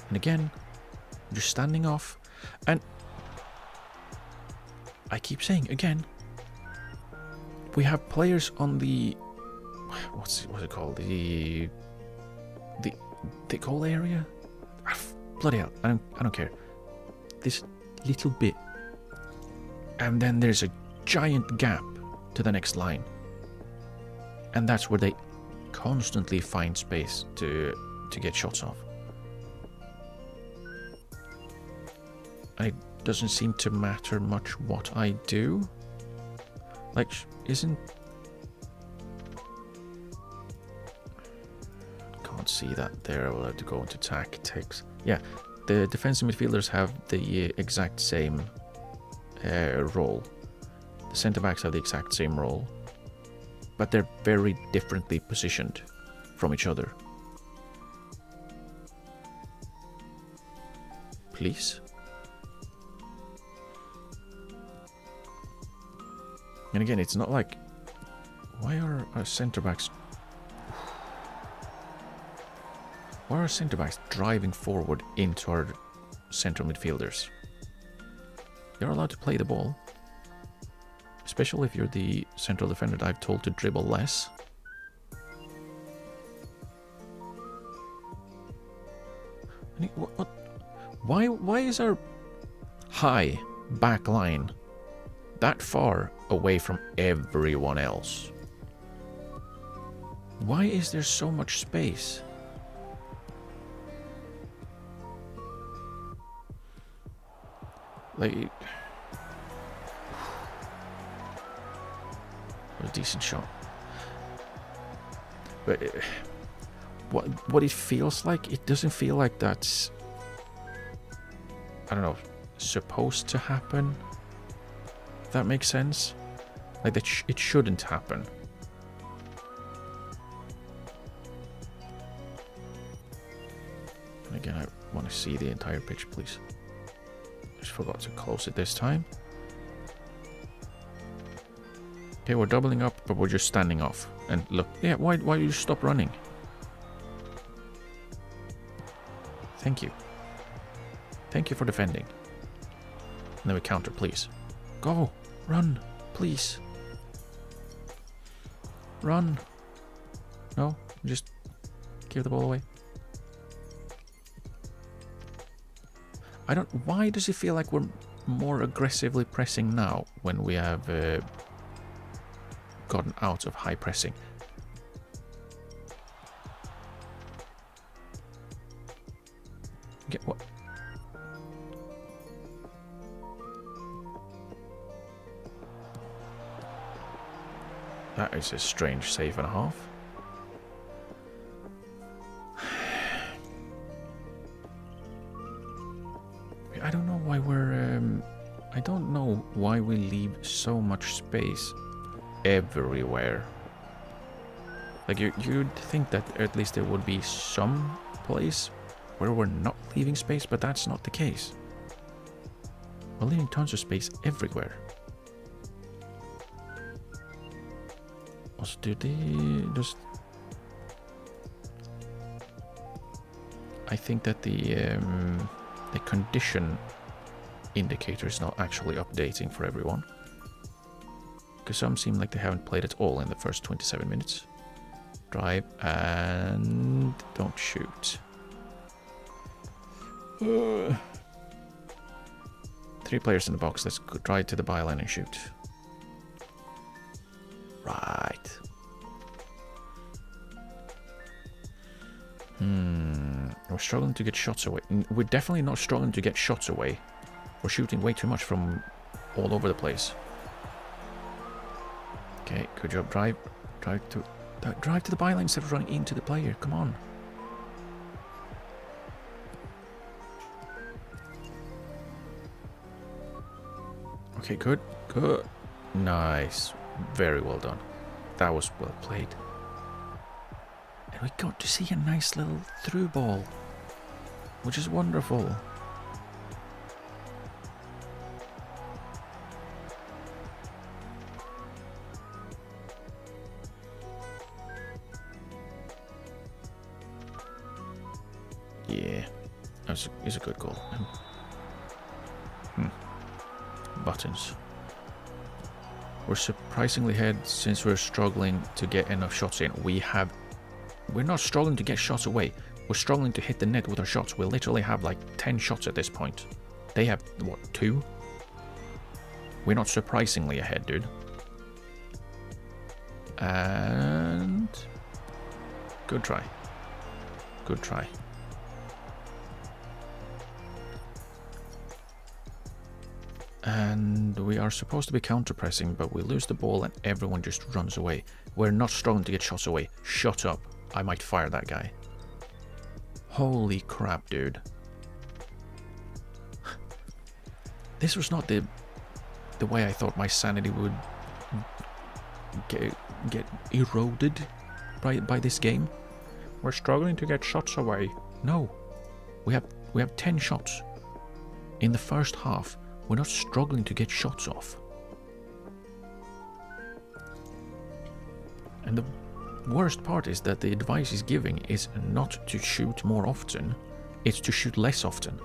And again, just standing off. And I keep saying again, we have players on the what's it called? The goal area? Bloody hell, I don't care. This little bit. And then there's a giant gap to the next line. And that's where they constantly find space to get shots off. And it doesn't seem to matter much what I do. Like, can't see that there. We'll have to go into tactics. Yeah, the defensive midfielders have the exact same role. The centre backs have the exact same role, but they're very differently positioned from each other. Please. And again, it's not like, why are our centre backs driving forward into our central midfielders? You're allowed to play the ball, especially if you're the central defender that I've told to dribble less. What? Why is our high back line that far away from everyone else? Why is there so much space? Like, it was a decent shot, but what it feels like, it doesn't feel like that's, I don't know, supposed to happen. If that makes sense. Like that, it shouldn't happen. And again, I want to see the entire pitch, please. Just forgot to close it this time. Okay, we're doubling up, but we're just standing off. And look, yeah, why do you stop running? Thank you. Thank you for defending. And then we counter, please. Go! Run! Please! Run! No? Just give the ball away. I don't... Why does it feel like we're more aggressively pressing now when we have gotten out of high pressing? Get what? That is a strange save and a half. I don't know why we're... I don't know why we leave so much space everywhere. Like, you'd think that at least there would be some place where we're not leaving space, but that's not the case. We're leaving tons of space everywhere. Also, do they just... I think that the condition indicator is not actually updating for everyone. Because some seem like they haven't played at all in the first 27 minutes. Drive and don't shoot. 3 players in the box. Let's go drive to the byline and shoot. Right. We're struggling to get shots away. We're definitely not struggling to get shots away. We're shooting way too much from all over the place. Okay, good job. Drive to the byline instead of running into the player. Come on. Okay, good. Good. Nice. Very well done. That was well played. And we got to see a nice little through ball, which is wonderful. Yeah, it's a good goal. Buttons. We're surprisingly ahead since we're struggling to get enough shots in. We're not struggling to get shots away. We're struggling to hit the net with our shots. We literally have like 10 shots at this point. They have, what, 2? We're not surprisingly ahead, dude. And... good try. Good try. And we are supposed to be counter-pressing, but we lose the ball and everyone just runs away. We're not struggling to get shots away. Shut up. I might fire that guy. Holy crap, dude. This was not the way I thought my sanity would get eroded by this game. We're struggling to get shots away. No. We have 10 shots. In the first half, we're not struggling to get shots off. And the worst part is that the advice he's giving is not to shoot more often, it's to shoot less often.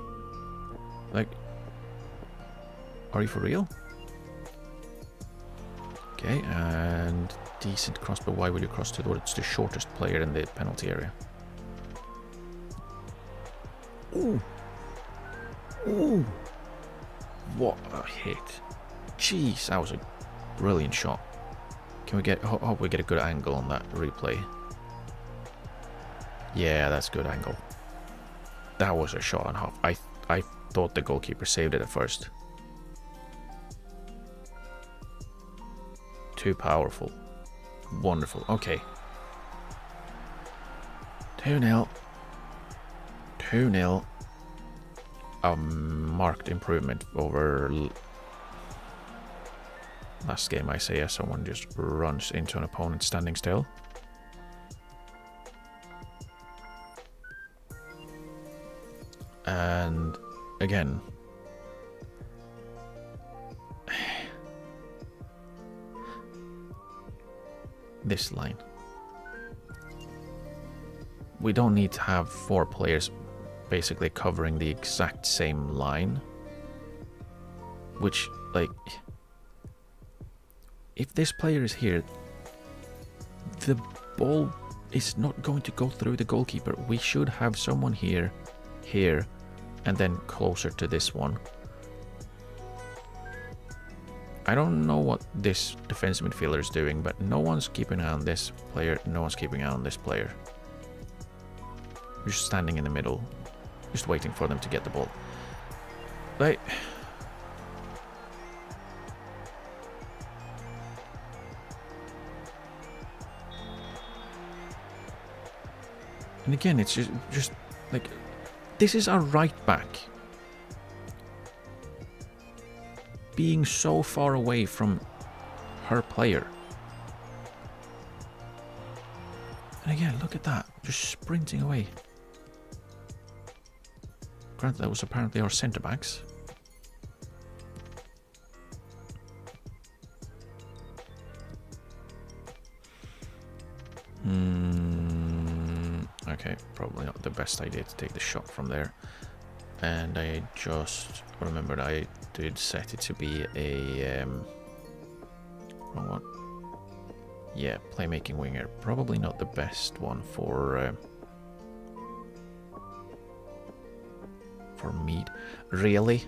Like, are you for real? Okay, and decent cross, but why would you cross towards the shortest player in the penalty area? Ooh! Ooh! What a hit. Jeez, that was a brilliant shot. Can we get... hope we get a good angle on that replay. Yeah, that's a good angle. That was a shot and a half. I thought the goalkeeper saved it at first. Too powerful. Wonderful. Okay. 2-0. 2-0. A marked improvement over last game, I say, as someone just runs into an opponent standing still. And again, this line. We don't need to have 4 players basically covering the exact same line. Which, like, if this player is here, the ball is not going to go through the goalkeeper. We should have someone here, here, and then closer to this one. I don't know what this defensive midfielder is doing, but no one's keeping an eye on this player, no one's keeping an eye on this player. We're just standing in the middle, just waiting for them to get the ball. Like... And again, it's just like, this is our right back being so far away from her player. And again, look at that, just sprinting away. Granted, that was apparently our centre backs. Okay, probably not the best idea to take the shot from there. And I just remembered I did set it to be a wrong one. Yeah, playmaking winger. Probably not the best one for Mead. Really?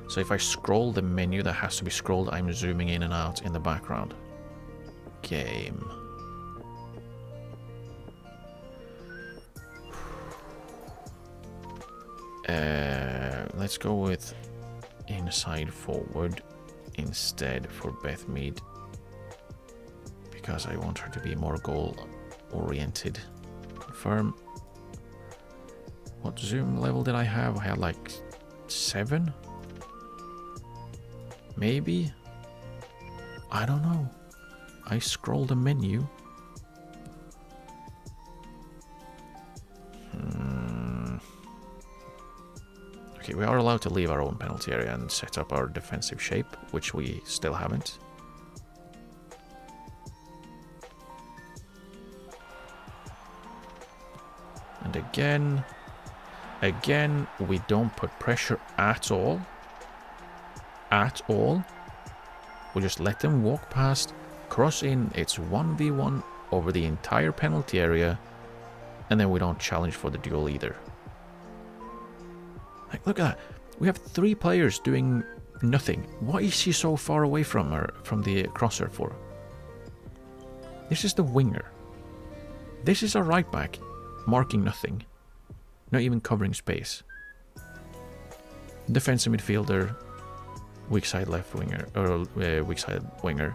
So if I scroll the menu that has to be scrolled, I'm zooming in and out in the background. Game. Let's go with inside forward instead for Beth Mead, because I want her to be more goal oriented. Confirm. What zoom level did I have? I had like 7? Maybe? I don't know. I scrolled the menu. Okay, we are allowed to leave our own penalty area and set up our defensive shape, which we still haven't. And again, we don't put pressure at all. At all. We just let them walk past, cross in, it's 1v1 over the entire penalty area, and then we don't challenge for the duel either. Like, look at that. We have 3 players doing nothing. Why is she so far away from her, from the crosser for? This is the winger. This is our right back, marking nothing. Not even covering space. Defensive midfielder, weak side left winger, or weak side winger.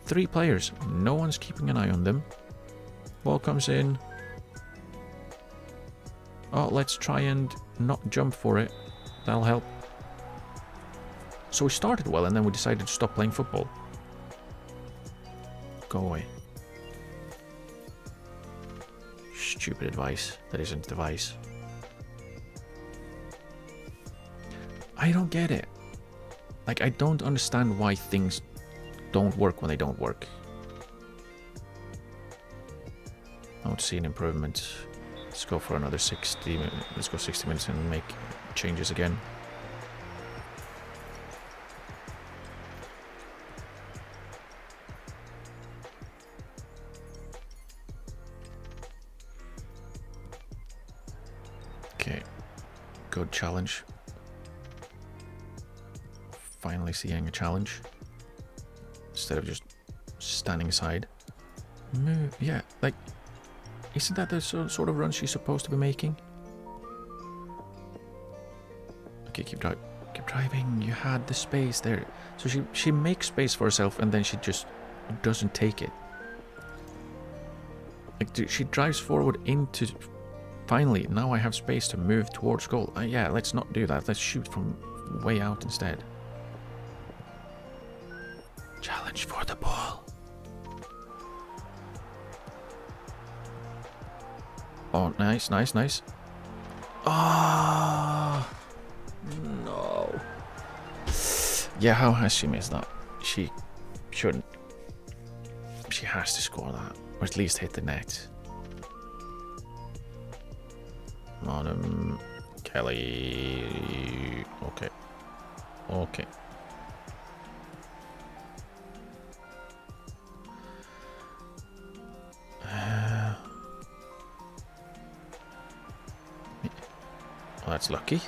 3 players, no one's keeping an eye on them. Ball comes in. Oh, let's try and not jump for it. That'll help. So we started well, and then we decided to stop playing football. Go away. Stupid advice. That isn't advice. I don't get it. Like, I don't understand why things don't work when they don't work. I want to see an improvement. Let's go for another 60 minutes. Let's go 60 minutes and make changes again. Okay. Good challenge. Finally seeing a challenge. Instead of just standing aside. Move. Yeah, like... Isn't that the sort of run she's supposed to be making? Okay, keep driving. You had the space there. So she makes space for herself and then she just doesn't take it. Like, she drives forward into... Finally, now I have space to move towards goal. Yeah, let's not do that. Let's shoot from way out instead. Challenge for the ball. Oh, nice, nice, nice. Ah, no. Yeah, how has she missed that? She shouldn't. She has to score that, or at least hit the net. Come on, Kelly. Okay. Okay. Well, that's lucky.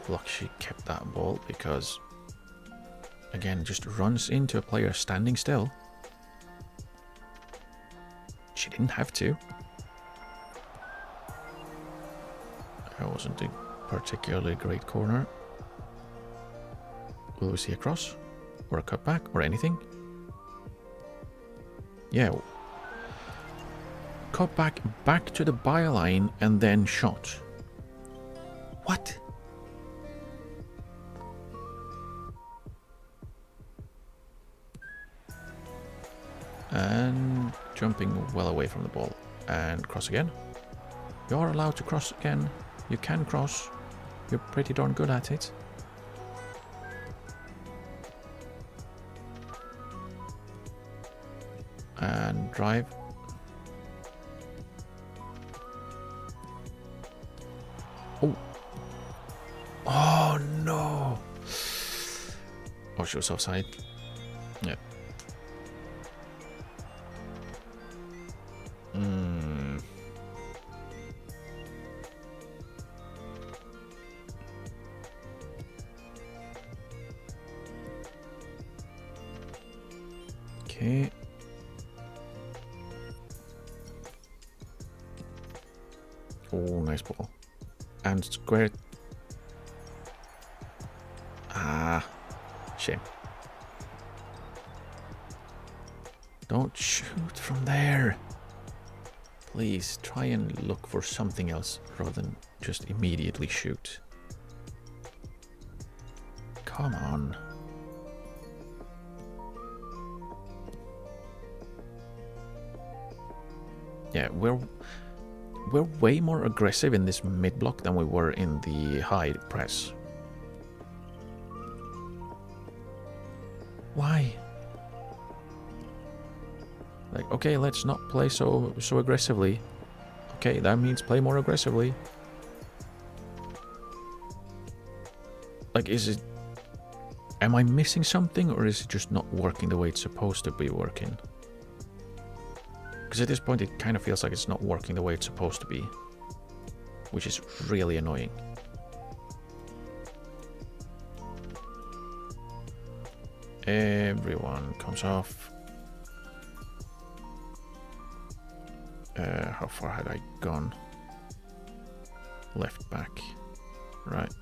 Lucky she kept that ball because, again, just runs into a player standing still. She didn't have to. That wasn't a particularly great corner. Will we see a cross? Or a cutback? Or anything? Yeah. Cutback back to the byline and then shot. What? And jumping well away from the ball. And cross again. You're allowed to cross again. You can cross. You're pretty darn good at it. And drive. Oh. Oh no. Oh, she was offside. Yeah. Okay. Oh, nice ball. And square. Ah, shame. Don't shoot from there. Please try and look for something else rather than just immediately shoot. Come on. Yeah, we're way more aggressive in this mid block than we were in the high press. Why? Like, okay, let's not play so aggressively. Okay, that means play more aggressively. Like, is it... Am I missing something, or is it just not working the way it's supposed to be working? Because at this point it kind of feels like it's not working the way it's supposed to be. Which is really annoying. Everyone comes off. How far had I gone? Left back. Right.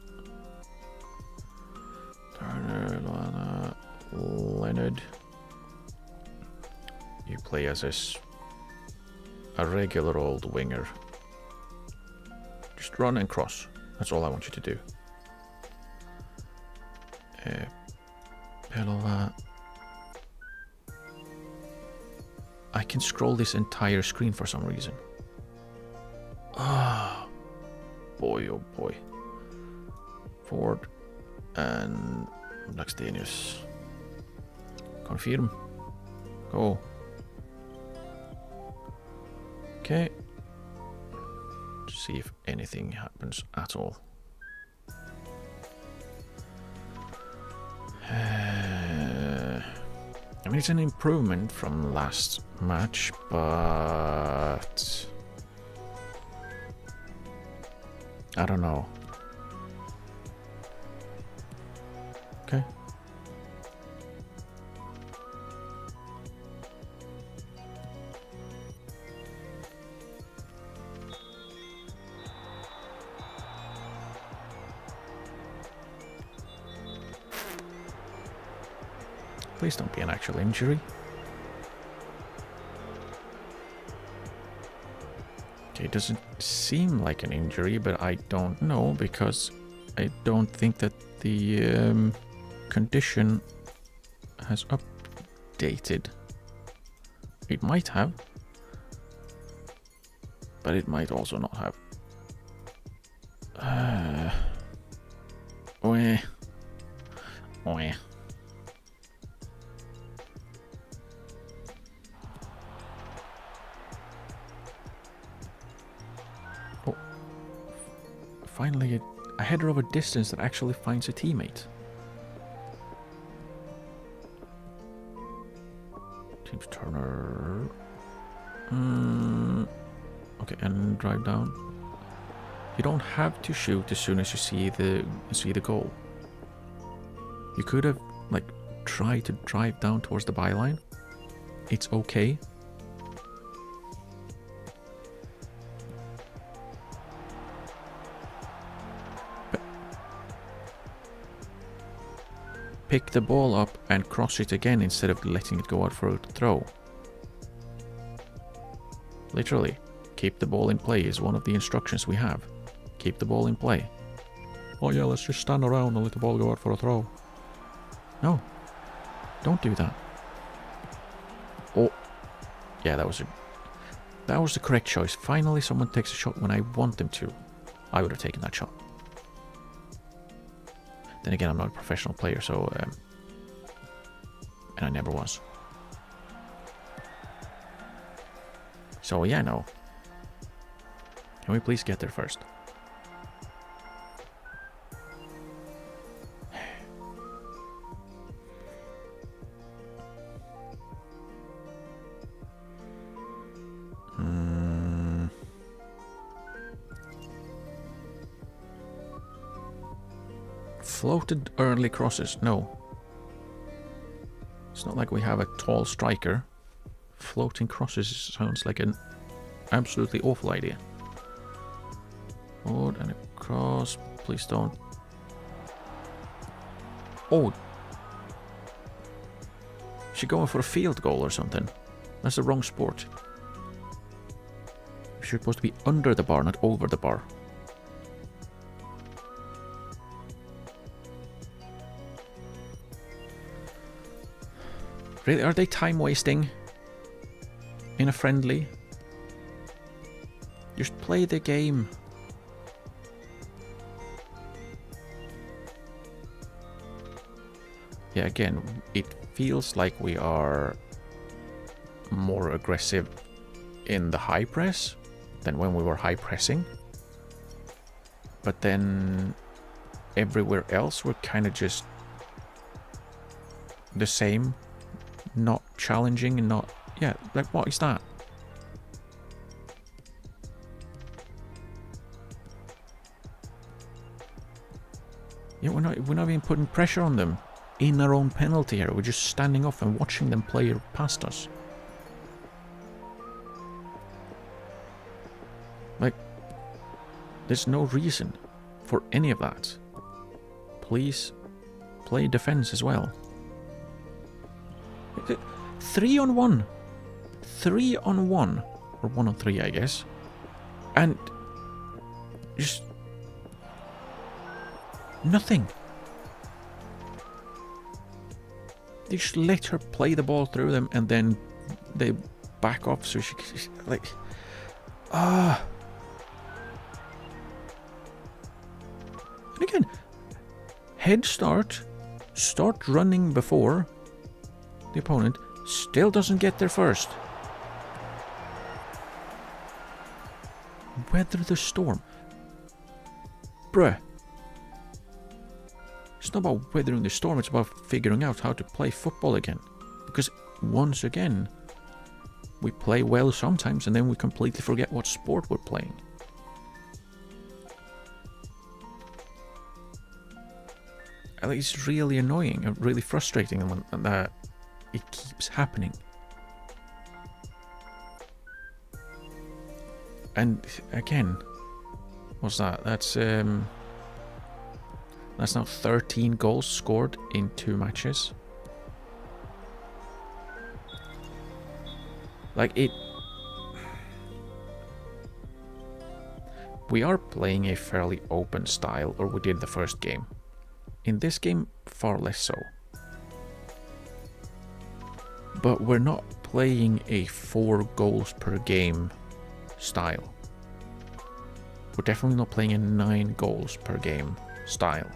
Turner, Lana, Leonard. You play as a regular old winger. Just run and cross. That's all I want you to do. Pelova. I can scroll this entire screen for some reason. Ah, boy, oh boy. Ford and Blackstenius. Confirm. Go. Okay. See if anything happens at all. I mean, it's an improvement from last match, but I don't know. Okay. Please don't be an actual injury. Okay, it doesn't seem like an injury, but I don't know because I don't think that the condition has updated. It might have, but it might also not have. Finally, a header of a distance that actually finds a teammate. James Turner. Okay, and drive down. You don't have to shoot as soon as you see the goal. You could have like tried to drive down towards the byline. It's okay. But pick the ball up and cross it again instead of letting it go out for a throw. Literally, keep the ball in play is one of the instructions we have. Keep the ball in play. Oh yeah, let's just stand around and let the ball go out for a throw. No. Don't do that. Oh. Yeah, that was the correct choice. Finally someone takes a shot when I want them to. I would have taken that shot. Then again, I'm not a professional player, so and I never was. So yeah, no. Can we please get there first? Floated early crosses, no. It's not like we have a tall striker. Floating crosses sounds like an absolutely awful idea. Forward and across, please don't. Oh. Is she going for a field goal or something? That's the wrong sport. You're supposed to be under the bar, not over the bar. Really, are they time wasting in a friendly? Just play the game. Yeah, again, it feels like we are more aggressive in the high press than when we were high pressing. But then everywhere else we're kind of just the same. Not challenging and not... Yeah, like what is that? Yeah, we're not even putting pressure on them in our own penalty area. We're just standing off and watching them play past us. Like, there's no reason for any of that. Please play defense as well. 3-on-1. 3-on-1. Or 1-on-3, I guess. And just nothing. They just let her play the ball through them and then they back off so she like and again, head start running before the opponent, still doesn't get there first. Weather the storm. Bruh. It's not about weathering the storm, it's about figuring out how to play football again. Because once again, we play well sometimes and then we completely forget what sport we're playing. It's really annoying and really frustrating when that it keeps happening. And again, what's that? That's now 13 goals scored in 2 matches. Like it... We are playing a fairly open style, or we did the first game. In this game, far less so. But we're not playing a 4 goals per game style. We're definitely not playing a 9 goals per game style.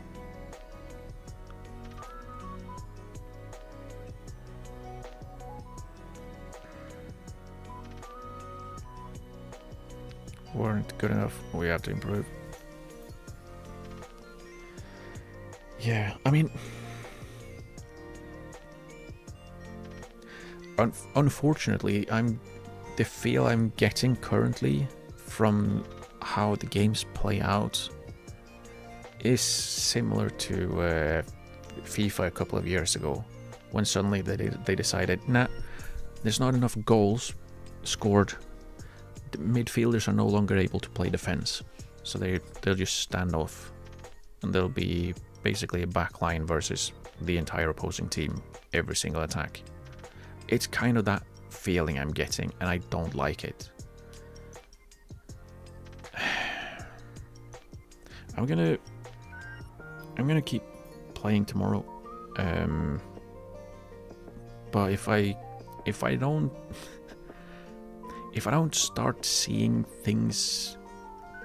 Weren't good enough. We have to improve. Yeah, I mean, unfortunately, the feel I'm getting currently from how the games play out is similar to FIFA a couple of years ago, when suddenly they decided, nah, there's not enough goals scored. The midfielders are no longer able to play defense, so they'll just stand off, and there'll be basically a back line versus the entire opposing team every single attack. It's kind of that feeling I'm getting, and I don't like it. I'm gonna keep playing tomorrow, but if I don't start seeing things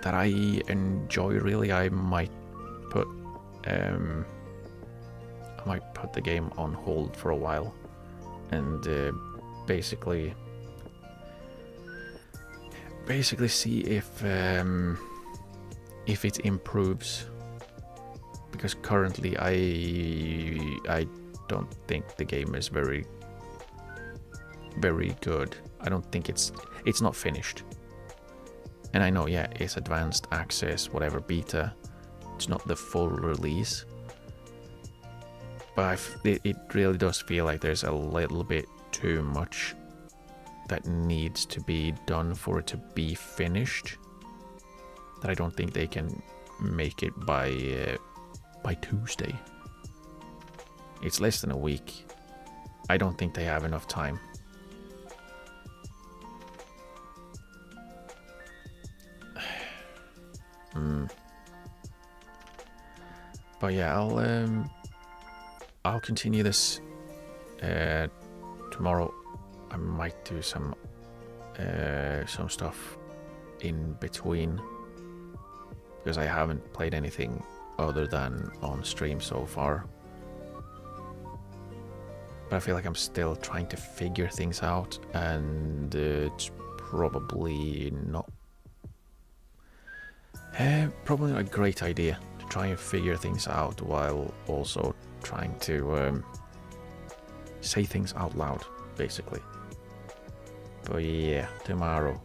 that I enjoy really, I might put the game on hold for a while and basically see if it improves, because currently I don't think the game is very good. I don't think it's not finished. And I know, yeah, it's advanced access, whatever, beta. It's not the full release. But it really does feel like there's a little bit too much that needs to be done for it to be finished. That I don't think they can make it by Tuesday. It's less than a week. I don't think they have enough time. But yeah, I'll continue this tomorrow. I might do some stuff in between, because I haven't played anything other than on stream so far. But I feel like I'm still trying to figure things out, and it's probably not a great idea to try and figure things out while also trying to say things out loud, basically. But yeah, tomorrow